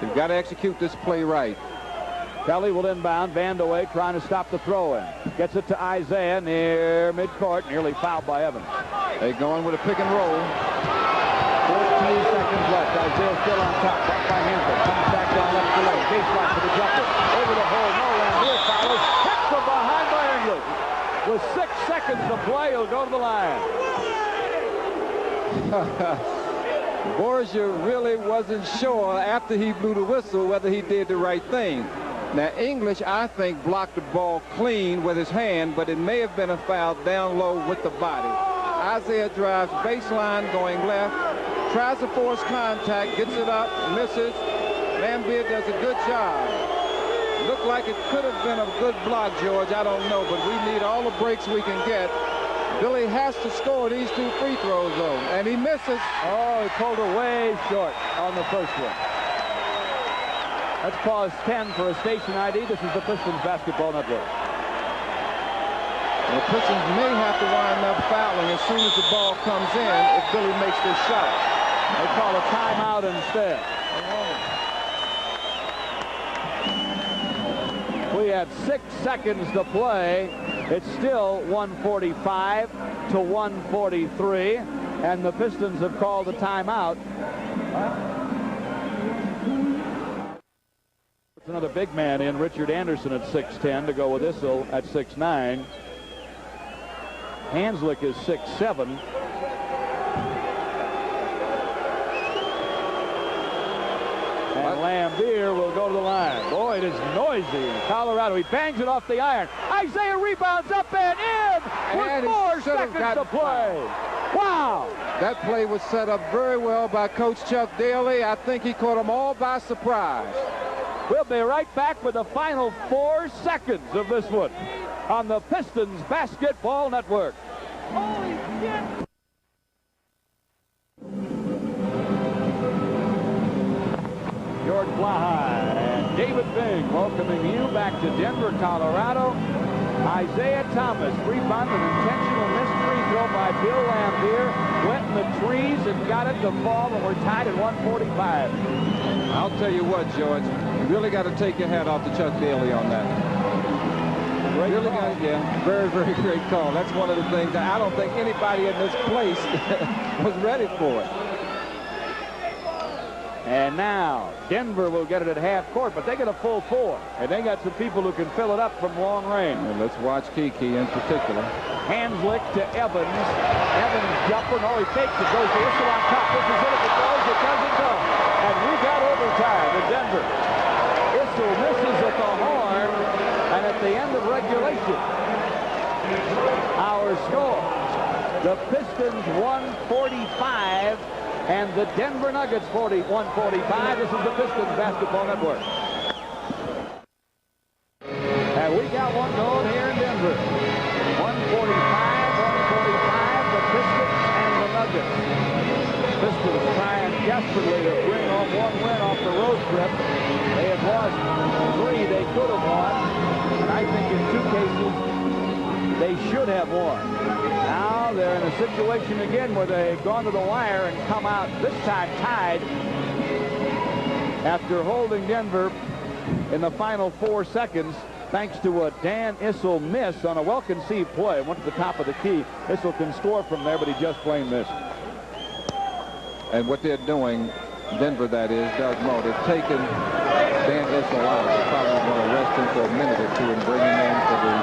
You've got to execute this play right. Kelly will inbound. Vandeweghe trying to stop the throw-in. Gets it to Isaiah near midcourt. Nearly fouled by Evans. They're going with a pick and roll. 14 seconds left. Isaiah still on top. Back by Hanslick. Comes back down left to lane. Baseline for the jumper. Over the hole. No Lambier follows. Hits from behind by English. With 6 seconds to play, he'll go to the line. Borgia really wasn't sure after he blew the whistle whether he did the right thing. Now, English, I think, blocked the ball clean with his hand, but it may have been a foul down low with the body. Isaiah drives baseline going left, tries to force contact, gets it up, misses. Lambier does a good job. Looked like it could have been a good block, George. I don't know, but we need all the breaks we can get. Billy has to score these 2 free throws, though, and he misses. Oh, he pulled her way short on the first one. Let's pause 10 for a station ID. This is the Pistons Basketball Network. The Pistons may have to wind up fouling as soon as the ball comes in if Billy makes this shot. They call a timeout instead. We have 6 seconds to play. It's still 145 to 143, and the Pistons have called a timeout. It's another big man in, Richard Anderson at 6'10", to go with Issel at 6'9". Hanslick is 6'7". And Lambier will go to the line. Boy, it is noisy in Colorado. He bangs it off the iron. Isaiah rebounds up and in with 4 seconds to play. Wow! That play was set up very well by Coach Chuck Daly. I think he caught them all by surprise. We'll be right back with the final 4 seconds of this one on the Pistons Basketball Network. Holy shit! George Blaha and David Bing welcoming you back to Denver, Colorado. Isaiah Thomas rebounded an intentional missed free throw by Bill Lambier. Went in the trees and got it to fall, and we're tied at 145. I'll tell you what, George, you really got to take your hat off to Chuck Daly on that. Great really call. yeah, very, very great call. That's one of the things that I don't think anybody in this place was ready for it. And now Denver will get it at half court, but they get a full 4, and they got some people who can fill it up from long range. And let's watch Kiki in particular. Hanslick to Evans. Evans jumper. No, he fakes it. Goes to Issel on top. This is it. If it goes, it doesn't go. And we got overtime in Denver. Issel misses at the horn, and at the end of regulation, our score: the Pistons 145. And the Denver Nuggets 145. This is the Pistons Basketball Network. And we got one going here in Denver. 145, 145, the Pistons and the Nuggets. Pistons trying desperately to bring home one win off the road trip. They have lost 3 they could have won. And I think in 2 cases, they should have won. Now they're in a situation again where they've gone to the wire and come out this time tied after holding Denver in the final 4 seconds thanks to a Dan Issel miss on a well-conceived play. Went to the top of the key. Issel can score from there, but he just plain missed. And what they're doing, Denver that is, Doug Moe, they've taken Dan Issel out. They're probably going to rest him for a minute or 2 and bring him in for the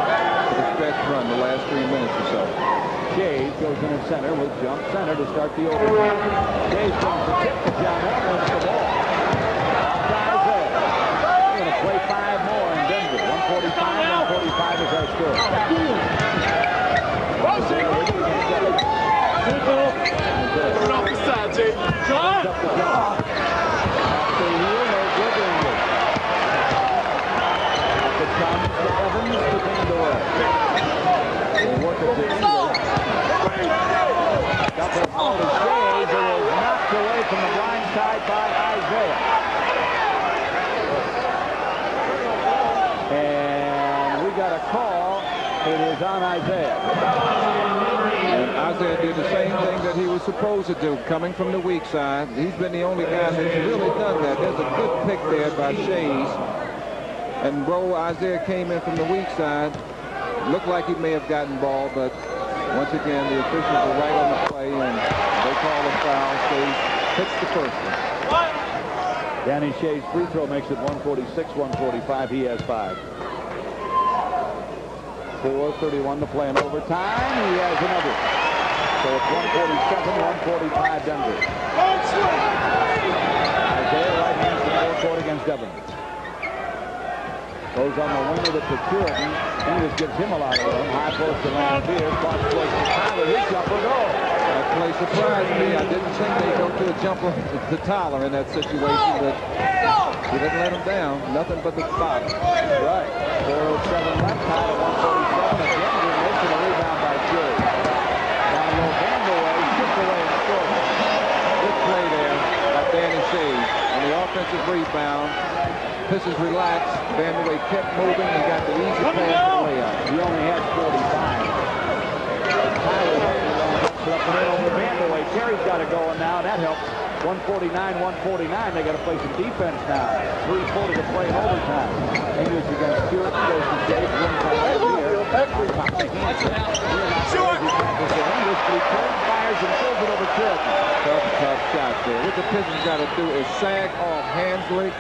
stretch run the last 3 minutes or so. Shays goes in at center with jump center to start the overtime. Shays brings the tip to John Wall, wins the ball. Guys there. We're going to play 5 more in Denver. 145, 145 is our score. Turn off the side, Jay. John! Evans to Vanderwell. They work it to English. Got the ball to Shays, and it was knocked away from the blind side by Isaiah. And we got a call. It is on Isaiah. And Isaiah did the same thing that he was supposed to do, coming from the weak side. He's been the only guy that's really done that. There's a good pick there by Shays. And bro, Isaiah came in from the weak side. Looked like he may have gotten ball, but once again, the officials are right on the play, and they call a foul. Shays hits the first one. Danny Shays' free throw makes it 146, 145. He has 5. 4:31 to play in overtime. He has another. So it's 147, 145 Denver. Isaiah right hands to the court against Evans. Goes on the winger to Puritan. English gives him a lot of room. High post to Lambier. Cross place to Tyler. His jumper goal. That play surprised me. I didn't think they'd go to a jumper to Tyler in that situation, but he didn't let him down. Nothing but the bottom. Right. 4:07 left. Tied at 147. At Denver makes it a rebound by Jerry. Down low Vanderway. Shipped away and scored. Good play there by Danny Shays. On the offensive rebound, Pistons relaxed. Vanderway kept moving. He got the easy pass to the layup. He only had 45. Tyler up and in over Vanderway. Terry's got it going now. That helps. 149, 149. They got to play some defense now. 3:40 to play in overtime. English against Puritan. Goes to Shays. Wins by Lambier. Short. English, but he turns, fires, and fills it over Puritan. Tough shot there. What the Pistons got to do is sag off Hanslick,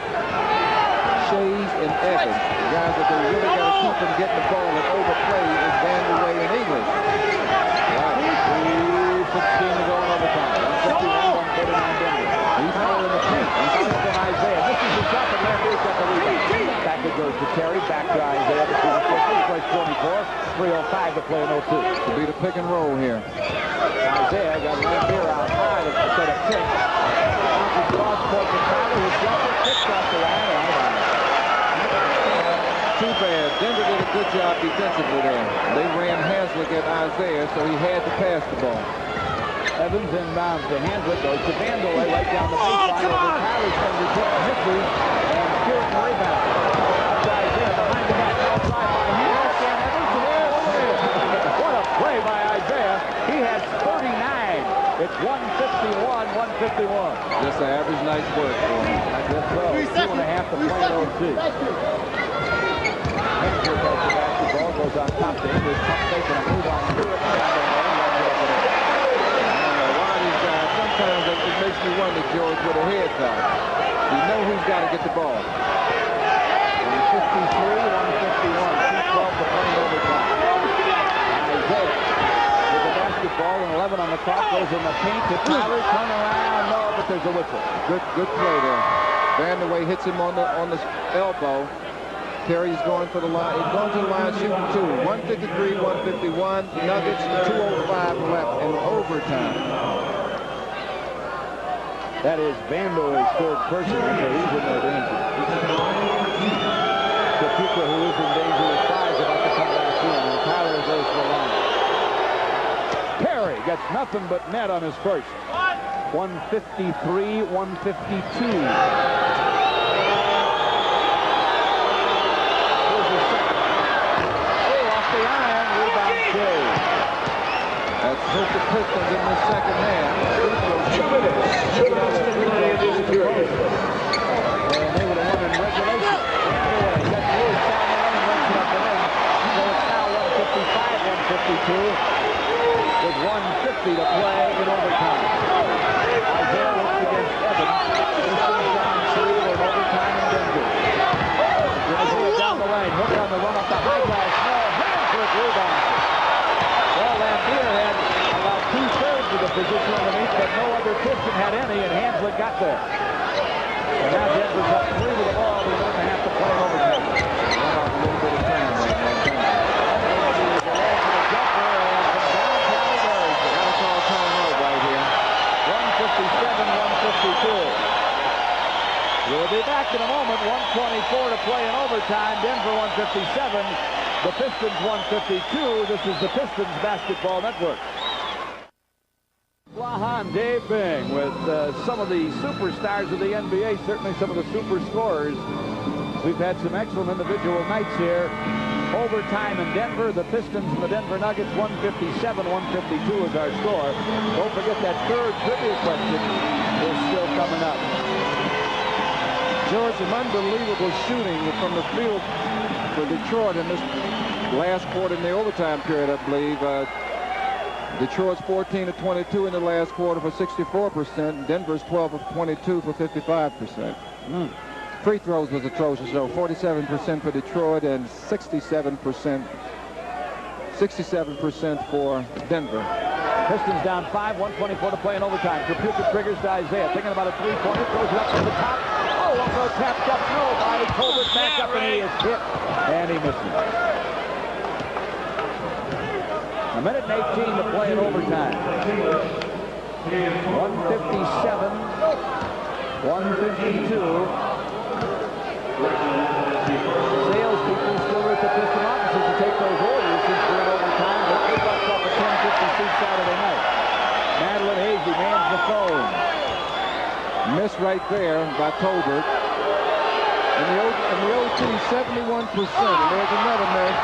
Shays, and Evans. The guys that they really got to keep from getting the ball and overplay is Vanderway and English. Right. 3:16 to go in overtime. 151, 149 Denver. He's now in the paint. He's from Isaiah. This is the shot that Lambier's got the rebound. Back it goes to Terry. Back to Isaiah. Between the 50, plays 24. 3:05 to play in 02. To be the pick and roll here. Isaiah got Lambier out high to set a pick. Bounces cross court to Tyler, who dropped it, kicked off the line, and out. Too bad. Denver did a good job defensively there. They ran Hanslick at Isaiah, so he had to pass the ball. Evans inbounds to Hanslick, goes to Vandeweghe right down the baseline over Tyler's fingertip, misses, and Puritan rebound. To Isaiah behind the back, outside by Hanslick, and Evans, what a play by Isaiah. He has 39. It's 151, 151. Just an average night's work for him. I guess so. 2.5 to play in OT. Hanslick has the basketball, goes on top to English, pump fake and a move on Puritan down the lane. Sometimes it makes me wonder, George, with a head foul. You know who's got to get the ball. 153, 151. 2:12 to play in overtime. Isaiah with the basketball and 11 on the clock, goes in the paint to Tyler. Turn around, no, but there's a whistle. Good play there. Vandeweghe hits him on the elbow. Terry's going for the line. He's going to the line shooting two. 153, 151. Nuggets, 2:05 left in overtime. That is Vandeweghe's third person, so he's in no danger. Kapuka, who is in danger with 5, about to come back in, and Tyler goes for the line. Perry gets nothing but net on his first. 153, 152. Here's the second. Oh, off the iron, rebound Shea. That's hurt the Pistons in the second half. 2 minutes. 2 minutes to play in this period. And they would have won in regulation. Anyway, got loose down the lane, runs it up the lane. So it's now 155, 152. With 150 to play in overtime. Isaiah looks against Evans. Pistons down 3 in overtime in Denver. Isaiah down the lane, hook on the run up the high glass. No, Hanslick rebound. Well, Lambier had about 2/3 of the position underneath, but no other Piston had any, and Hanslick got there. And now Denver's up 3 with the ball, with 1.5 to play in overtime. Run off a little bit of time right now. Got to call timeout right here. 157, 152. We'll be back in a moment. 1:24 to play in overtime. Denver 157. The Pistons 152. This is the Pistons Basketball Network. Lahan, Dave Bing with some of the superstars of the NBA, certainly some of the super scorers. We've had some excellent individual nights here. Overtime in Denver, the Pistons and the Denver Nuggets, 157, 152 is our score. Don't forget that third trivia question is still coming up. George, some unbelievable shooting from the field for Detroit in this last quarter in the overtime period, I believe. Detroit's 14 of 22 in the last quarter for 64%. Denver's 12 of 22 for 55%. Free throws was atrocious, though. 47% for Detroit and 67% for Denver. Pistons down 5, 1:24 to play in overtime. Kapuka triggers to Isaiah, thinking about a three-pointer, throws it up to the top. Oh, no, tapped up, no, by Colbert back up, and he is hit, and he misses. 1:18 to play in overtime. 157, 152. Salespeople still at the Piston offices to take those orders since we're in overtime. But they got off a 10:56 Saturday night. Madeline Hazy mans the phone. Miss right there by Tolbert. In the OT, 71%. And there's another miss.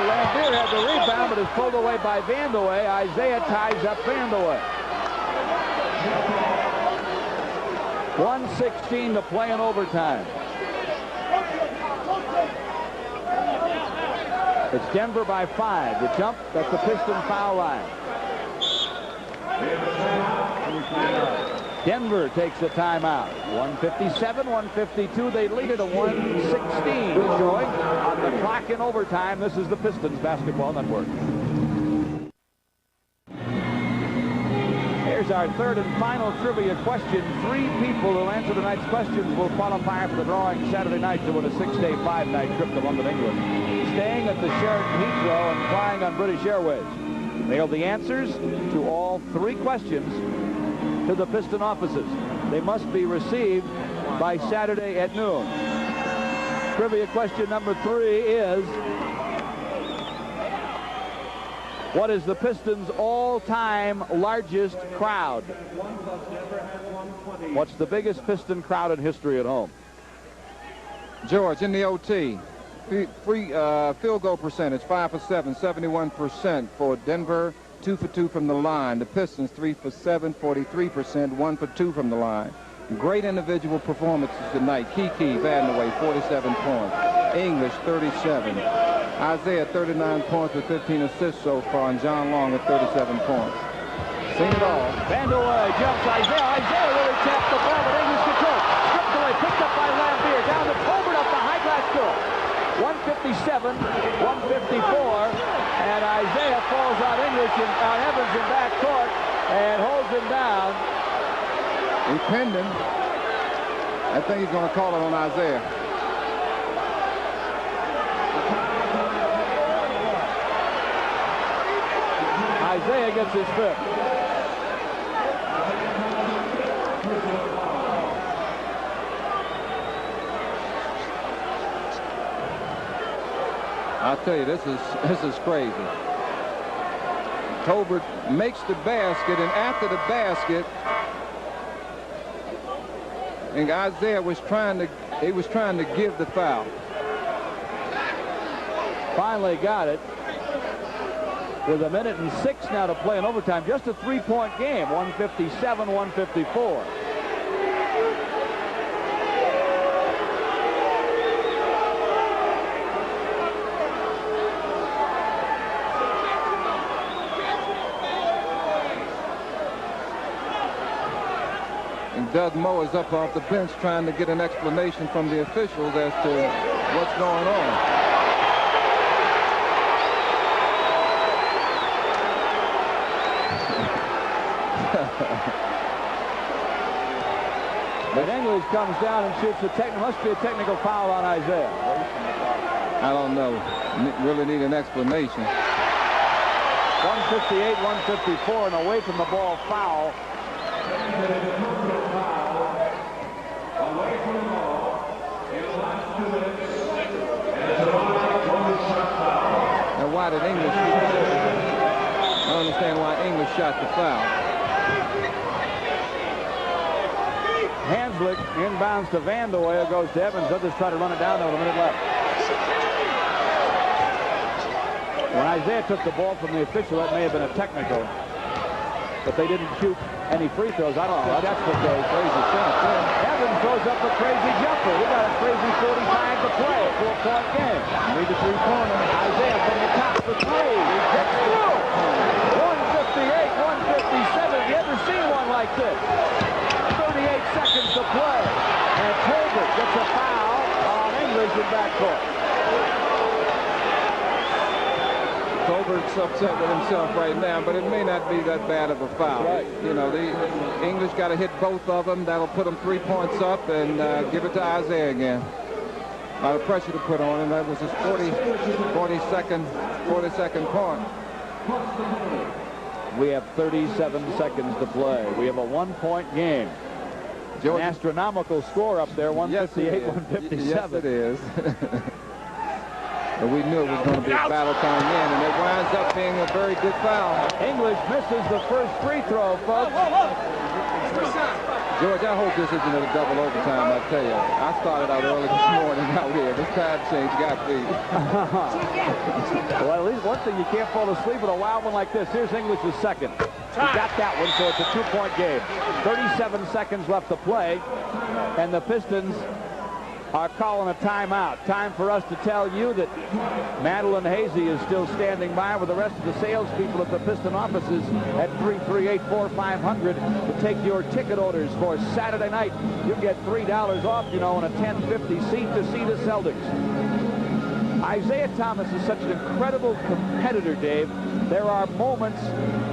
Lambier had the rebound, but is pulled away by Vandeweghe. Isaiah ties up Vandeweghe. 1:16 to play in overtime. It's Denver by 5. The jump, that's the Piston foul line. Denver takes a timeout. 1:57, 1:52. They lead it to 1:16. Showing on the clock in overtime. This is the Pistons Basketball Network. Here's our third and final trivia question. 3 people who answer tonight's questions will qualify for the drawing Saturday night to win a 6-day, 5-night trip to London, England. Staying at the Sheraton Heathrow and flying on British Airways. Mail the answers to all 3 questions to the Piston offices. They must be received by Saturday at noon. Trivia question number 3 is, what is the Pistons' all-time largest crowd? What's the biggest Piston crowd in history at home? George, in the OT, free field goal percentage, 5 for 7, 71% for Denver, 2 for 2 from the line. The Pistons, 3 for 7, 43%, 1 for 2 from the line. Great individual performances tonight. Kiki Vandeweghe, 47 points. English, 37. Isaiah, 39 points with 15 assists so far, and John Long with 37 points. Seen it all. Vandeweghe jumps Isaiah. Isaiah really tapped the ball, but English control. Stripped away, picked up by Lambier. Down to Tolbert up the high glass door. 157, 154, and Isaiah falls on English and on Evans in back court and holds him down. He pinned him. I think he's going to call it on Isaiah. Isaiah gets his 5th. I'll tell you, this is crazy. Tolbert makes the basket, and after the basket, and Isaiah was trying to give the foul. Finally got it. With 1:06 now to play in overtime. Just a 3-point game. 157, 154. And Doug Moe is up off the bench trying to get an explanation from the officials as to what's going on. But English comes down and shoots must be a technical foul on Isaiah. I don't know. Really need an explanation. 158, 154, and away from the ball foul. Away from the ball in the last 2 minutes. Now, why did English shoot? I don't understand why English shot the foul. Hanslick inbounds to Vandeweghe, goes to Evans. Others try to run it down there with a minute left. When Isaiah took the ball from the official, that may have been a technical. But they didn't shoot any free throws. I don't think that's the case. Crazy shot. Evans throws up a crazy jumper. He got a crazy 45 to play. 4-point game. Need the 3-pointer. Isaiah from the top for 3. He gets through. 158, 157. Have you ever seen one like this? 38 seconds to play. And Tolbert gets a foul on English in backcourt. Tolbert's upset with himself right now, but it may not be that bad of a foul. Right. You know, the English got to hit both of them. That'll put them 3 points up and give it to Isaiah again. A lot of pressure to put on him. That was his 42nd point. We have 37 seconds to play. We have a 1-point game. An astronomical score up there, 158, 157. Yes, it is. But we knew it was going to be a battle coming in, and it winds up being a very good foul. English misses the first free throw, folks. George, I hope this isn't a double overtime, I tell you. I started out early this morning out here. This time change got me. Well, at least one thing, you can't fall asleep with a wild one like this. Here's English's second. He got that one, so it's a 2-point game. 37 seconds left to play, and the Pistons are calling a timeout. Time for us to tell you that Madeline Hazy is still standing by with the rest of the salespeople at the Piston offices at 338-4500 to take your ticket orders for Saturday night. You get $3 off, you know, on a 1050 seat to see the Celtics. Isaiah Thomas is such an incredible competitor, Dave. There are moments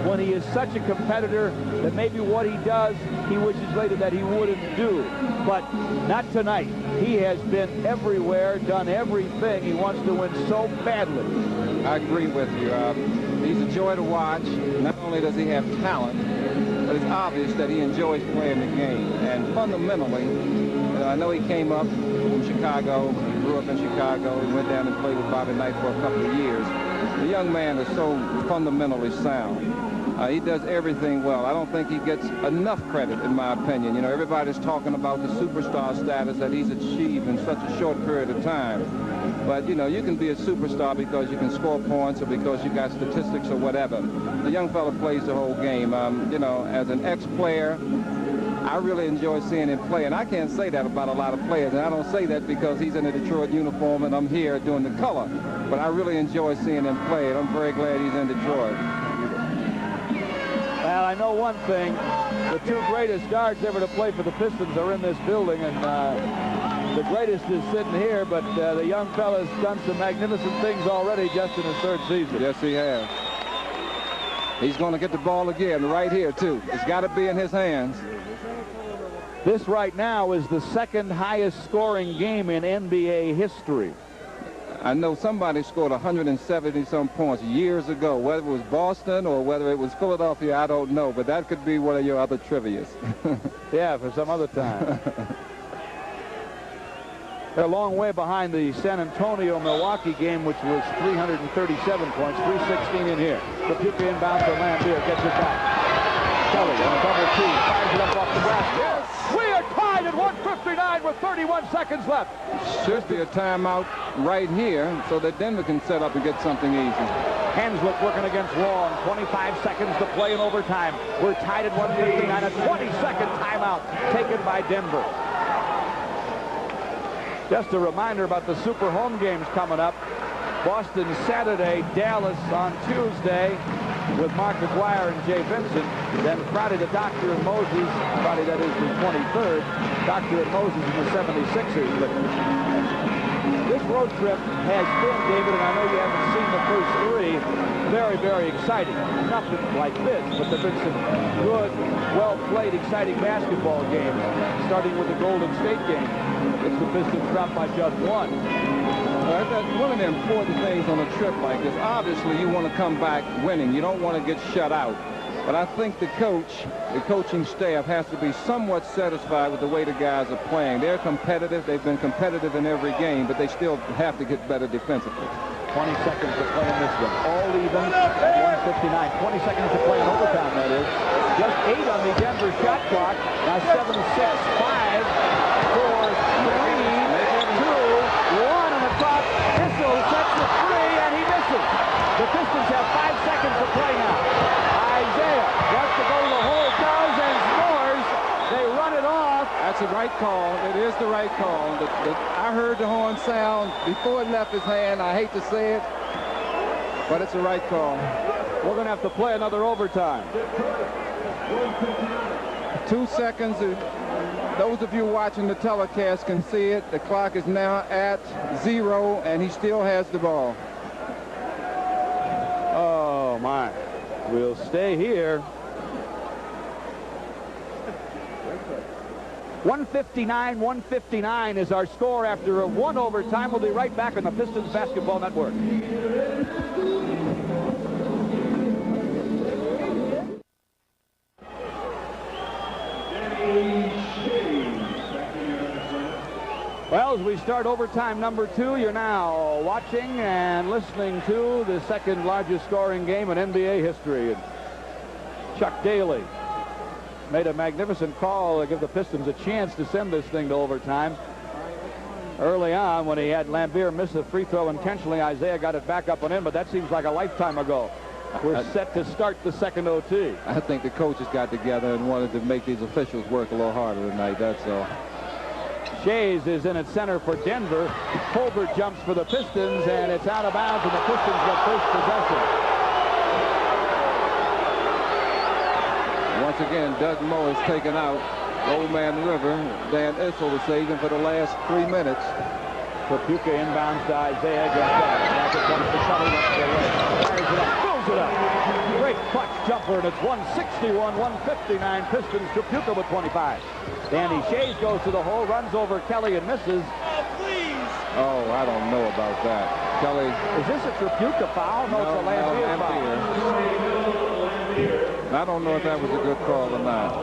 when he is such a competitor that maybe what he does, he wishes later that he wouldn't do. But not tonight. He has been everywhere, done everything. He wants to win so badly. I agree with you. He's a joy to watch. Not only does he have talent, but it's obvious that he enjoys playing the game. And fundamentally, I know he came up from Chicago, he grew up in Chicago, he went down and played with Bobby Knight for a couple of years. The young man is so fundamentally sound. He does everything well. I don't think he gets enough credit, in my opinion. You know, everybody's talking about the superstar status that he's achieved in such a short period of time. But, you know, you can be a superstar because you can score points or because you got statistics or whatever. The young fella plays the whole game. You know, as an ex-player, I really enjoy seeing him play. And I can't say that about a lot of players. And I don't say that because he's in a Detroit uniform and I'm here doing the color. But I really enjoy seeing him play, and I'm very glad he's in Detroit. Well, I know one thing. The two greatest guards ever to play for the Pistons are in this building, and the greatest is sitting here, but the young fella's done some magnificent things already just in his third season. Yes, he has. He's going to get the ball again right here, too. It's got to be in his hands. This right now is the second highest scoring game in NBA history. I know somebody scored 170-some points years ago. Whether it was Boston or whether it was Philadelphia, I don't know. But that could be one of your other trivias. Yeah, for some other time. They're a long way behind the San Antonio-Milwaukee game, which was 337 points, 316 in here. The Duke inbound to Lambier, gets it back. Kelly on a double team, fires it up off the glass. Yes! We are tied at 1:59 with 31 seconds left. Should be a timeout right here so that Denver can set up and get something easy. Henslick working against Long. 25 seconds to play in overtime. We're tied at 1:59. A 20-second timeout taken by Denver. Just a reminder about the Super Home games coming up. Boston Saturday, Dallas on Tuesday with Mark McGuire and Jay Vincent. Then Friday, the Doctor and Moses. Friday, that is the 23rd. Doctor and Moses and the 76ers. But this road trip has been, David, and I know you haven't seen the first three, very, very exciting. Nothing like this, but there've been some good, well-played, exciting basketball games, starting with the Golden State game. It's the Pistons dropped by just one. One of the important things on a trip like this, obviously you want to come back winning. You don't want to get shut out. But I think the coaching staff has to be somewhat satisfied with the way the guys are playing. They're competitive. They've been competitive in every game, but they still have to get better defensively. 20 seconds to play in this one. All even at 1:59. 20 seconds to play in overtime, that is. Just 8 on the Denver shot clock. Now 7-6-5, 4, 3, 2, 1 on the clock. Issel sets the 3, and he misses. The Pistons have 5 seconds to play now. Isaiah wants to go to the hole, does, and scores. They run it off. That's the right call. It is the right call. I heard the horn sound before it left his hand. I hate to say it, but it's the right call. We're going to have to play another overtime. 2 seconds. Those of you watching the telecast can see it. The clock is now at 0, and he still has the ball. Oh, my. We'll stay here. 1:59 is our score after one overtime. We'll be right back on the Pistons Basketball Network. Well, as we start overtime number 2, you're now watching and listening to the second largest scoring game in NBA history. Chuck Daly made a magnificent call to give the Pistons a chance to send this thing to overtime. Early on, when he had Lambier miss a free throw intentionally, Isaiah got it back up and in, but that seems like a lifetime ago. We're set to start the second OT. I think the coaches got together and wanted to make these officials work a little harder tonight, that's all. Shays is in at center for Denver. Colbert jumps for the Pistons, and it's out of bounds, and the Pistons get first possession. Once again, Doug Moe is taken out. Old Man River. Dan Issel was saving for the last 3 minutes. Trapuka inbounds to Isaiah. Back it comes to Sully. Fires it up. Fills it up. Great clutch jumper, and it's 161-159. Pistons. Trapuka with 25. Danny Shays goes to the hole, runs over Kelly and misses. Oh, I don't know about that. Kelly. Is this a Tripucka foul? No, it's a Lambier foul. I don't know if that was a good call or not.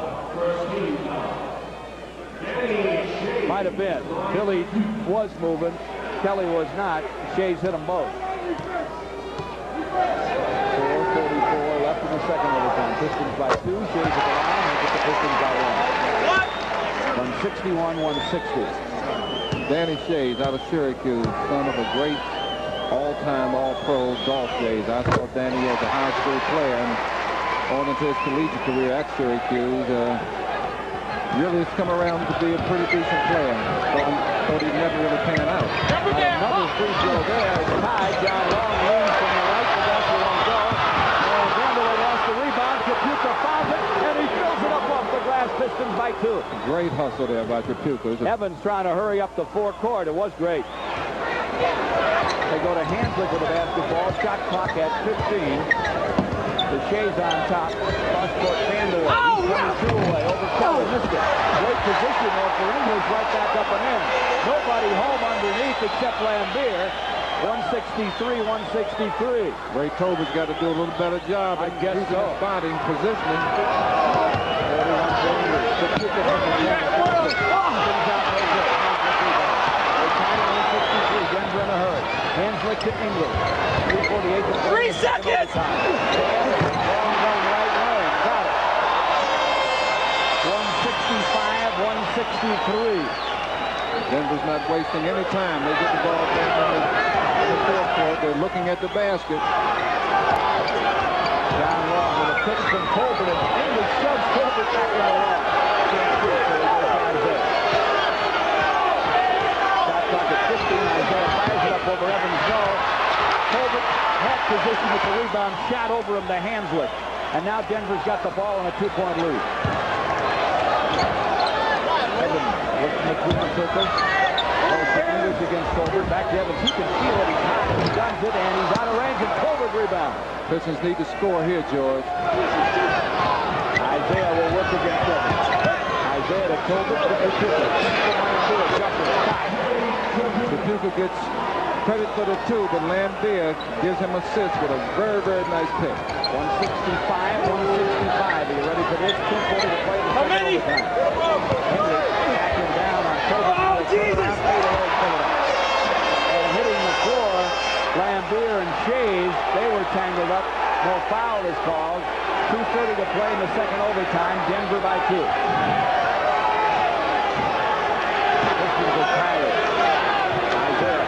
Might have been. Billy was moving. Kelly was not. Shays hit them both. 4:44 left in the second overtime. Pistons by 2. Shays at the line. And get the Pistons by 1. 161-160. Danny Shays out of Syracuse, son of a great all-time All-Pro Dolph Shays. I saw Danny as a high school player and on into his collegiate career at Syracuse. Really has come around to be a pretty decent player. Thought he'd never really pan out. Another free throw there. It's tied. John Long leans from the right. The basket won't go. And Vandeweghe lost the rebound. Tripucka fouls it, and he fills it up off the glass. Pistons by 2. Great hustle there by Tripucka. Evans trying to hurry up the forecourt. It was great. They go to Hanslick with the basketball. Shot clock at 15. The Shays on top. Cross-court Vandeweghe. He's 22 away. Over Kelly. Missed it. Great position there for English. Right back up and in. Nobody home underneath except Lambier. 163-163. Ray Tolbert's got to do a little better job. I guess so. Spotting, positioning. 41 Denver in a hurry. Hanslick to English. 3:48 to play. 3 seconds! Long run right lane. Got it. 165-163. Denver's not wasting any time. They get the ball back in the forecourt. They're looking at the basket. John Long with a pick from Colbert, and English shoves Colbert back in the line. Can't shoot, so he goes to Isaiah. Shot clock at 15. Isaiah fires it up over Evans' goal. Colbert had position with the rebound, shot over him to Hanslick. And now Denver's got the ball in a 2-point lead. Evans looks in the two-point circle. English against Colbert. Back to Evans. He can feel it. He's hot. He guns it, and he's out of range, and Colbert rebound. Pistons need to score here, George. Isaiah will work against Evans. Isaiah to Colbert to Tripucka. Tripucka gets credit for the 2, but Lambier gives him assists with a very, very nice pick. 165-165. Are you ready for this? 2:40 to play in the second overtime. Henry backing down on Colbert. Oh, Jesus! And hitting the floor, Lambier and Shays, they were tangled up. No foul is called. 2:30 to play in the second overtime. Denver by 2. Pistons are tired. Isaiah.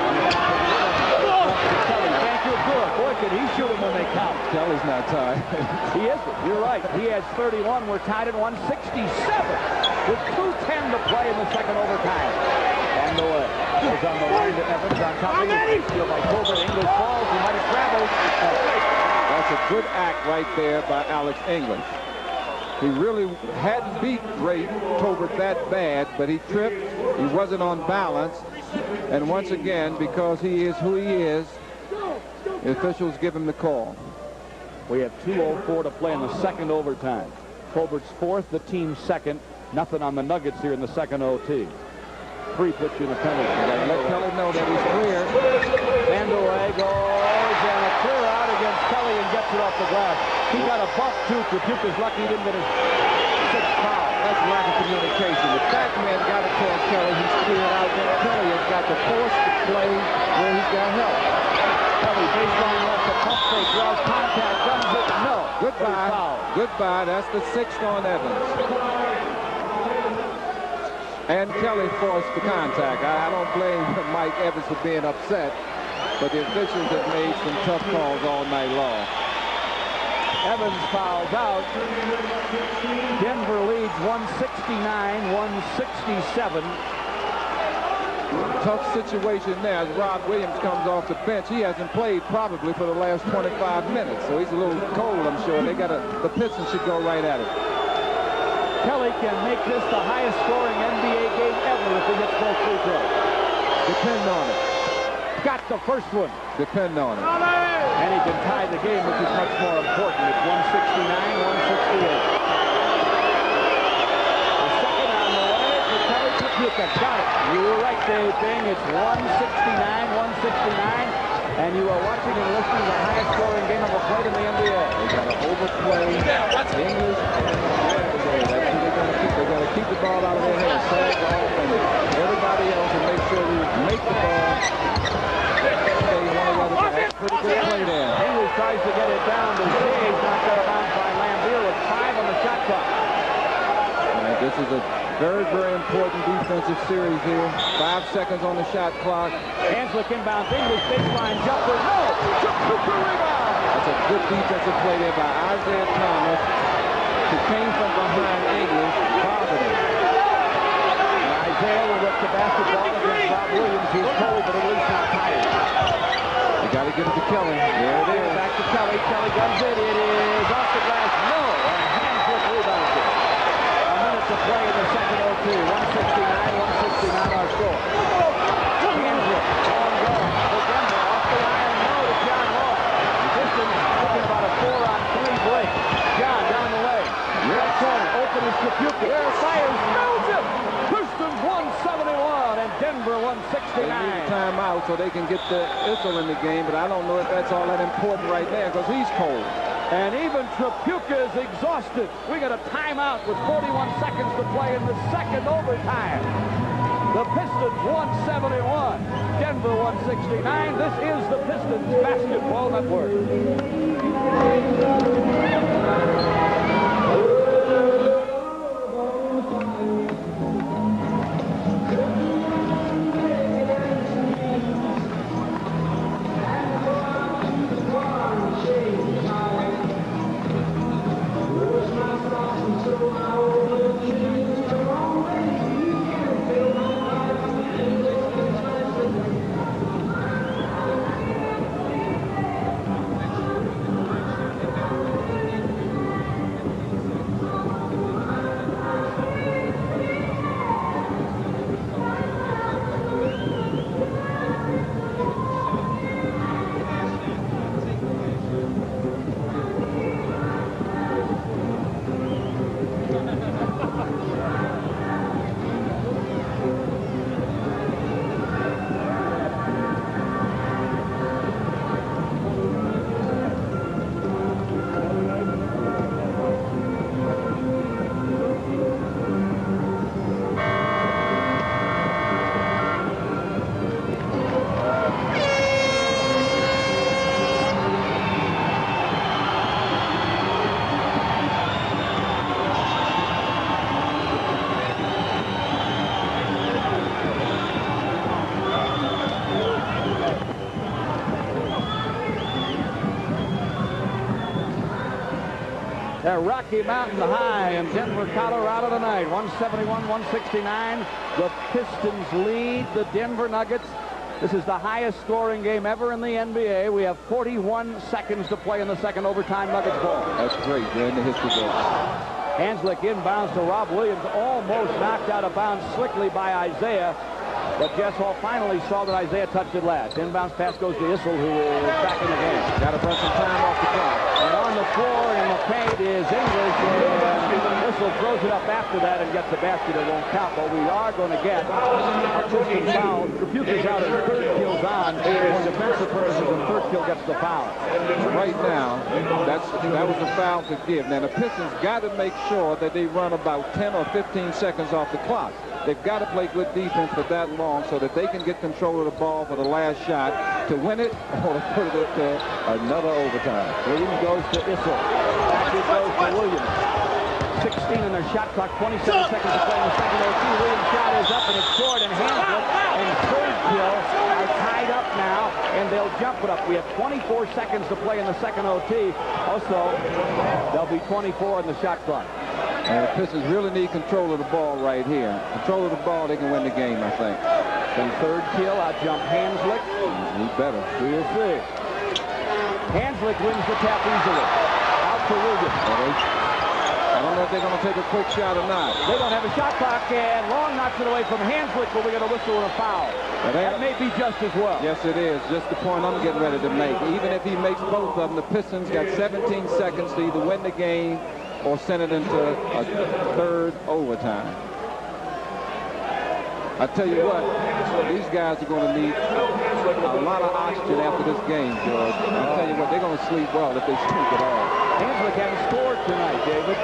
Kelly, thank you. Good. Boy, could he shoot them when they count. Kelly's not tied. He isn't. You're right. He has 31. We're tied at 167 with 2:10 to play in the second overtime. On the way. Goes on the line to Evans on top of the field by Colbert. English falls. He might have traveled. That's a good act right there by Alex English. He really hadn't beat Ray Tolbert that bad, but he tripped. He wasn't on balance. And once again, because he is who he is, the officials give him the call. We have 2:04 to play in the second overtime. Colbert's 4th, the team's 2nd. Nothing on the Nuggets here in the second OT. 3 puts you in a penalty. Let Kelly know that he's clear. Vandeweghe goes and a clear out against Kelly and gets it off the glass. He got a bump too. Tripucka's lucky he didn't get his 6th foul. That's lack of communication. If that man got to tell Kelly he's cleared out, then Kelly has got to force the play where he's got help. Kelly baseline left the pump fake, draws contact, guns it. No. Goodbye. Goodbye. That's the 6th on Evans. And Kelly forced the contact. I don't blame Mike Evans for being upset, but the officials have made some tough calls all night long. Evans fouls out. Denver leads 169-167. Tough situation now as Rob Williams comes off the bench. He hasn't played probably for the last 25 minutes, so he's a little cold, I'm sure. The Pistons should go right at it. Kelly can make this the highest scoring NBA game ever if he hits both free throws. Depend on it. Got the first one. Depend on it. And he can tie the game, which is much more important. It's 169-168. The second on the way for Kelly Tripucka. Got it. You were right, Dave Bing. It's 169-169. And you are watching and listening to the highest scoring game ever played in the NBA. They got to overplay English. That's who they're going to keep. They got to keep the ball out of their hands. Sag off and everybody else and make sure we make the ball. Pretty good play there. English tries to get it down to James, knocked out of bounds by Lambier with 5 on the shot clock. Right, this is a very, very important defensive series here. 5 seconds on the shot clock. Hanslick inbounds, English baseline jumper. No! Super rebound! That's a good defensive play there by Isaiah Thomas, who came from behind English, bothered him. And Isaiah will whip the basketball against Rob Williams, who's cold but at least not tired. You got to get it to Kelly. There it is. Back to Kelly. Kelly guns it. It is off the glass. No! And Hanslick rebounds it. A minute to play in the second O2. 169 our score. Hanslick, long goal for Denver. Off the iron, no to John Wall. The Pistons looking about a 4-on-3 break. John down the lane. Right corner, open is Kapuka. Fires, knows it. Pistons 171 and Denver 169. They need a timeout so they can get the Issel in the game, but I don't know if that's all that important right now because he's cold. And even Trapuka is exhausted. We got a timeout with 41 seconds to play in the second overtime. The Pistons 171, Denver 169. This is the Pistons Basketball Network. At Rocky Mountain High in Denver, Colorado tonight, 171-169. The Pistons lead the Denver Nuggets. This is the highest scoring game ever in the NBA. We have 41 seconds to play in the second overtime Nuggets ball. That's great. They're in the history book. Hanslick inbounds to Rob Williams, almost knocked out of bounds slickly by Isaiah. But Jess Hall finally saw that Isaiah touched it last. Inbounds pass goes to Issel, who is back in the game. Got to burn some time off the clock. And on the floor in the paint is English. And Issel throws it up after that and gets the basket. It won't count, but we are going to get a cooking foul. Trapuka's out and third kill's on. For defensive purposes, and third kill gets the foul. Right now, that was a foul to give. Now, the Pistons got to make sure that they run about 10 or 15 seconds off the clock. They've got to play good defense for that long so that they can get control of the ball for the last shot to win it or to put it to another overtime. Williams goes to Issel. Back it goes to Williams. 16 in their shot clock, 27 seconds to play in the second OT. Williams' shot is up and it's short, and Hanslick and third kill are tied up now, and they'll jump it up. We have 24 seconds to play in the second OT. Also, there'll be 24 in the shot clock. And the Pistons really need control of the ball right here. Control of the ball, they can win the game, I think. Then third kill, out jump Hanslick. He better. We'll see. Hanslick wins the tap easily. Out to Williams. I don't know if they're going to take a quick shot or not. They don't have a shot clock, and Long knocks it away from Hanslick, but we're going to whistle a foul. That may be just as well. Yes, it is. Just the point I'm getting ready to make. Even if he makes both of them, the Pistons got 17 seconds to either win the game or send it into a third overtime. I tell you what, these guys are going to need a lot of oxygen after this game, George. I'll tell you what, they're going to sleep well if they sleep at all. Hanslick hasn't scored tonight, David.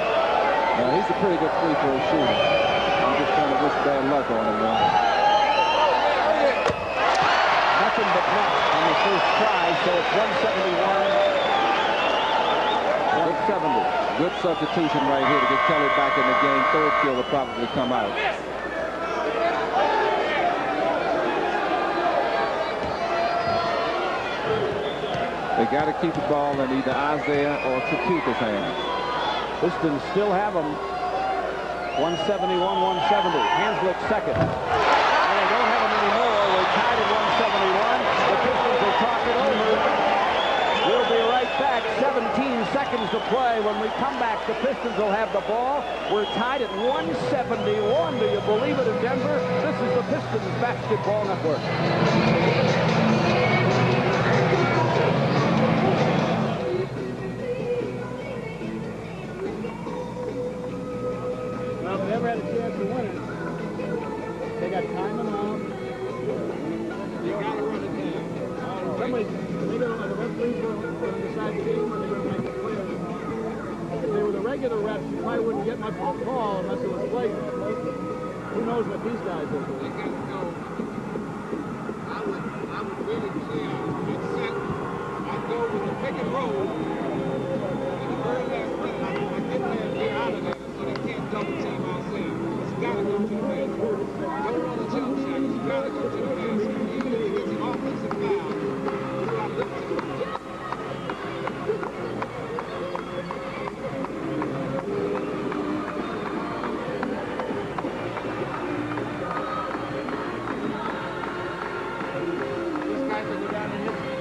He's a pretty good free throw shooter. I'm just trying to wish bad luck on him, man. Nothing but net on the first try, so it's 171. 170. Good substitution right here to get Kelly back in the game. Third kill will probably come out. They got to keep the ball in either Isaiah or Chapika's hands. Pistons still have them. 171, 170. Hanslick second. And they don't have them anymore. We're tied at 171. The Pistons will talk it over. We'll be right back. 17 seconds to play. When we come back, the Pistons will have the ball. We're tied at 171. Do you believe it in Denver? This is the Pistons Basketball Network. Never had a chance to win it. They got time and out. They got to run it down. Somebody, they don't know, the referees will decide the game when they're going to make the play. If they were the regular refs, you probably wouldn't get much of a call unless it was late. Who knows what these guys are doing? They got to go. I would really clear and set. I'd go with the pick and roll. And the very last minute, I get there and get out of there so they can't double team. Gotta go to the basket. Don't run a jump shot. You gotta go to the basket. Even if it's an offensive foul, you gotta look to it. These guys will go down in history.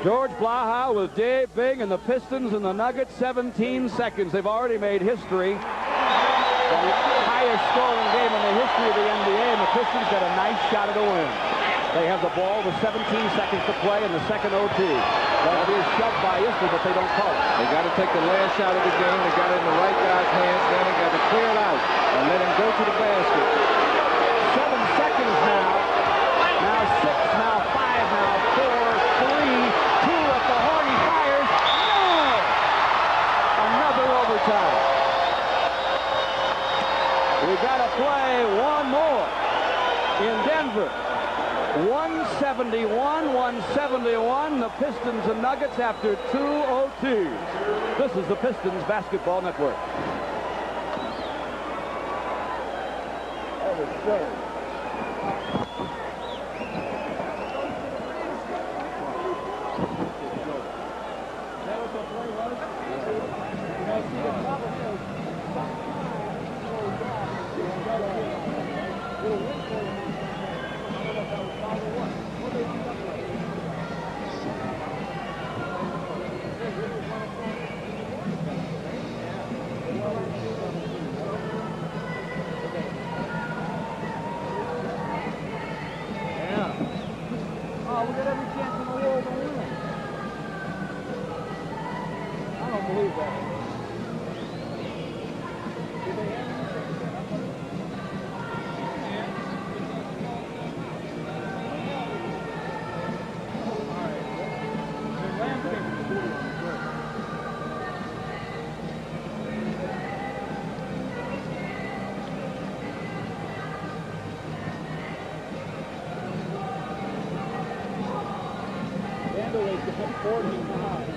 George Blaha with Dave Bing and the Pistons and the Nuggets, 17 seconds. They've already made history. The highest scoring game in the history of the NBA, and the Pistons got a nice shot at a win. They have the ball with 17 seconds to play in the second O2. That'll be a shove by Isler, but they don't call it. They got to take the last shot of the game. They got it in the right guy's hands. Then they got to clear it out and let him go to the basket. 7 seconds now. Now 6, now 5, now 4, 3, 2 at the horn. He fires. No! Another overtime. We got to play one more in Denver. 171, 171. The Pistons and Nuggets after 2 OTs. This is the Pistons Basketball Network. That was silly. We got every chance in the world to win. I don't believe that. Did they have to put 40 behind.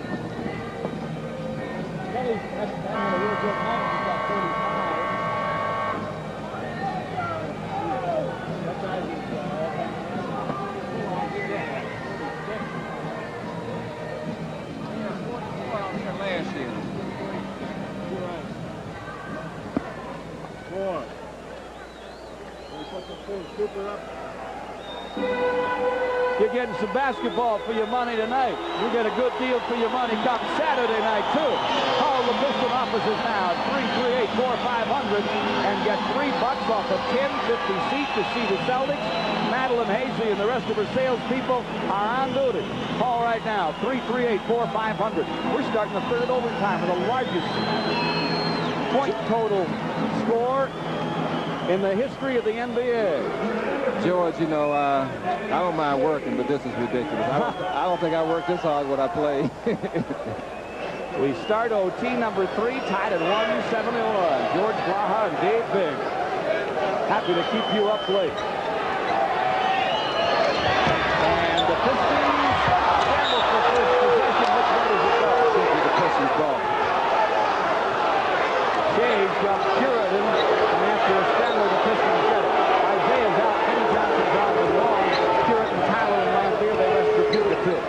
Kelly's having a real good night. He's got 35. That guy is Last year. You're right. 4. Super up. You're getting some basketball for your money tonight. You get a good deal for your money come Saturday night, too. Call the Piston offices now at 338-4500 and get $3 off a 1050 seat to see the Celtics. Madeline Hazy and the rest of her salespeople are on duty. Call right now, 338-4500. We're starting the third overtime with the largest point total score in the history of the NBA. George, you know, I don't mind working, but this is ridiculous. I don't think I work this hard when I play. We start OT number 3, tied at 171. George Blaha and Dave Bing. Happy to keep you up late. And the Pistons scramble for first possession. Which way does it go? Simply the Pistons ball. Shea jumped Puritan, and after a scramble, the Pistons get it. Isaiah's out. Kenny Johnson's out with long. Puritan, Tyler, and Lampier, they rest for 2 to 2.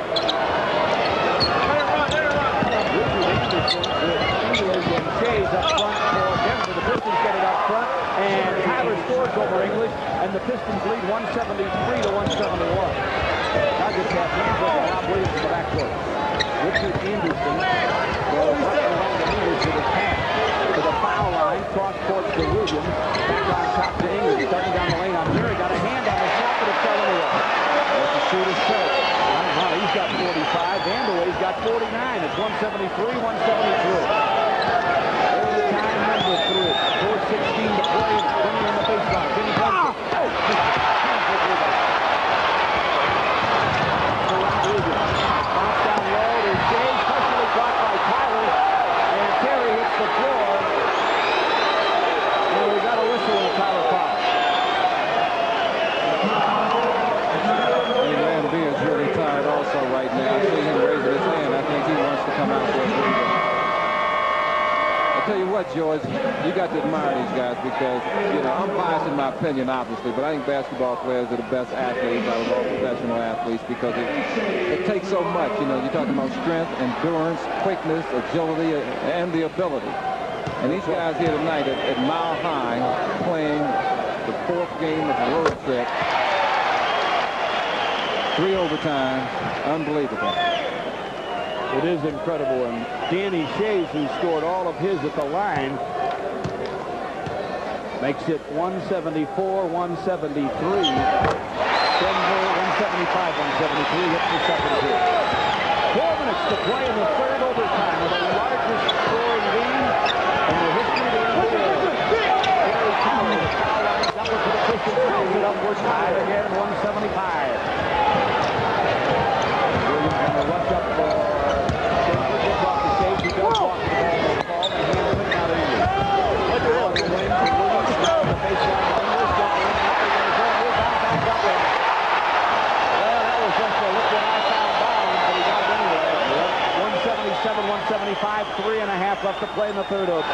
Shays up front for Denver. The Pistons get it up front, and Tyler scores over English, and the Pistons lead 173 to 171. Nuggets have hands over Rob Williams in the backcourt. Richard Anderson goes up and around the meters to the pass to the foul line, cross court to Williams, back on top to English, starting down the lane on Murray. Got a hand on the shot, but it fell away. That's the shooter's coach. He's got 45. Vandeway's got 49. It's 173, 173. Overtime number 3. 4:16 to play. Vinny on the baseline. Vinny comes. Bounce down low to Shea. Partially blocked by Tyler. And Terry hits the floor. And we got a whistle and Tyler foul. Lambeer's really tired also right now. I see him raising his hand. I think he wants to come out for a breather. I'll tell you what, George, you got to admire these guys because, you know, I'm biased in my opinion, obviously, but I think basketball players are the best athletes out of all professional athletes because it takes so much. You know, you're talking about strength, endurance, quickness, agility, and the ability. And these guys here tonight at Mile High playing the 4th game of the road trip. 3 overtimes, unbelievable. It is incredible, and Danny Shays, who scored all of his at the line, makes it 174-173. Denver 175-173 hits the second two. 4 minutes to play in the third overtime of the largest scoring game in the history of the NBA. Gary Cowell, the foul line, jumper for the Pistons, throws it up, we're tied again, 175. Williams on the rush up for Denver, gets off the stage, he does walk to the ball, no call, and hands it out of English. Now on the wing to Williams, down the baseline, English, jumping in, out of the zone, he'll bounce back up there. Well, that was just a look when I found bounds, but he got it anyway. 177-175, 3.5 left to play in the third OT.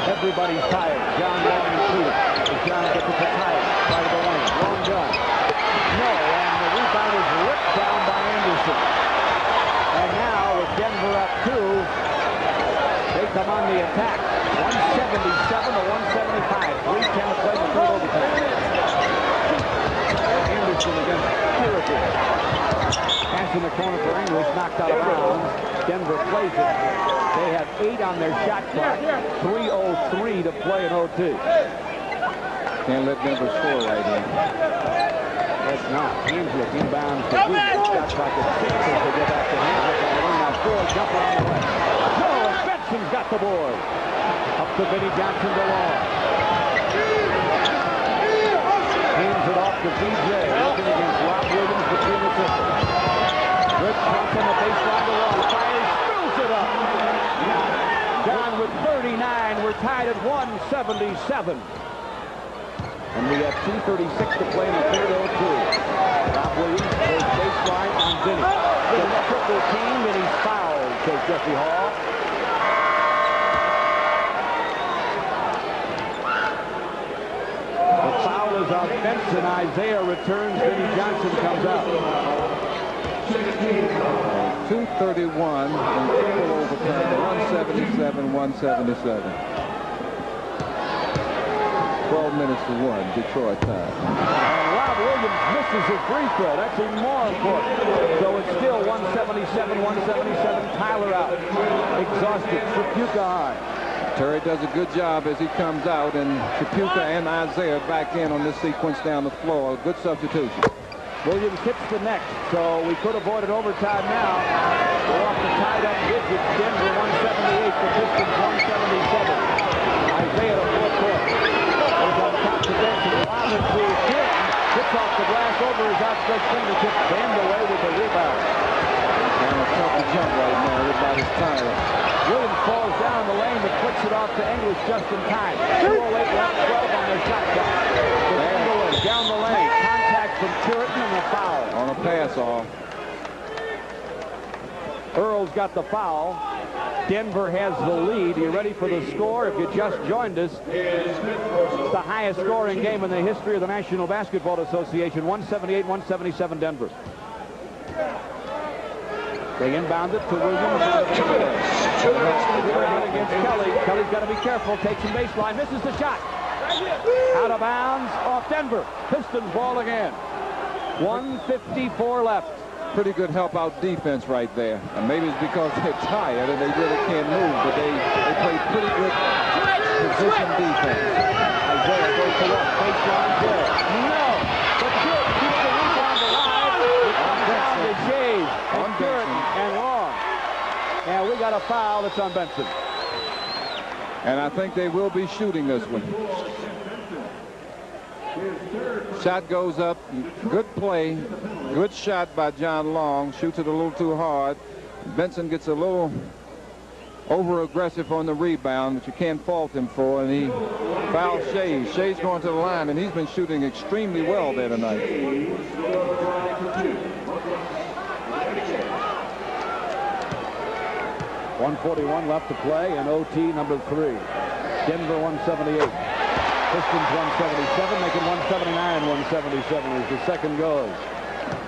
Everybody's tired, John Long included. As John gets it to Tyler, side of the lane, long gun. No, and the rebound is ripped down by Anderson. And now with Denver up 2, they come on the attack. 177 to 175. 3:10 to play in the third overtime. Anderson against Puritan. Pass in the corner for English, knocked out of bounds. Denver plays it. They have 8 on their shot clock. 3:03 to play in OT. Can't let Denver score right here. That's not. Hanslick inbounds to Booth. Shot clock at 6 as they go back to Hanslick on the wing. Now Ford jumper on the way. Oh, Benson's got the board. Up to Vinnie Johnson to Long. Hands it off to VJ. Looking against Rob Williams between the systems. Rich pumps on the baseline to Long. Fires, spills it up. John with 39. We're tied at 177. And we have 2:36 to play in the third OT. Rob Williams goes baseline on Vinny. The triple team, and he's fouled, says Jeffrey Hall. The foul is on Benson. Isaiah returns. Vinny Johnson comes out. 2:31 in triple overtime. 177-177. 12 minutes to 1, Detroit time. And Rob Williams misses his free throw. That's even more important. So it's still 177, 177. Tyler out. Exhausted. Tripucka high. Terry does a good job as he comes out, and Tripucka and Isaiah back in on this sequence down the floor. Good substitution. Williams hits the next, so we could avoid an overtime now. We're off the tied-up digits. Denver 178, the Pistons 177. Isaiah to fourth court. Goes on top to Benson. Lob it to Kidd. Hits off the glass over his outstretched fingertip. Band away with the rebound. And it's tough to jump right now. Everybody's tired. Williams falls down the lane but flicks it off to English just in time. 2:08 left, 12 on their shot clock. English down the lane. Contact from Puritan and a foul. On a pass off. Earl's got the foul. Denver has the lead. You ready for the score? If you just joined us, it's the highest scoring game in the history of the National Basketball Association. 178-177 Denver. They inbound it to Williams. Against Kelly. Kelly's got to be careful. Takes some baseline. Misses the shot. Out of bounds. Off Denver. Pistons ball again. 1:54 left. Pretty good help-out defense right there. And maybe it's because they're tired and they really can't move, but they play pretty good position defense. Isaiah goes to left. Baseline good. No. But good. Keeps the rebound alive. It comes down to Shays. On Benson. And long. And we got a foul that's on Benson. And I think they will be shooting this one. Shot goes up. Good play. Good shot by John Long. Shoots it a little too hard. Benson gets a little over-aggressive on the rebound, which you can't fault him for, and he fouls Shays. Shays going to the line, and he's been shooting extremely well there tonight. 1:41 left to play, and OT number 3. Denver 178. Pistons 177, making 179-177 as the second goes.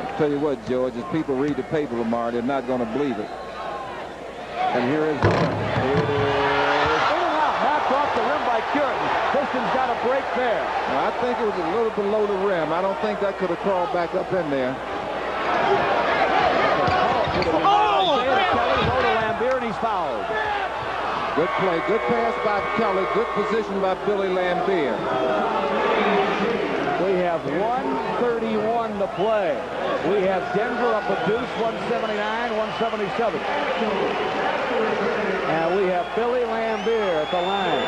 I'll tell you what, George, as people read the paper tomorrow, they're not going to believe it. And here is the second. It is in and out, knocked off the rim by Puritan. Pistons got a break there. Now, I think it was a little below the rim. I don't think that could have crawled back up in there. Isaiah Kelly, low to Lambier, and he's fouled. Good play, good pass by Kelly, good position by Billy Lambier. We have 1:31 to play. We have Denver up a deuce, 179-177. And we have Billy Lambier at the line.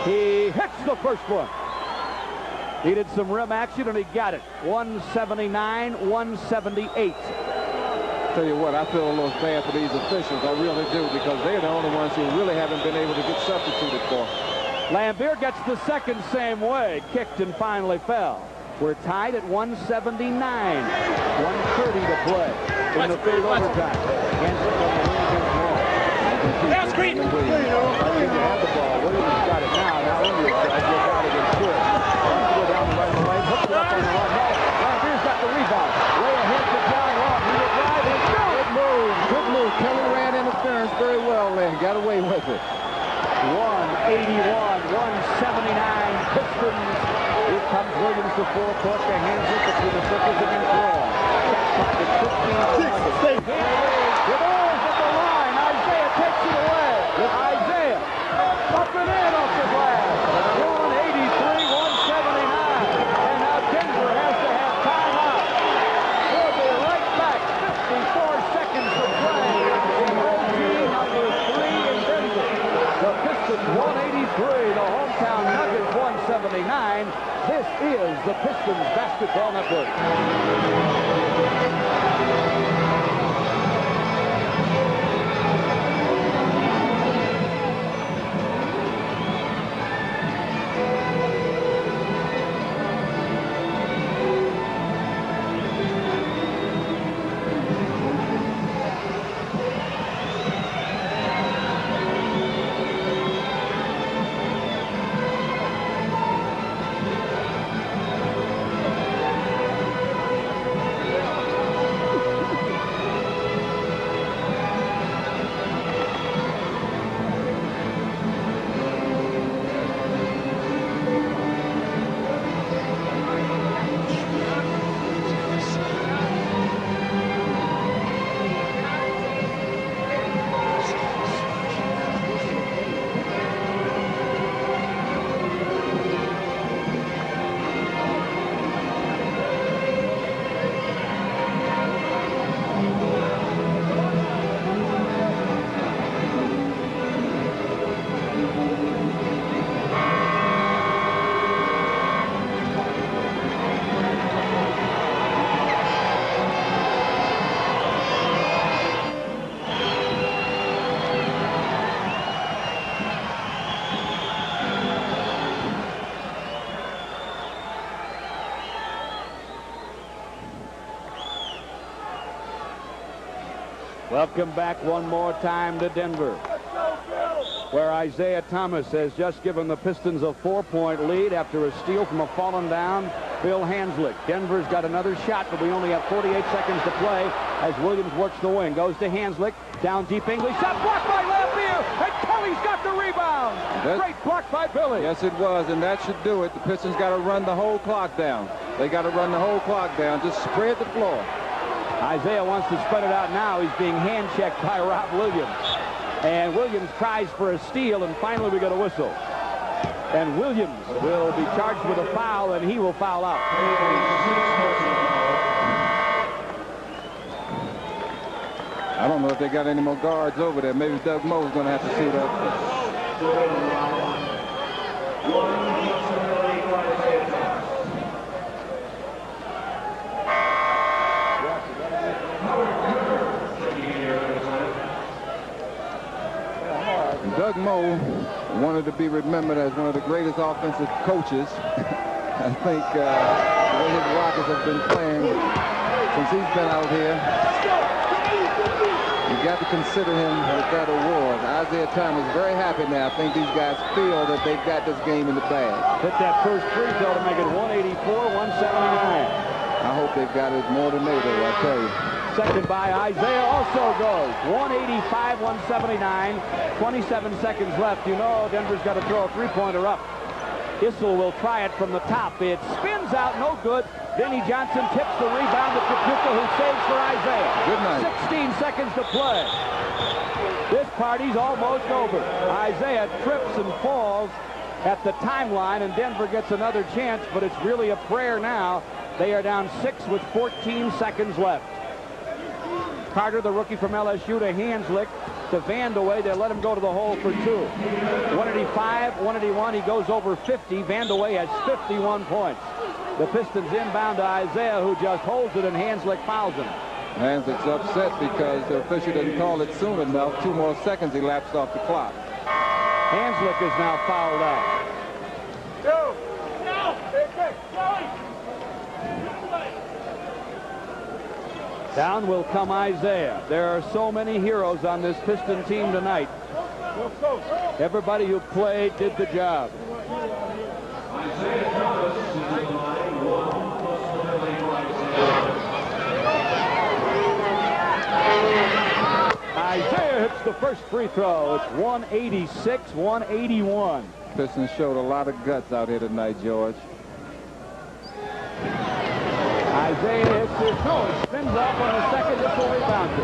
He hits the first one. Needed some rim action, and he got it. 179-178. Tell you what, I feel a little bad for these officials. I really do, because they're the only ones who really haven't been able to get substituted for. Lambier gets the second same way. Kicked and finally fell. We're tied at 179. 1:30 to play in the third overtime. That's great. I think they have the ball. Williams got it now. Now English tries to get out against Stewart. Go down the right lane. Hooks it up on the right. No. Lambier's got the rebound. Way ahead to John Long. He will drive and shoot. Good move. Good move. Kelly ran interference very well then. Got away with it. 181-179 Pistons. Here comes Williams to four court. Their hands it between the circles against Long. Shot clock at 15 seconds. Here it is. With Earls at the line. Isaiah takes it away. Isaiah up and in off the glass. 183-179. And now Denver has to have timeout. We'll be right back. 54 seconds to play. In OT number 3 in Denver. The Pistons 183. The hometown Nuggets 179. This is the Pistons Basketball Network. Welcome back one more time to Denver, where Isaiah Thomas has just given the Pistons a 4-point lead after a steal from a fallen down Bill Hanslick. Denver's got another shot, but we only have 48 seconds to play as Williams works the wing. Goes to Hanslick. Down deep English. Shot blocked by Lampier. And Kelly's got the rebound. Great block by Billy. Yes, it was, and that should do it. The Pistons got to run the whole clock down. They got to run the whole clock down. Just spread the floor. Isaiah wants to spread it out now. He's being hand-checked by Rob Williams. And Williams tries for a steal, and finally we get a whistle. And Williams will be charged with a foul, and he will foul out. I don't know if they got any more guards over there. Maybe Doug Moe's going to have to suit up. Doug Moe wanted to be remembered as one of the greatest offensive coaches. I think the way his Rockets have been playing since he's been out here, you got to consider him with that award. Isaiah Thomas is very happy now. I think these guys feel that they've got this game in the bag. Hit that first free throw to make it 184-179. I hope they've got it more than they do, I tell you. Second by Isaiah also goes. 185-179. 27 seconds left. You know Denver's got to throw a three-pointer up. Issel will try it from the top. It spins out, no good. Denny Johnson tips the rebound to Kapuka, who saves for Isaiah. Good night. 16 seconds to play. This party's almost over. Isaiah trips and falls at the timeline, and Denver gets another chance, but it's really a prayer now. They are down 6 with 14 seconds left. Carter, the rookie from LSU, to Hanslick, to Vandeweghe. They let him go to the hole for 2. 185, 181. He goes over 50. Vandeweghe has 51 points. The Pistons inbound to Isaiah, who just holds it, and Hanslick fouls him. Hanslick's upset because the official didn't call it soon enough. 2 more seconds elapsed off the clock. Hanslick is now fouled out. Down will come Isaiah. There are so many heroes on this Piston team tonight. Everybody who played did the job. Isaiah hits the first free throw. It's 186-181. Pistons showed a lot of guts out here tonight, George. Isaiah hits his nose, spins off on the second, this will rebound it.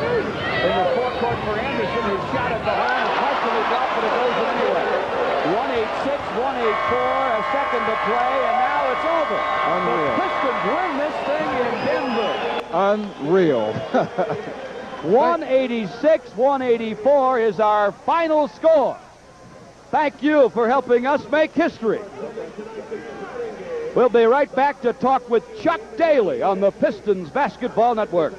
In the forecourt for Anderson, his shot at the horn is partially blocked, but it goes in anyway. 186-184, a second to play, and now it's over. Unreal. The Pistons win this thing in Denver. Unreal. 186-184 is our final score. Thank you for helping us make history. We'll be right back to talk with Chuck Daly on the Pistons Basketball Network.